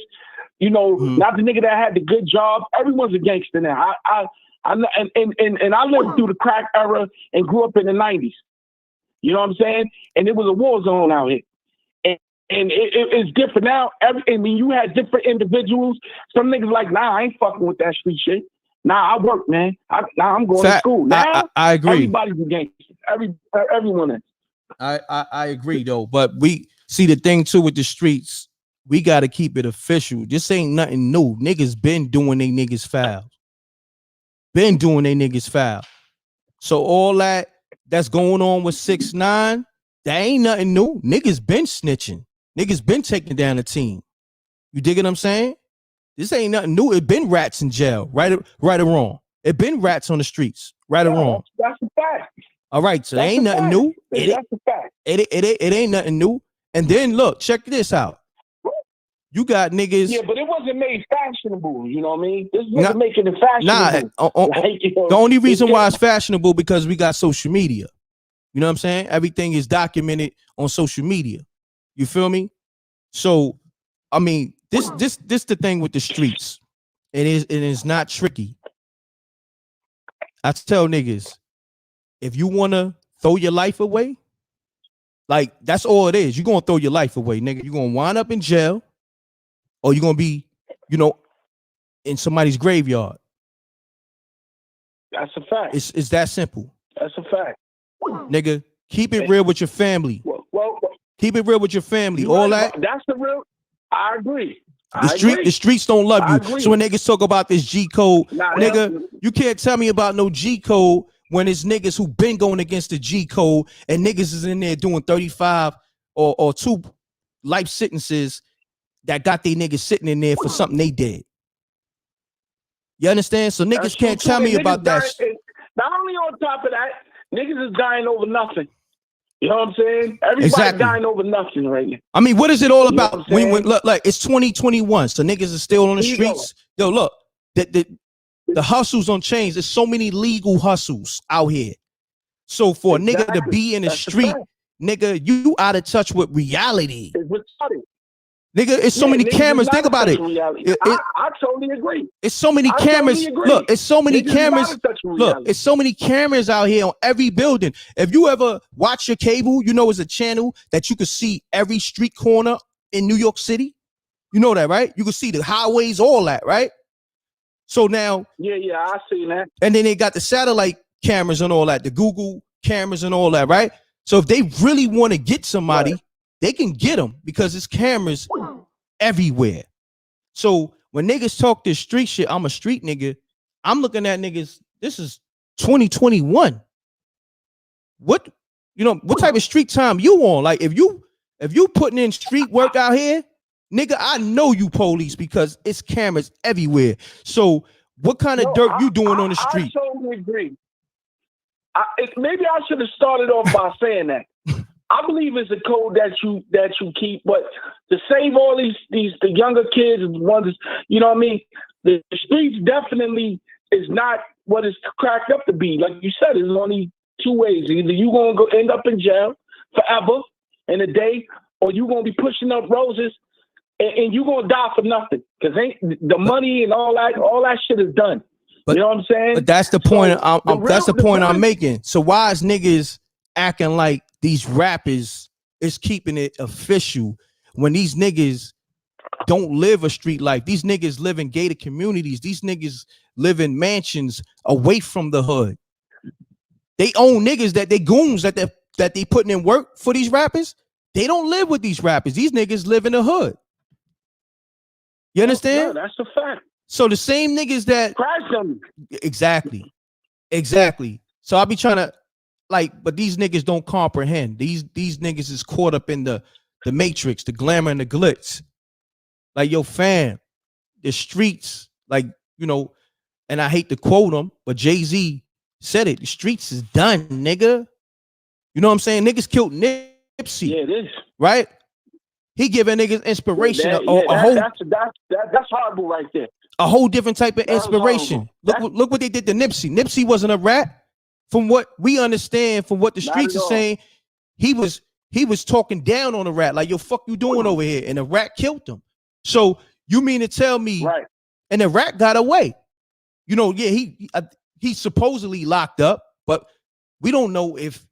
Not the nigga that had the good job. Everyone's a gangster now. I lived through the crack era and grew up in the 90s. You know what I'm saying? And it was a war zone out here. And it's different now. You had different individuals. Some niggas like, nah, I ain't fucking with that street shit. Nah, I work, man. I'm going to school. Now, I agree. Everybody's a gangster. Everyone is. I agree, though. But we see the thing, too, with the streets, we got to keep it official. This ain't nothing new. Niggas been doing they niggas foul. So all that's going on with 6ix9ine, that ain't nothing new. Niggas been snitching. Niggas been taking down a team. You dig what I'm saying? This ain't nothing new. It been rats in jail, right or wrong. It been rats on the streets, right or wrong. That's a fact. All right, so it ain't nothing new. That's a fact. It ain't nothing new. And then look, check this out. You got niggas. Yeah, but it wasn't made fashionable. You know what I mean? This wasn't making it fashionable. The only reason why it's fashionable because we got social media. You know what I'm saying? Everything is documented on social media. You feel me? So, I mean, this the thing with the streets. It is not tricky. I tell niggas, if you wanna throw your life away, like that's all it is. You're gonna throw your life away, nigga. You're gonna wind up in jail, or you're gonna be, in somebody's graveyard. That's a fact. It's that simple. That's a fact. Nigga, keep it real with your family. Well, keep it real with your family. All right, that. That's the real. I agree. The streets don't love you. So when niggas talk about this G code, nigga, you can't tell me about no G code when it's niggas who been going against the G code and niggas is in there doing 35 or 2 life sentences that got they niggas sitting in there for something they did. You understand? So niggas can't tell me about that. Not only on top of that, niggas is dying over nothing. You know what I'm saying? Everybody's dying over nothing right now. I mean, what is it all about? You know when look, like it's 2021, so niggas are still on the streets. Yo, look, the hustles on chains. There's so many legal hustles out here. So for a nigga to be in the street, nigga, you out of touch with reality. It's retarded. Nigga, it's so many cameras. Think about it. I totally agree. It's so many cameras. Look, it's so many cameras. Look, it's so many cameras out here on every building. If you ever watch your cable, it's a channel that you can see every street corner in New York City. You know that, right? You can see the highways, all that, right? So now, yeah, I seen that. And then they got the satellite cameras and all that, the Google cameras and all that, right? So if they really want to get somebody, they can get them because it's cameras everywhere. So when niggas talk this street shit, I'm a street nigga. I'm looking at niggas. This is 2021. What type of street time you on? Like if you putting in street work out here, nigga, I know you police because it's cameras everywhere. So what kind of dirt you doing on the street? I totally agree. Maybe I should have started off by saying that. I believe it's a code that you keep, but to save all the younger kids and ones, you know what I mean? The streets definitely is not what it's cracked up to be. Like you said, there's only 2 ways. Either you gonna go end up in jail forever in a day, or you gonna be pushing up roses and you gonna die for nothing. Because the money and all that shit is done. You know what I'm saying? But that's the point. That's the point I'm making. So why is niggas acting like these rappers is keeping it official when these niggas don't live a street life? These niggas live in gated communities. These niggas live in mansions away from the hood. They own niggas that they goons that they putting in work for these rappers. They don't live with these rappers. These niggas live in the hood. You understand? No, that's a fact. So the same niggas that crash them. Exactly. So I'll be trying to but these niggas don't comprehend. These niggas is caught up in the matrix, the glamour and the glitz. Like, yo, fam, the streets, and I hate to quote him, but Jay-Z said it. The streets is done, nigga. You know what I'm saying? Niggas killed Nipsey. Yeah, it is. Right? He giving niggas inspiration. That's horrible right there. A whole different type of inspiration. Look what they did to Nipsey. Nipsey wasn't a rat. From what we understand, from what the streets are saying, he was talking down on the rat, like, yo, fuck you doing over here? And the rat killed him. So you mean to tell me, and the rat got away? He's supposedly locked up, but we don't know if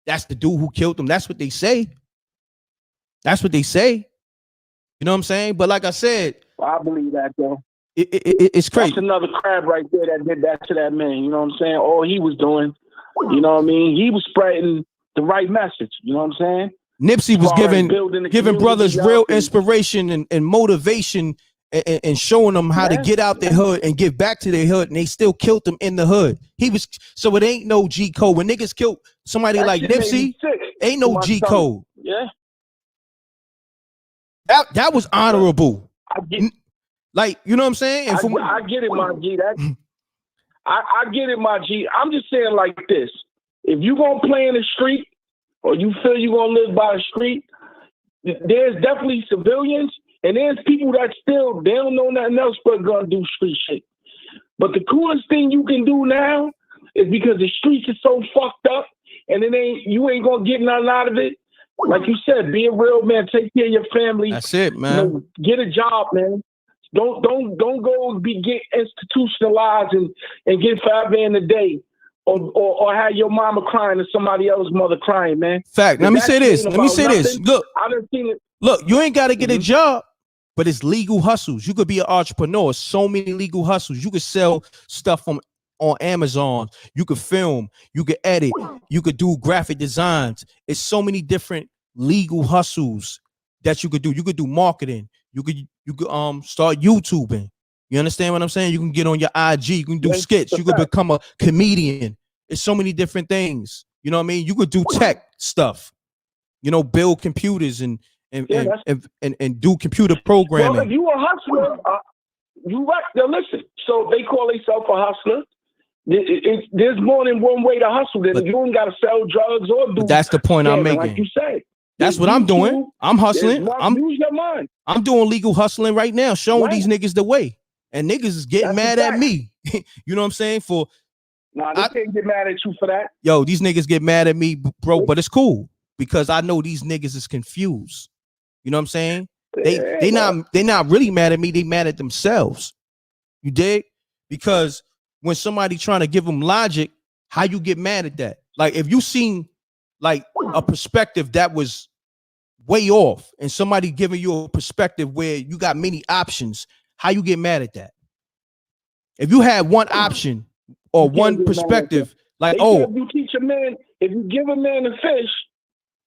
that's the dude who killed him. That's what they say. You know what I'm saying? But like I said, I believe that though. It's crazy. That's another crab right there that did that to that man. You know what I'm saying? All he was doing, you know what I mean? He was spreading the right message. You know what I'm saying? Nipsey was giving brothers real inspiration and motivation and showing them how to get out their hood and give back to their hood, and they still killed them in the hood. So it ain't no G code. When niggas killed somebody like Nipsey, ain't no G code. Yeah. That was honorable. You know what I'm saying? And I get it, my G. I get it, my G. I'm just saying like this. If you gonna play in the street or you feel you gonna live by the street, there's definitely civilians And there's people that still, they don't know nothing else but gonna do street shit. But the coolest thing you can do now is because the streets are so fucked up and you ain't gonna get nothing out of it. Like you said, be a real man, take care of your family. That's it, man. You know, get a job, man. Don't go get institutionalized and get forever in a day. Or have your mama crying and somebody else's mother crying, man. Fact. Let me say this. Look, I done seen it. Look, you ain't got to get a job, but it's legal hustles. You could be an entrepreneur. So many legal hustles. You could sell stuff on Amazon. You could film. You could edit. You could do graphic designs. It's so many different legal hustles that you could do. You could do marketing. You could start YouTubing. You understand what I'm saying? You can get on your IG. You can do skits. You could become a comedian. It's so many different things. You know what I mean? You could do tech stuff. You know, build computers and do computer programming. Well, if you a hustler, you right. Now listen. So they call themselves a hustler. There's more than one way to hustle. You ain't got to sell drugs or do. That's the point I'm making. Like you say. That's what I'm doing. I'm hustling. Use your mind. I'm doing legal hustling right now, showing these niggas the way. And niggas is getting mad at me. You know what I'm saying? Nah, they can't get mad at you for that. Yo, these niggas get mad at me, bro, but it's cool because I know these niggas is confused. You know what I'm saying? They not really mad at me. They mad at themselves. You dig? Because when somebody trying to give them logic, how you get mad at that? Like if you seen like a perspective that was way off and somebody giving you a perspective where you got many options, how you get mad at that? If you had one option or one perspective, like, if you teach a man, if you give a man a fish,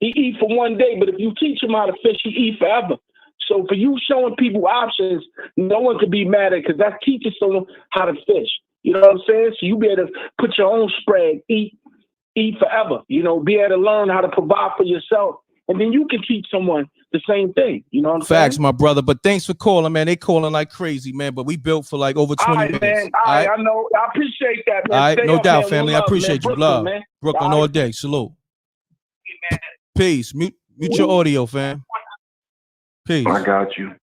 he eat for one day, but if you teach him how to fish, he eat forever. So for you showing people options, no one could be mad at because that's teaching someone how to fish. You know what I'm saying? So you be able to put your own spread, eat forever. You know, be able to learn how to provide for yourself. And then you can teach someone the same thing. You know what I'm saying? Facts, my brother. But thanks for calling, man. They calling like crazy, man. But we built for like over 20 minutes. Man. All right, I know. I appreciate that, man. All right, Stay no up, doubt, man. family. I appreciate you. Love. Man. Brooklyn all day. Salute. Peace. Mute your audio, fam. Peace. I got you.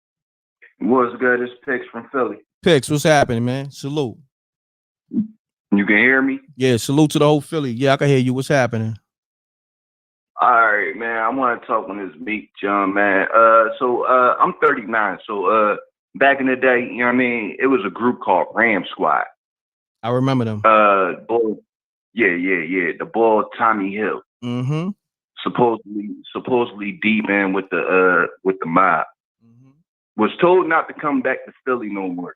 What's good? It's Pix from Philly. Pix, what's happening, man? Salute. You can hear me? Yeah, salute to the whole Philly. Yeah, I can hear you. What's happening? All right, man. I want to talk on this Meek John, man. I'm 39. So back in the day, you know what I mean? It was a group called Ram Squad. I remember them. The boy Tommy Hill. Mm-hmm. Supposedly deep in with the mob. Mm-hmm. Was told not to come back to Philly no more.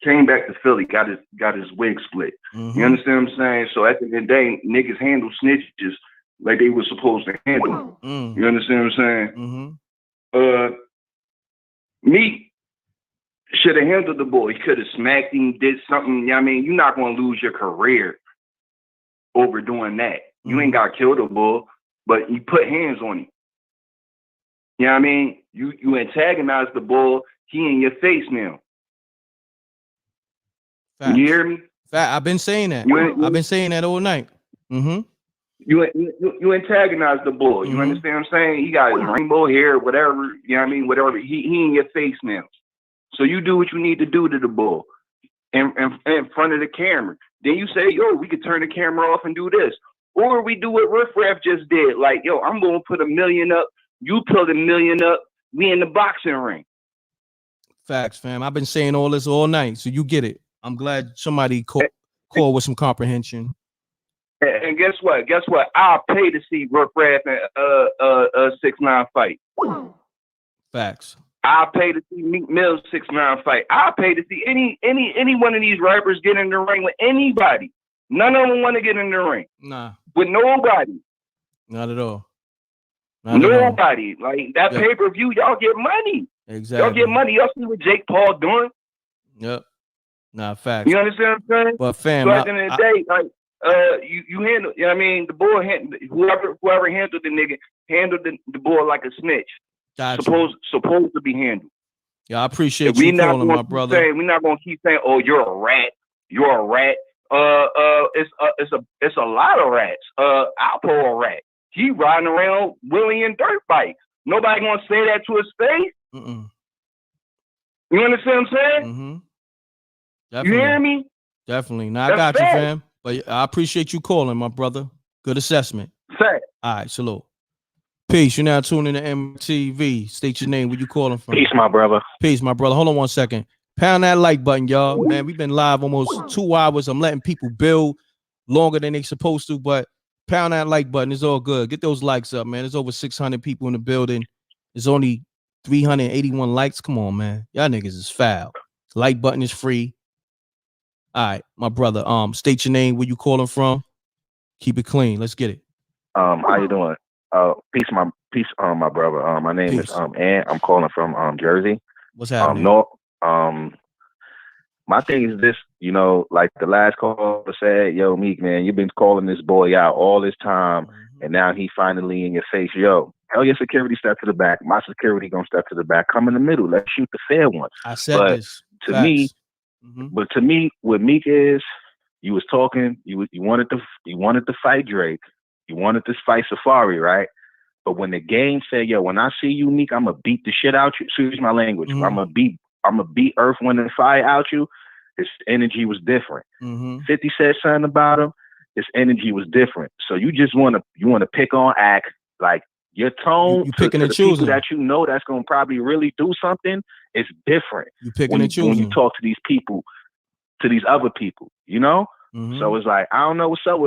Came back to Philly, got his wig split. Mm-hmm. You understand what I'm saying? So at the end of the day, niggas handle snitches like they were supposed to handle. You understand what I'm saying? Mm-hmm. Meek should have handled the boy. He could have smacked him, did something. You know what I mean? You're not going to lose your career over doing that. You ain't got killed the bull, but you put hands on him. You know what I mean? You antagonize the bull. He in your face now. Facts. You hear me? I've been saying that. I've been saying that all night. Mm-hmm. You antagonize the bull. You understand what I'm saying? He got his rainbow hair, whatever. You know what I mean? Whatever. He in your face now. So you do what you need to do to the bull in front of the camera. Then you say, yo, we could turn the camera off and do this. Or we do what Riff Raff just did. Like, yo, I'm going to put $1 million up. You put $1 million up. We in the boxing ring. Facts, fam. I've been saying all this all night. So you get it. I'm glad somebody called with some comprehension. And guess what? I'll pay to see Riff Raff and 6ix9ine fight. Facts. I'll pay to see Meek Mill 6ix9ine fight. I'll pay to see any one of these rappers get in the ring with anybody. None of them want to get in the ring. Nah. With nobody. Not at all. Nobody. Like that pay-per-view, y'all get money. Exactly. Y'all get money. Y'all see what Jake Paul doing. Yep. Nah, facts. You understand what I'm saying? But fam, so at the end of the day, like you handle, you know what I mean, the boy whoever handled the nigga handled the boy like a snitch. Gotcha. Supposed to be handled. Yeah, I appreciate you calling, my brother. We're not gonna keep saying, "Oh, you're a rat. You're a rat." It's a lot of rats. I'll pull a rat. He riding around Willie and dirt bikes. Nobody gonna say that to his face. You understand what I'm saying? Mm-hmm. You Definitely. hear me? Definitely. Now I That's got you, fact. fam. But I appreciate you calling, my brother. Good assessment. Fact. All right, salute. Peace. You're now tuning to MRecktv. State your name. Where you calling from? Peace, my brother. Peace, my brother. Hold on 1 second. Pound that like button, y'all. Man, we've been live almost 2 hours. I'm letting people build longer than they supposed to, but pound that like button. It's all good. Get those likes up, man. There's over 600 people in the building. There's only 381 likes. Come on, man. Y'all niggas is foul. Like button is free. All right, my brother. State your name. Where you calling from? Keep it clean. Let's get it. How you doing? Peace, my brother. My name is Ant. I'm calling from Jersey. What's happening? My thing is this, you know, like the last caller said, yo, Meek, man, you've been calling this boy out all this time, and now he finally in your face. Yo, tell your security step to the back. My security gonna step to the back. Come in the middle. Let's shoot the fair one. I said this. To me, but to me, what Meek is, you was talking, you wanted to fight Drake, you wanted to fight Safari, right? But when the game said, yo, when I see you, Meek, I'm gonna beat the shit out you. Excuse my language. I'm gonna beat Earth, Wind, and Fire out you. His energy was different. 50 said something about him. His energy was different. So you just want to pick on act, like your tone. You picking to and the people choosing that you know that's gonna probably really do something. It's different. You picking when and choosing when you talk to these people, to these other people, you know. So it's like I don't know what's up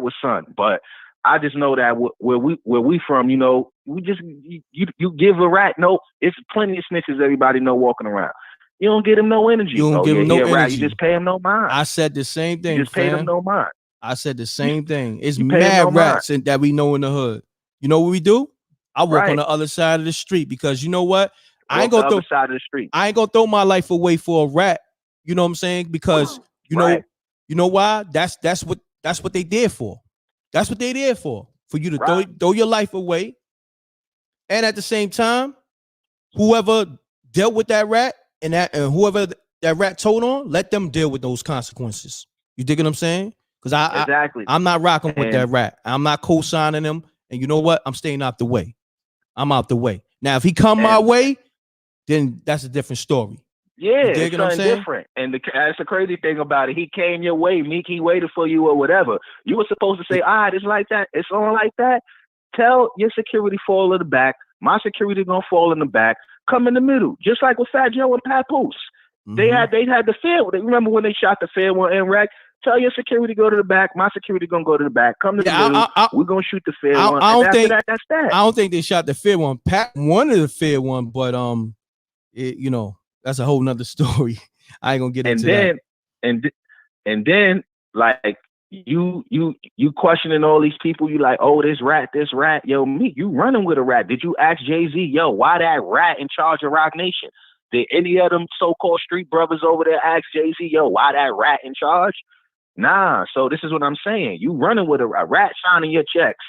with Son, but I just know that where we from, you know, we just you give a rat. No, it's plenty of snitches everybody know walking around. You don't get him no energy. You don't give him no energy. Rat, you just pay him no mind. I said the same thing. You just paid him no mind. I said the same thing. It's you pay him mad no rats that we know in the hood. You know what we do? I walk on the other side of the street because you know what? I ain't gonna throw side of the street. I ain't gonna throw my life away for a rat. You know what I'm saying? Because you know why? That's what they did for. That's what they did for you to throw your life away. And at the same time, whoever dealt with that rat and whoever that rat told on, let them deal with those consequences. You dig what I'm saying? Because I'm not rocking with that rat. I'm not co-signing him. And you know what? I'm staying out the way. I'm out the way. Now, if he come my way, then that's a different story. Yeah, it's something different. And that's the crazy thing about it. He came your way, Meek. He waited for you or whatever. You were supposed to say, all right, it's like that. It's on like that. Tell your security fall in the back. My security gonna fall in the back. Come in the middle, just like with Fat Joe and Papoose. They had the fair. Remember when they shot the fair one in M.Reck? Tell your security go to the back. My security gonna go to the back. Come to the middle. We're gonna shoot the fair one. That's that. I don't think they shot the fair one. Pat wanted the fair one, but you know, that's a whole nother story. I ain't gonna get into that. And then like you questioning all these people. You like, oh, this rat. Yo, Meek, you running with a rat. Did you ask Jay-Z, yo, why that rat in charge of Rock Nation? Did any of them so-called street brothers over there ask Jay-Z, yo, why that rat in charge? Nah. So this is what I'm saying. You running with a rat signing your checks,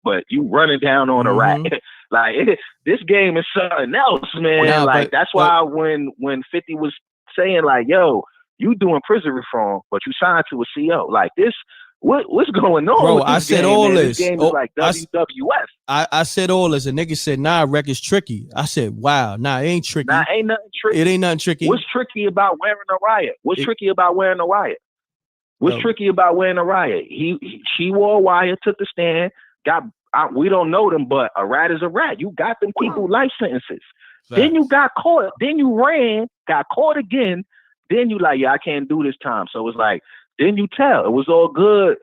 but you running down on a rat. Like this game is something else, man. That's why when 50 was saying like, yo, you doing prison reform, but you signed to a CO. Like this, what's going on? Bro, with this I said game, all man? this. This game is like WWF. I said all this. A nigga said, nah, Wreck is tricky. I said, wow, nah, it ain't tricky. Nah, ain't nothing tricky. It ain't nothing tricky. What's tricky about wearing a riot? What's tricky about wearing a riot? What's tricky about wearing a riot? She wore a wire, took the stand, we don't know them, but a rat is a rat. You got them people life sentences. Then you got caught. Then you ran, got caught again. Then you like, yeah, I can't do this time. So it's like, then you tell. It was all good.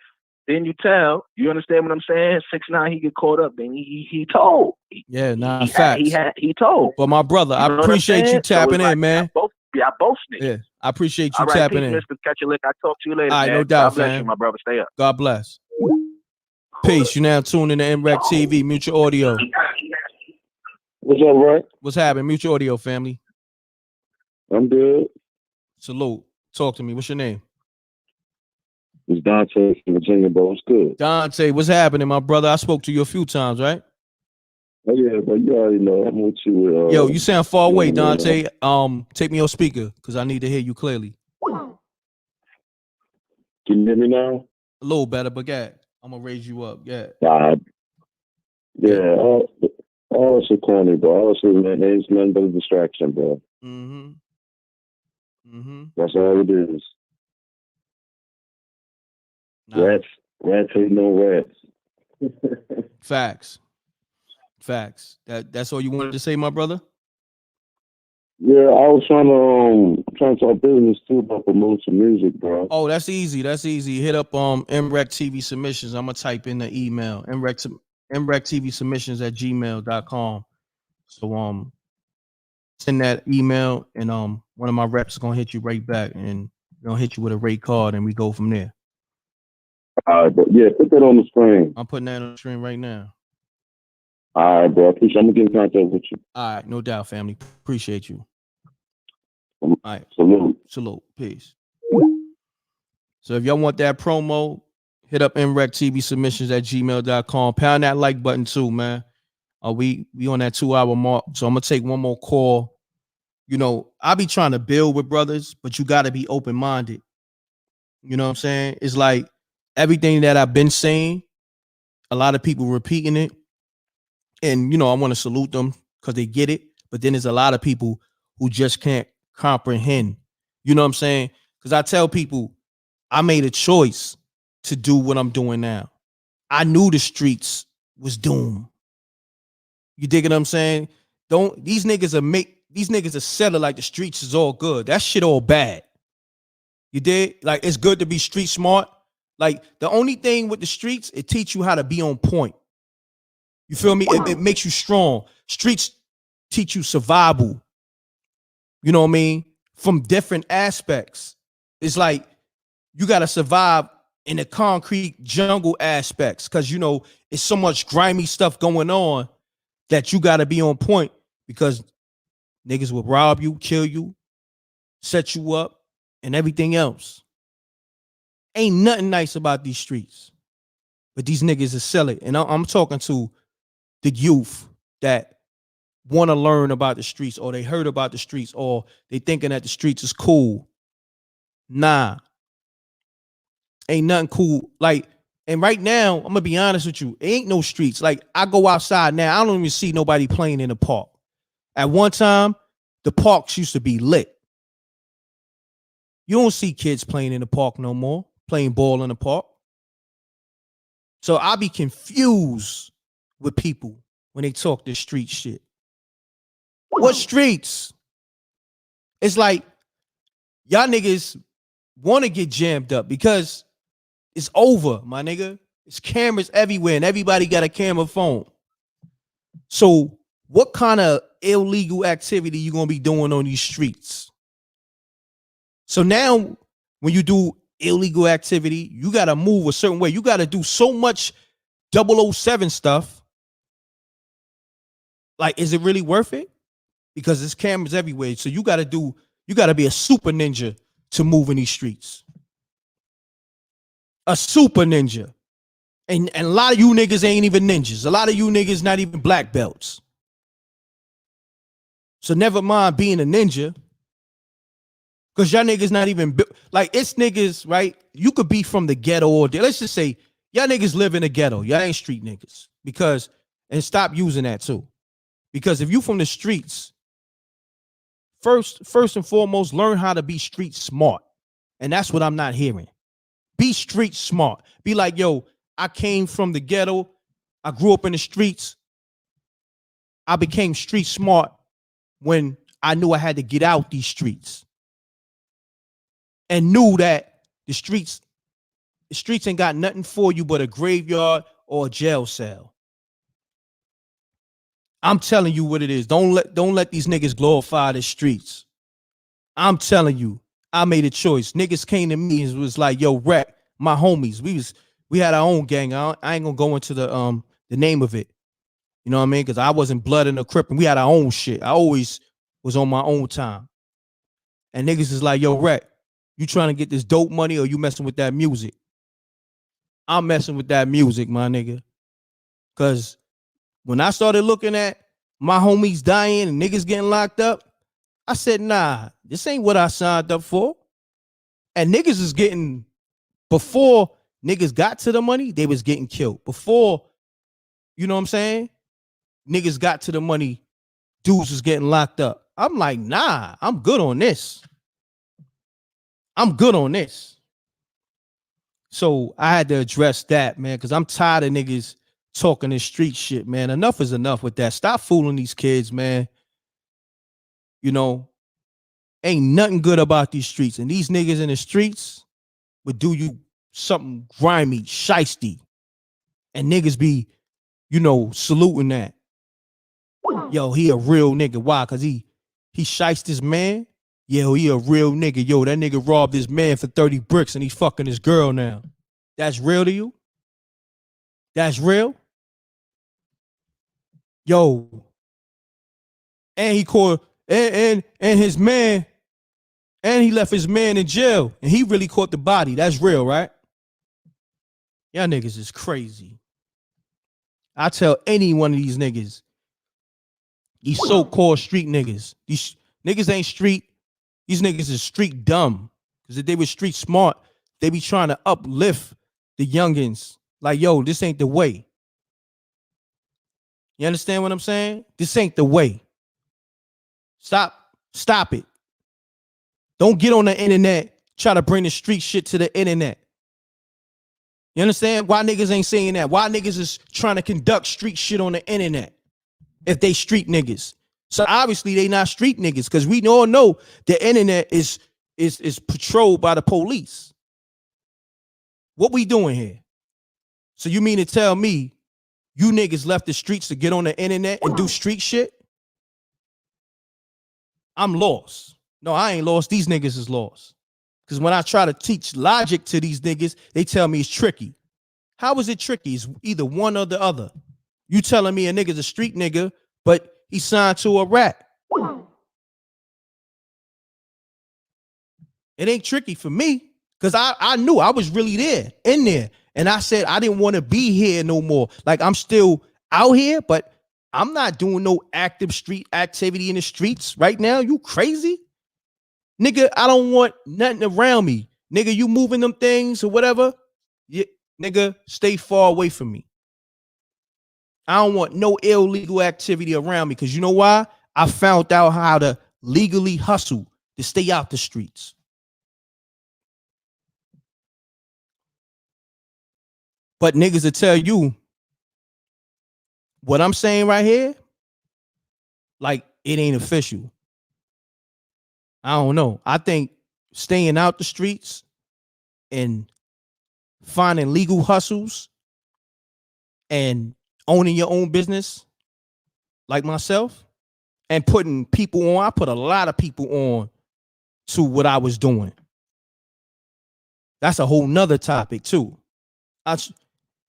Then you tell. You understand what I'm saying? 6ix9ine, he get caught up. Then he told. Yeah, nah, facts. He told. But my brother, I appreciate you tapping in, man. Both snitch. Yeah, I appreciate you all right, tapping peace, in. Mr. Catch you later. I'll talk to you later. All right, man. no doubt, God bless fam. you, my brother. Stay up. God bless. Peace. You now tuned in to MRecktv, Mutual Audio. What's up, right? What's happening? Mutual Audio, family. I'm good. Salute. Talk to me. What's your name? It's Dante from Virginia, bro. It's good. Dante, what's happening, my brother? I spoke to you a few times, right? Oh yeah, but you already know I'm with you. Yo, you sound far away, Dante. Take me on speaker because I need to hear you clearly. Can you hear me now? A little better, but I'm gonna raise you up. Yeah. Yeah. All so corny, bro. Honestly, man, it's nothing but a distraction, bro. Mm-hmm. Mm-hmm. That's all it is. Nah. Rats ain't no rats. Facts. That's all you wanted to say, my brother? Yeah, I was trying to talk business too about promote some music, bro. Oh, that's easy. Hit up MRecktv submissions. I'm gonna type in the email. MRecktv submissions at gmail.com. So send that email and one of my reps is gonna hit you right back and gonna hit you with a rate card and we go from there. All right, but yeah, put that on the screen. I'm putting that on the screen right now. All right, bro. I appreciate. I'm gonna get in contact with you. All right, no doubt, family. Appreciate you. All right. Salute. Peace. So if y'all want that promo, hit up MRecktv submissions at gmail.com. Pound that like button too, man. We on that 2-hour mark. So I'm gonna take one more call. You know, I be trying to build with brothers, but you gotta be open-minded. You know what I'm saying? It's like everything that I've been saying, a lot of people repeating it. And I want to salute them because they get it. But then there's a lot of people who just can't comprehend. You know what I'm saying? Because I tell people, I made a choice to do what I'm doing now. I knew the streets was doomed. You dig what I'm saying? These niggas are selling like the streets is all good. That shit all bad. You dig? Like, it's good to be street smart. Like, the only thing with the streets, it teach you how to be on point. You feel me? It makes you strong. Streets teach you survival. You know what I mean? From different aspects. It's like you got to survive in the concrete jungle aspects because, it's so much grimy stuff going on that you got to be on point because niggas will rob you, kill you, set you up, and everything else. Ain't nothing nice about these streets. But these niggas are selling. And I'm talking to the youth that want to learn about the streets or they heard about the streets or they thinking that the streets is cool. Nah. Ain't nothing cool. Like, and right now, I'm going to be honest with you, it ain't no streets. Like, I go outside now, I don't even see nobody playing in the park. At one time, the parks used to be lit. You don't see kids playing in the park no more, playing ball in the park. So I be confused with people when they talk this street shit. What streets? It's like y'all niggas want to get jammed up because it's over, my nigga. It's cameras everywhere and everybody got a camera phone. So what kind of illegal activity you gonna be doing on these streets? So now when you do illegal activity, you gotta move a certain way. You gotta do so much 007 stuff. Like, is it really worth it? Because there's cameras everywhere. So you gotta be a super ninja to move in these streets. A super ninja. And a lot of you niggas ain't even ninjas. A lot of you niggas not even black belts. So never mind being a ninja. Because y'all niggas not even, like, it's niggas, right? You could be from the ghetto or let's just say y'all niggas live in the ghetto. Y'all ain't street niggas. And stop using that too. Because if you from the streets, first and foremost, learn how to be street smart. And that's what I'm not hearing. Be street smart. Be like, yo, I came from the ghetto. I grew up in the streets. I became street smart when I knew I had to get out these streets. And knew that the streets ain't got nothing for you but a graveyard or a jail cell. I'm telling you what it is. Don't let these niggas glorify the streets. I'm telling you, I made a choice. Niggas came to me and was like, yo, Wreck, my homies. We had our own gang. I ain't gonna go into the name of it. You know what I mean? Because I wasn't blood in the crip and we had our own shit. I always was on my own time. And niggas is like, yo, Wreck, you trying to get this dope money or you messing with that music? I'm messing with that music, my nigga. Because when I started looking at my homies dying and niggas getting locked up, I said, nah, this ain't what I signed up for. And niggas is getting, before niggas got to the money, they was getting killed. Before, you know what I'm saying? Niggas got to the money, dudes was getting locked up. I'm like, nah, I'm good on this. I'm good on this. So I had to address that, man, because I'm tired of niggas talking this street shit, man. Enough is enough with that. Stop fooling these kids, man. You know, ain't nothing good about these streets. And these niggas in the streets would do you something grimy, shiesty. And niggas be, you know, saluting that. Yo, he a real nigga. Why? Because he shiced his man. Yo, he a real nigga. Yo, that nigga robbed his man for 30 bricks and he's fucking his girl now. That's real to you? That's real? Yo. And he caught and his man, and he left his man in jail. And he really caught the body. That's real, right? Y'all niggas is crazy. I tell any one of these niggas, these so-called street niggas, these niggas ain't street. These niggas is street dumb. Because if they were street smart, they be trying to uplift the youngins. Like, yo, this ain't the way. You understand what I'm saying? This ain't the way. Stop it. Don't get on the internet, try to bring the street shit to the internet. You understand? Why niggas ain't saying that? Why niggas is trying to conduct street shit on the internet if they street niggas? So obviously they not street niggas, because we all know the internet is patrolled by the police. What we doing here? So you mean to tell me you niggas left the streets to get on the internet and do street shit? I'm lost. No, I ain't lost. These niggas is lost. Because when I try to teach logic to these niggas, they tell me it's tricky. How is it tricky? It's either one or the other. You telling me a nigga's a street nigga, but he signed to a rap. It ain't tricky for me, because I knew I was really there, in there. And I said I didn't want to be here no more. Like, I'm still out here, but I'm not doing no active street activity in the streets right now. You crazy? Nigga, I don't want nothing around me. Nigga, you moving them things or whatever, nigga, stay far away from me. I don't want no illegal activity around me, because you know why? I found out how to legally hustle to stay out the streets. But niggas will tell you what I'm saying right here, like it ain't official. I don't know. I think staying out the streets and finding legal hustles and owning your own business, like myself, and putting people on. I put a lot of people on to what I was doing. That's a whole nother topic too.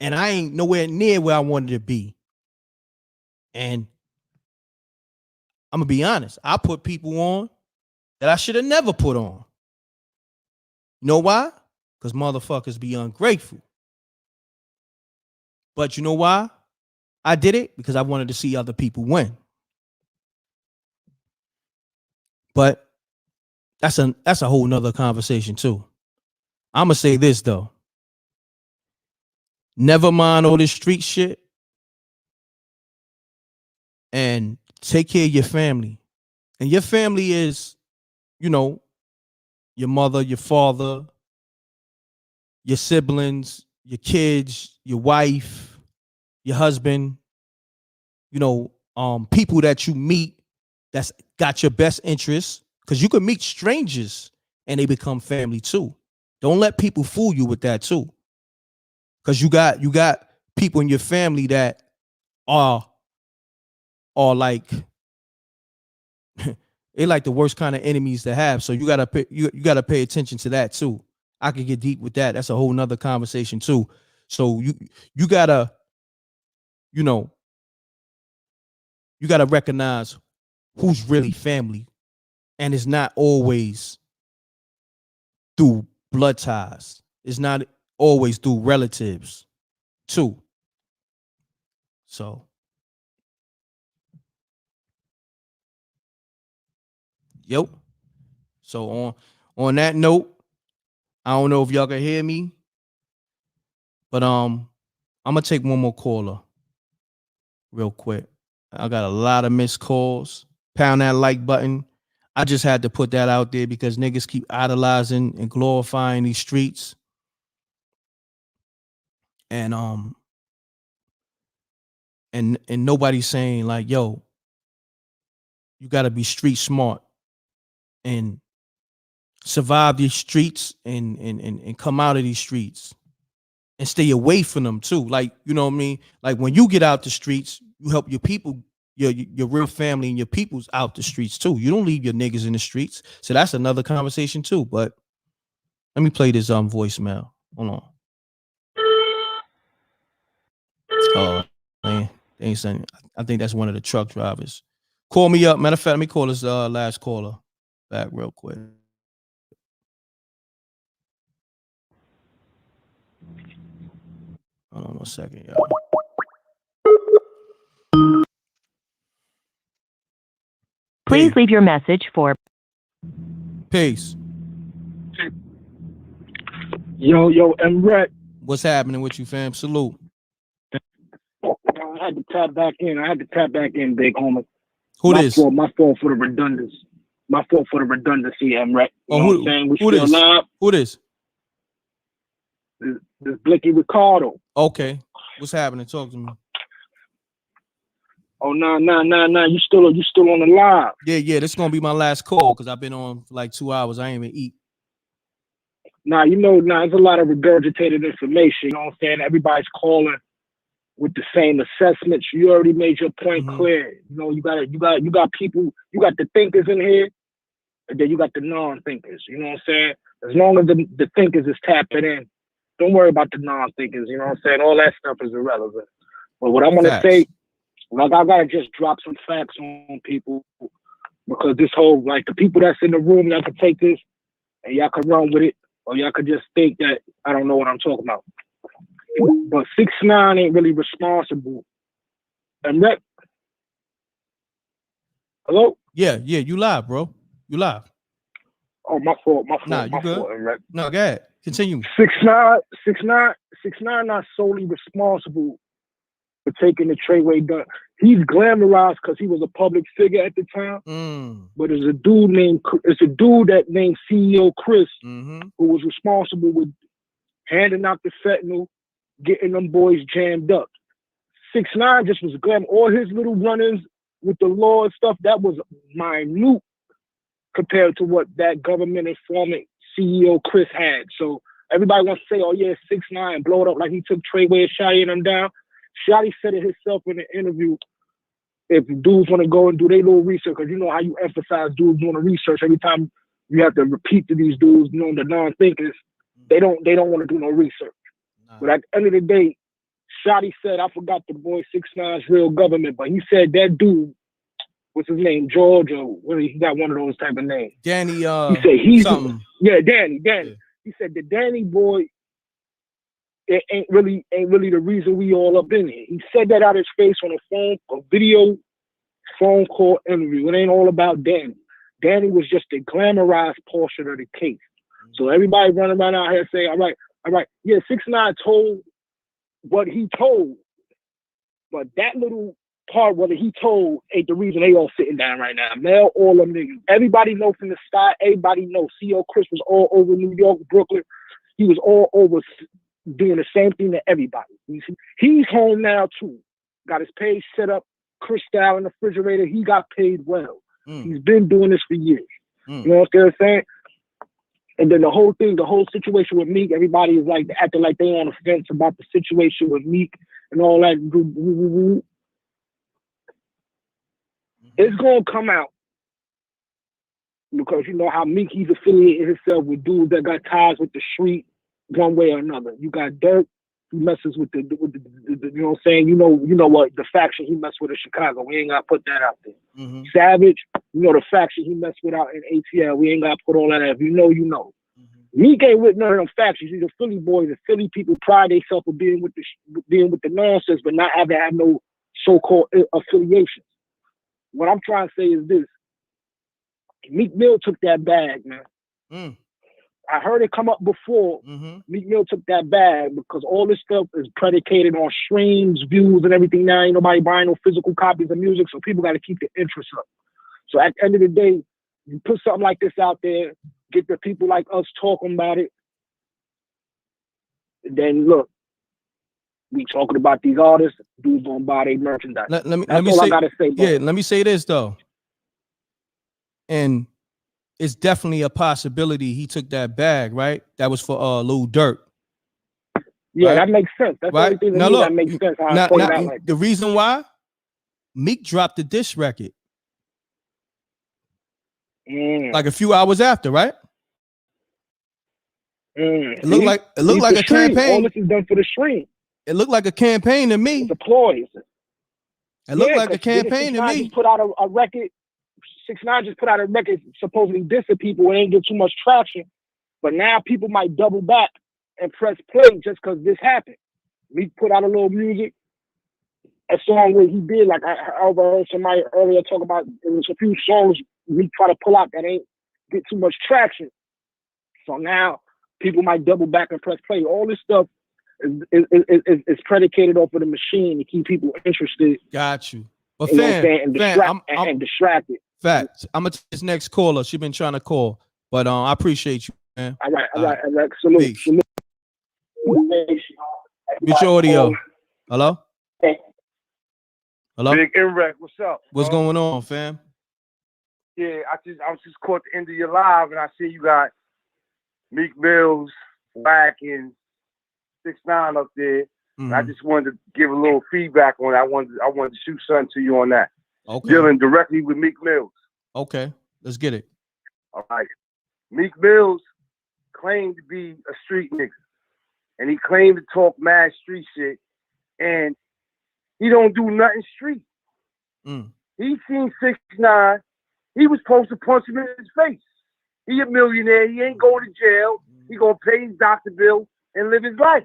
And I ain't nowhere near where I wanted to be. And I'm gonna be honest, I put people on that I should have never put on. You know why? Because motherfuckers be ungrateful. But you know why I did it? Because I wanted to see other people win. But that's a whole nother conversation too. I'm gonna say this though. Never mind all this street shit, and take care of your family. And your family is, you know, your mother, your father, your siblings, your kids, your wife, your husband, you know, people that you meet that's got your best interests, because you can meet strangers and they become family too. Don't let people fool you with that too. Because you got people in your family that are like they like the worst kind of enemies to have. So you gotta pay attention to that too. I could get deep with that. That's a whole nother conversation too. So you gotta, you know, you gotta recognize who's really family, and it's not always through blood ties. It's not always through relatives too. So yep. So on that note, I don't know if y'all can hear me, but I'm gonna take one more caller real quick. I got a lot of missed calls. pound that like button. I just had to put that out there because niggas keep idolizing and glorifying these streets. And and nobody's saying like, yo, you gotta be street smart and survive these streets and come out of these streets and stay away from them too. Like, you know what I mean? Like when you get out the streets, you help your people, your real family and your people's out the streets too. You don't leave your niggas in the streets. So that's another conversation too. But let me play this voicemail. Hold on. Oh man, they ain't saying. I think that's one of the truck drivers. Call me up. Matter of fact, let me call this last caller back real quick. Hold on 1 second, y'all. Please leave your message for Peace. Yo, M.Reck. What's happening with you, fam? Salute. I had to tap back in. Big homie. Who this? My fault for the redundancy. M.Reck. You know what I'm saying? Who this? Live. Who this? This Blicky Ricardo. Okay. What's happening? Talk to me. Oh, nah. You still on the live. Yeah. This is gonna be my last call because I've been on for like 2 hours. I ain't even eat. Nah, there's a lot of regurgitated information. You know what I'm saying? Everybody's calling with the same assessments. You already made your point clear. You know, you got people, you got the thinkers in here, and then you got the non-thinkers. You know what I'm saying? As long as the thinkers is tapping in, don't worry about the non-thinkers. You know what I'm saying? All that stuff is irrelevant. But what I'm gonna say, like, I gotta just drop some facts on people because this whole, like, the people that's in the room, y'all can take this and y'all can run with it, or y'all could just think that I don't know what I'm talking about. But 6ix9ine ain't really responsible. And that, hello? Yeah, you live, bro. You live. Oh, my fault. Nah, you good? No, go ahead. Continue. 6ix9ine not solely responsible for taking the Treyway gun. He's glamorized because he was a public figure at the time. But it's a dude that named CEO Chris who was responsible with handing out the fentanyl, getting them boys jammed up. 6ix9ine just was glam. All his little run-ins with the law and stuff, that was minute compared to what that government informant CEO Chris had. So everybody wants to say, oh yeah, 6ix9ine blow it up like he took Treyway and Shotty and them down. Shotty said it himself in the interview. If dudes want to go and do their little research, because you know how you emphasize dudes doing the research every time you have to repeat to these dudes, you know, the non-thinkers, they don't want to do no research. But at the end of the day, Shotty said, I forgot the boy 6ix9ine's real government, but he said that dude, what's his name, George, or he got one of those type of names. Danny, he said he's something. Yeah, Danny. Yeah. He said the Danny boy, it ain't really the reason we all up in here. He said that out his face on a video phone call interview. It ain't all about Danny. Danny was just a glamorized portion of the case. So everybody running around out here saying, all right, yeah, 6ix9ine told what he told, but that little part what he told ain't the reason they all sitting down right now. Mel, all them niggas. Everybody know from the start, everybody know CEO Chris was all over New York, Brooklyn. He was all over doing the same thing to everybody. He's home now too. Got his page set up, crystal in the refrigerator. He got paid well. He's been doing this for years. You know what I'm saying? And then the whole situation with Meek, everybody is like acting like they on the fence about the situation with Meek and all that. It's gonna come out because you know how Meek, he's affiliated himself with dudes that got ties with the street one way or another. You got Dirk, he messes with the you know what I'm saying? You know what the faction he messed with in Chicago. We ain't gotta put that out there. Savage, you know the faction he messed with out in ATL. We ain't gotta put all that out. If you know, you know. Meek ain't with none of them factions. He's a Philly boy. The Philly people pride themselves for being with the nonsense, but not having no so-called affiliations. What I'm trying to say is this: Meek Mill took that bag, man. I heard it come up before. Meek Mill took that bag because all this stuff is predicated on streams, views, and everything. Now ain't nobody buying no physical copies of music, so people got to keep the interest up. So at the end of the day, you put something like this out there, get the people like us talking about it. Then look, we talking about these artists, dudes gonna buy their merchandise. Let me all say, I gotta say. Yeah, let me say this though. And it's definitely a possibility he took that bag, right? That was for Lil Durk. Yeah, right? that makes sense. That's the only thing to Now me look, that makes sense. How I now, pointed now, out like the reason why Meek dropped the diss record like a few hours after, right? It looked like a campaign. All this is done for the stream. It looked like a campaign to me. It's a ploy. It looked like a campaign to 6ix9ine me. just put out a record. 6ix9ine just put out a record supposedly dissing people and ain't get too much traction. But now people might double back and press play just because this happened. Meek put out a little music, a song where he did, like I heard somebody earlier talk about, there was a few songs Meek try to pull out that ain't get too much traction. So now people might double back and press play. All this stuff is predicated off of the machine to keep people interested. Got you. But You know what I'm saying? I'm and distracted. Facts. I'm gonna take this next caller. She been trying to call, but I appreciate you, man. All right. Salute. Mute your audio. Hello? Hello? Big M.Reck, what's up? What's going on, fam? Yeah, I was just caught the end of your live, and I see you got Meek Mills, Wack, and 6ix9ine up there. And I just wanted to give a little feedback on it. I wanted to shoot something to you on that. Okay. Dealing directly with Meek Mills. Okay, let's get it. All right. Meek Mills claimed to be a street nigga. And he claimed to talk mad street shit. And he don't do nothing street. He seen 6ix9ine. He was supposed to punch him in his face. He a millionaire. He ain't going to jail. He gonna pay his doctor bill and live his life.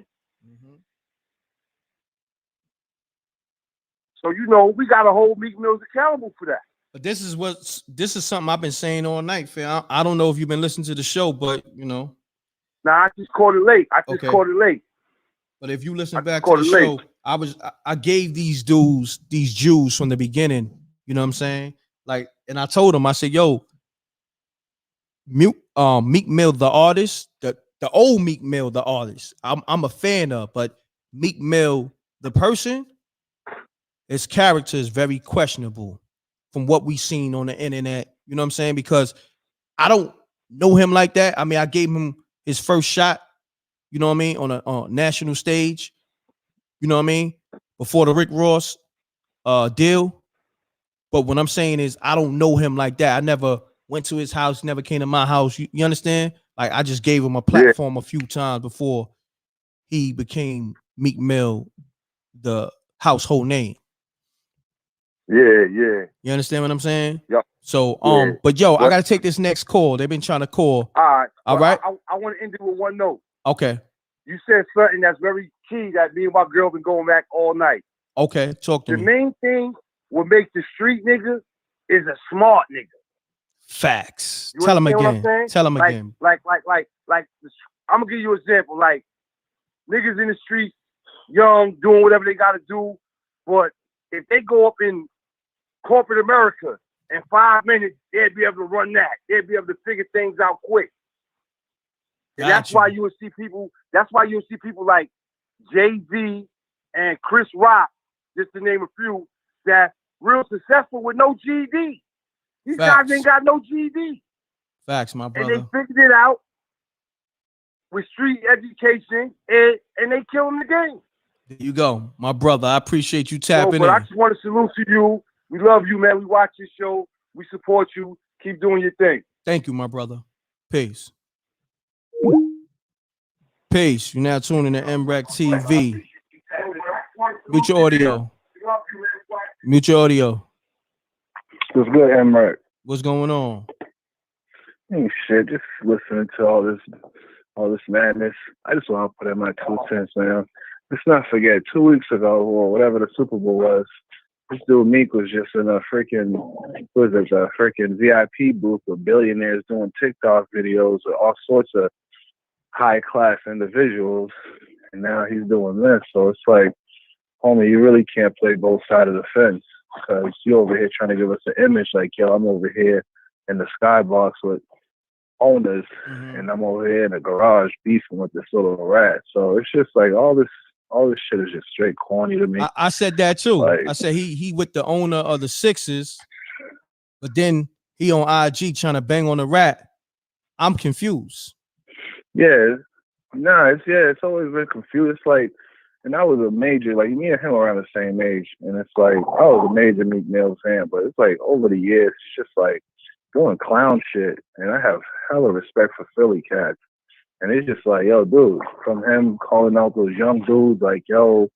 So we gotta hold Meek Mills accountable for that. But this is something I've been saying all night, fam. I don't know if you've been listening to the show, but Nah, I just caught it late. But if you listen back to the show, I gave these Jews from the beginning, you know what I'm saying? Like, and I told them, I said, yo, Meek Mill, the artist, the old Meek Mill, the artist, I'm a fan of, but Meek Mill, the person, his character is very questionable from what we seen on the internet, you know what I'm saying? Because I don't know him like that. I mean, I gave him his first shot, you know what I mean, on a national stage, you know what I mean, before the Rick Ross deal. But what I'm saying is I don't know him like that. I never went to his house, never came to my house. You understand? Like, I just gave him a platform a few times before he became Meek Mill, the household name. Yeah. You understand what I'm saying? Yep. So, but yo, I gotta take this next call. They've been trying to call. All right. I want to end it with one note. Okay. You said something that's very key that me and my girl been going back all night. Okay, talk to me. The main thing what makes the street nigga is a smart nigga. Facts. You Tell him understand again. what I'm saying? Tell him again. Like, I'm gonna give you an example. Like, niggas in the street, young, doing whatever they gotta do, but if they go up in corporate America in 5 minutes, they'll be able to run that. They'll be able to figure things out quick. And that's why you will see people. That's why you'll see people like Jay-Z and Chris Rock, just to name a few, that real successful with no GED. These guys ain't got no GED. Facts, my brother. And they figured it out with street education, and they killing the game. There you go, my brother. I appreciate you tapping in. I just want to salute to you. We love you, man. We watch your show. We support you. Keep doing your thing. Thank you, my brother. Peace. Peace. You're now tuning to MRecktv. Mute your audio. Mute your audio. What's good, M.Reck? What's going on? Ain't shit. Just listening to all this madness. I just want to put in my 2 cents, man. Let's not forget, 2 weeks ago, or whatever the Super Bowl was, this dude Meek was just in a freaking VIP booth with billionaires doing TikTok videos with all sorts of high-class individuals, and now he's doing this. So it's like, homie, you really can't play both sides of the fence. because you over here trying to give us an image like, yo, I'm over here in the skybox with owners, and I'm over here in the garage beefing with this little rat. So it's just like all this shit is just straight corny to me. I said that too. Like, I said he with the owner of the Sixers, but then he on IG trying to bang on the rat. I'm confused. Yeah, it's always been confused. It's like, and I was a major, like me and him are around the same age, and it's like I was a major Meek Mill fan, but it's like over the years, it's just like doing clown shit, and I have hella respect for Philly cats, and it's just like, yo, dude, from him calling out those young dudes, like, yo,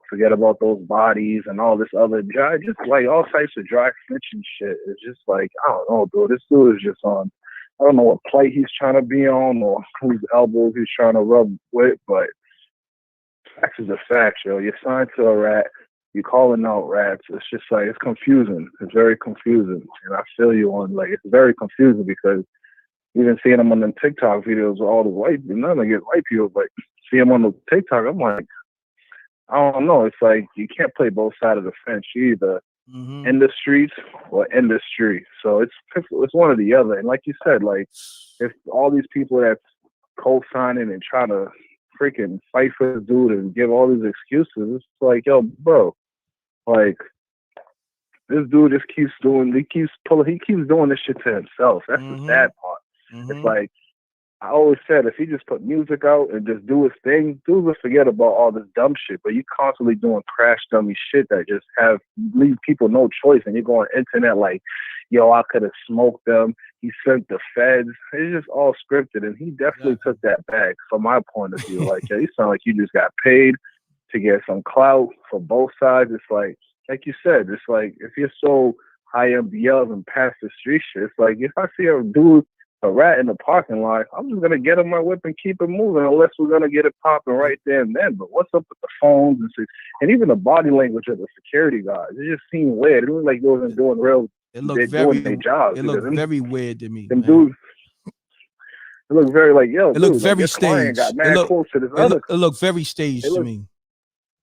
forget about those bodies and all this other dry, just like all types of dry snitching shit. It's just like, I don't know, dude, this dude is just on, I don't know what plate he's trying to be on or whose elbows he's trying to rub with, but facts is a fact, yo. You're signed to a rat. You're calling out rats. It's just like, it's confusing. It's very confusing. And I feel you on, like, it's very confusing because even seeing him on the TikTok videos with all the white, none against white people, but see him on the TikTok, I'm like, I don't know. It's like, you can't play both sides of the fence. You either in the streets or industry. So it's one or the other. And like you said, like, if all these people that's co-signing and trying to freaking fight for this dude and give all these excuses, it's like, yo, bro, like, this dude just keeps doing this shit to himself. That's the sad part. It's like, I always said, if he just put music out and just do his thing, dudes will forget about all this dumb shit. But you constantly doing crash dummy shit that just leave people no choice. And you're going internet like, yo, I could have smoked them. He sent the feds. It's just all scripted. And he definitely took that back from my point of view. Like, yeah, you sound like you just got paid to get some clout for both sides. It's like you said, it's like, if you're so high MBLs and past the street shit, it's like, if I see a dude, a rat in the parking lot, I'm just gonna get on my whip and keep it moving unless we're gonna get it popping right there and then. But what's up with the phones and even the body language of the security guys? It just seemed weird. It looked like they wasn't doing real. It looked very weird to me. Them dudes. It looked very like, yo. It looked very staged. It looked very staged to me.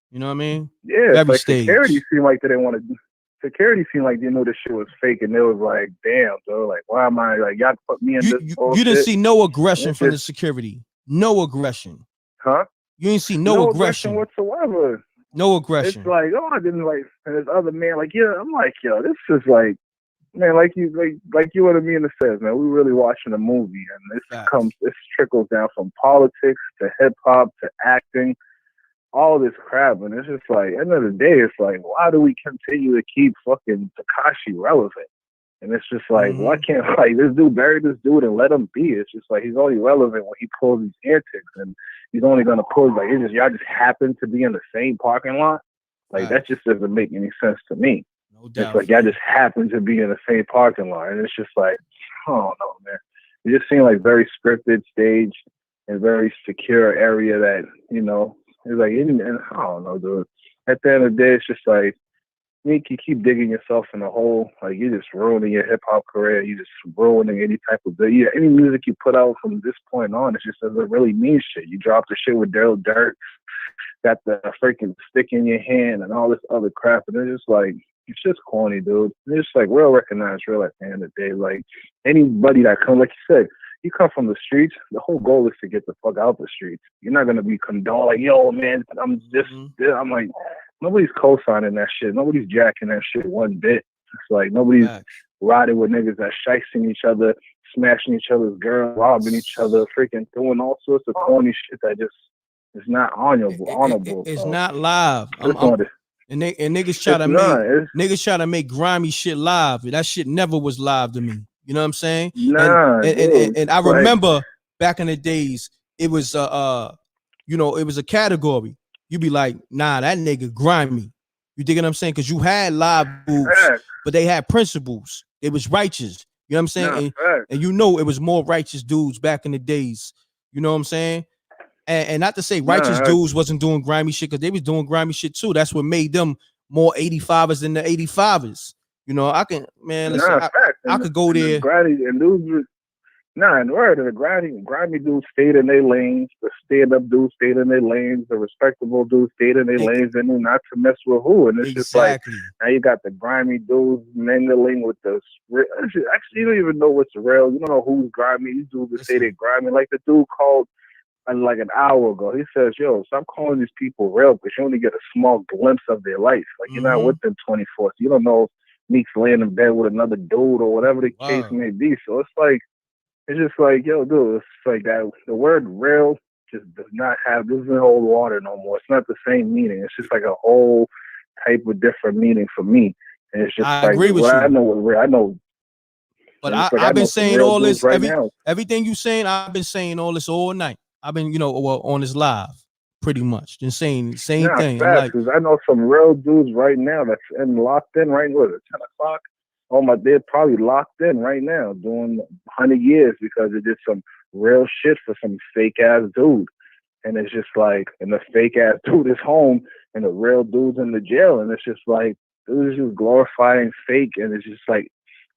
You know what I mean? Yeah, very like staged. Security seemed like they didn't want to. Security seemed like they knew this shit was fake, and they was like, "Damn, bro, like, why am I like y'all put me in this?" You didn't see no aggression from the security. No aggression. Huh? You didn't see no aggression whatsoever. No aggression. It's like, oh, I didn't like. And this other man, like, yeah, I'm like, yo, this is like, man, like you what Amina says, man. We really watching a movie, and this trickles down from politics to hip hop to acting. All this crap, and it's just like, at the end of the day, it's like, why do we continue to keep fucking Tekashi relevant? And it's just like, why can't like this dude bury this dude and let him be? It's just like he's only relevant when he pulls these antics, and he's only gonna pull like y'all just happen to be in the same parking lot. Like that just doesn't make any sense to me. No doubt. It's like y'all just happen to be in the same parking lot, and it's just like, I don't know, man. It just seemed like very scripted, staged, and very secure area that, you know. It's like, and I don't know, dude. At the end of the day, it's just like, you keep digging yourself in a hole. Like, you're just ruining your hip hop career. You're just ruining any type of any music you put out from this point on. It just doesn't really mean shit. You drop the shit with Daryl Dirt, got the freaking stick in your hand and all this other crap, and it's just like, it's just corny, dude. It's just like real recognized real at the end of the day. Like, anybody that comes, like you said, you come from the streets, the whole goal is to get the fuck out the streets. You're not going to be condoned like, yo, man, I'm just, I'm like, nobody's co-signing that shit. Nobody's jacking that shit one bit. It's like nobody's riding with niggas that shicing each other, smashing each other's girl, robbing each other, freaking doing all sorts of corny shit that just is not honorable. It's not live. And niggas try to make grimy shit live. That shit never was live to me. You know what I'm saying? And I remember back in the days, it was it was a category. You'd be like, nah, that nigga grimy. You dig what I'm saying? Because you had live moves, but they had principles. It was righteous. You know what I'm saying? And you know it was more righteous dudes back in the days. You know what I'm saying? And not to say righteous dudes wasn't doing grimy shit, because they was doing grimy shit too. That's what made them more 85ers than the 85ers. You know, I can, man, listen, I could go there. And dudes Nah, in order, the grimy dudes stayed in their lanes. The stand-up dudes stayed in their lanes. The respectable dudes stayed in their lanes. They knew not to mess with who. And it's just like, now you got the grimy dudes mingling with the... Actually, you don't even know what's real. You don't know who's grimy. These dudes that say they're grimy. Like the dude called like an hour ago. He says, yo, stop calling these people real because you only get a small glimpse of their life. Like, you're not with them 24. So you don't know if Meek's laying in bed with another dude or whatever the case may be. So it's like, it's just like, yo, dude, it's like that. The word real just does not doesn't hold water no more. It's not the same meaning. It's just like a whole type of different meaning for me. And it's just I agree with you. I know what real, I know. But I've been saying all this, everything you saying, I've been saying all this all night. I've been, on this live, pretty much. Just saying the same thing. Because I know some real dudes right now that's locked in right now. What is it, 10 o'clock? They're probably locked in right now doing 100 years because they did some real shit for some fake ass dude. And it's just like, and the fake ass dude is home and the real dude's in the jail. And it's just like, dudes just glorifying fake. And it's just like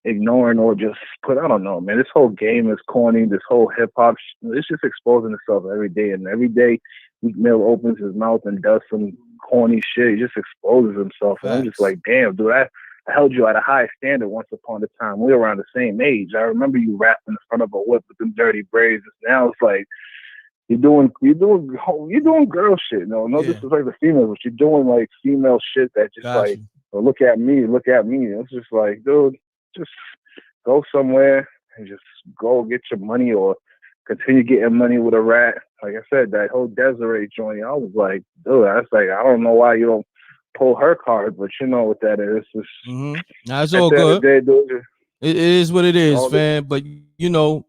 ignoring or just I don't know, man. This whole game is corny. This whole hip hop, it's just exposing itself every day. And every day Meek Mill opens his mouth and does some corny shit. He just exposes himself. And I'm just like, damn, dude, I held you at a high standard once upon a time. We were around the same age. I remember you rapping in front of a whip with them dirty braids. Now it's like you're doing girl shit. No disrespect to females, but you're doing like female shit that just like, oh, look at me. It's just like, dude, just go somewhere and just go get your money or continue getting money with a rat. Like I said, that whole Desiree joint, I was like, dude, I don't know why you don't pull her card, but you know what that is. It's all good. It is what it is, man. But enjoy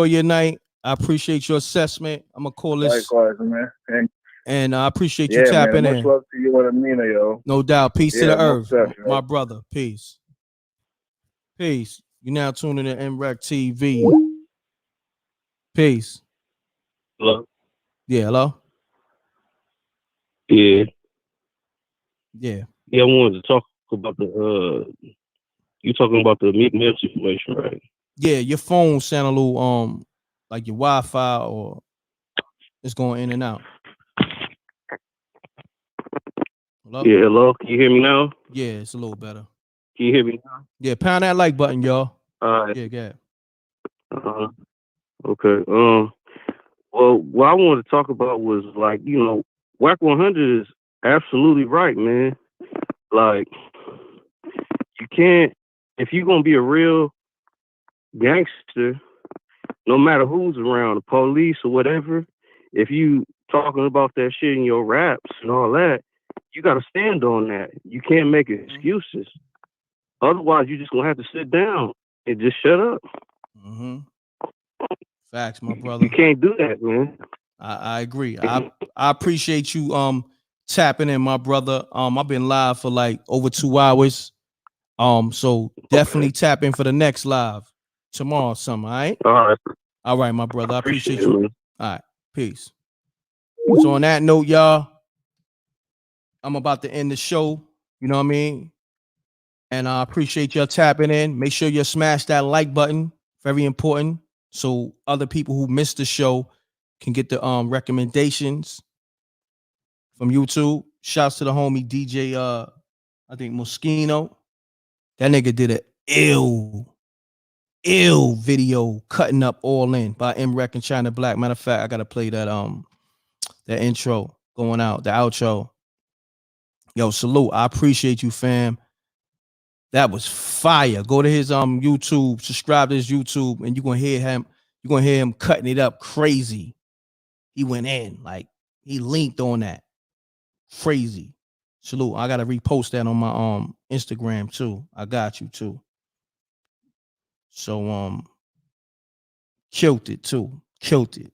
your night. I appreciate your assessment. I'm gonna call this. Likewise, man. And I appreciate you tapping in. Much love to you and Amina, yo. No doubt. Peace to the earth, my brother. Peace. Peace. You now tuning in to MRecktv. Peace. Hello. Yeah. Hello. Yeah. Yeah. I wanted to talk about you talking about the Meek Mill situation, right? Yeah, your phone sound a little like your Wi-Fi or it's going in and out. Hello? Yeah, hello. Can you hear me now? Yeah, it's a little better. Can you hear me now? Yeah, pound that like button, y'all. All right. Yeah, go ahead. Okay. Well, what I wanted to talk about was like, Wack 100 is absolutely right, man. Like, you can't, if you're gonna be a real gangster, no matter who's around, the police or whatever, if you talking about that shit in your raps and all that, you gotta stand on that. You can't make excuses. Otherwise, you're just gonna have to sit down and just shut up. Facts, my brother. You can't do that, man. I agree. I appreciate you tapping in, my brother. I've been live for like over 2 hours. So definitely tap in for the next live tomorrow or something, all right? All right, my brother. I appreciate you. Man. All right, peace. So on that note, y'all, I'm about to end the show. You know what I mean? And I appreciate y'all tapping in. Make sure you smash that like button. Very important. So other people who missed the show can get the recommendations from YouTube. Shouts to the homie DJ I think Moschino. That nigga did an ill video cutting up All In by M.Reck and China Black. Matter of fact, I gotta play that intro going out, the outro. Yo, salute. I appreciate you, fam. That was fire. Go to his YouTube, subscribe to his YouTube, and you're gonna hear him cutting it up crazy. He went in, like he linked on that. Crazy. Salute. I gotta repost that on my Instagram too. I got you too. So killed it too. Killed it.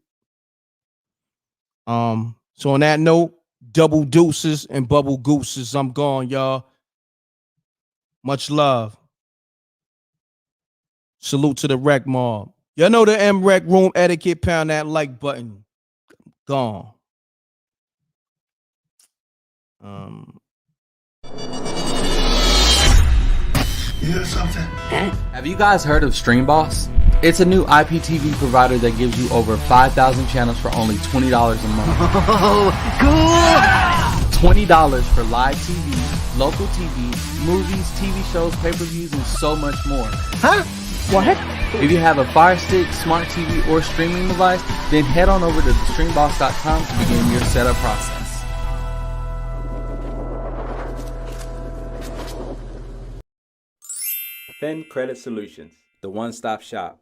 So on that note, double deuces and bubble gooses. I'm gone, y'all. Much love. Salute to the Rec Mob. Y'all know the M.Reck room etiquette. Pound that like button. Gone. You hear something? Have you guys heard of Stream Boss? It's a new IPTV provider that gives you over 5,000 channels for only $20 a month. Oh, cool! $20 for live TV, local TV, movies, TV shows, pay-per-views, and so much more. Huh? What? If you have a Fire Stick, smart TV, or streaming device, then head on over to thestreamboss.com to begin your setup process. Fin Credit Solutions, the one-stop shop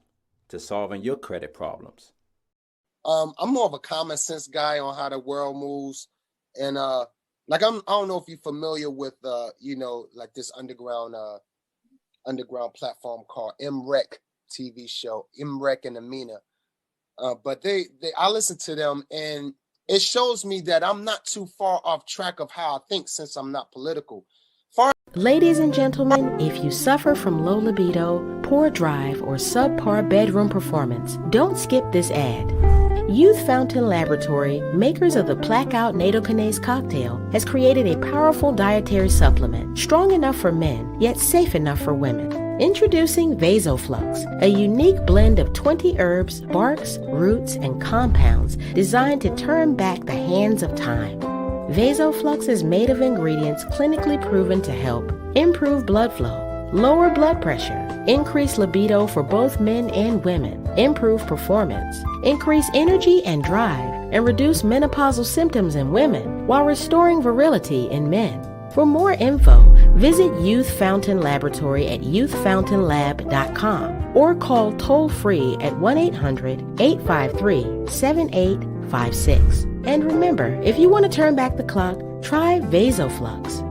to solving your credit problems. I'm more of a common sense guy on how the world moves, and I don't know if you're familiar with like this underground platform called M.Reck TV show, M.Reck and Amina. But I listen to them, and it shows me that I'm not too far off track of how I think, since I'm not political. Ladies and gentlemen, if you suffer from low libido, poor drive, or subpar bedroom performance, don't skip this ad. Youth Fountain Laboratory, makers of the Blackout Nadokinase cocktail, has created a powerful dietary supplement, strong enough for men, yet safe enough for women. Introducing Vasoflux, a unique blend of 20 herbs, barks, roots, and compounds designed to turn back the hands of time. Vasoflux is made of ingredients clinically proven to help improve blood flow, lower blood pressure, increase libido for both men and women, improve performance, increase energy and drive, and reduce menopausal symptoms in women while restoring virility in men. For more info, visit Youth Fountain Laboratory at youthfountainlab.com or call toll-free at 1-800-853-7856. And remember, if you want to turn back the clock, try Vasoflux.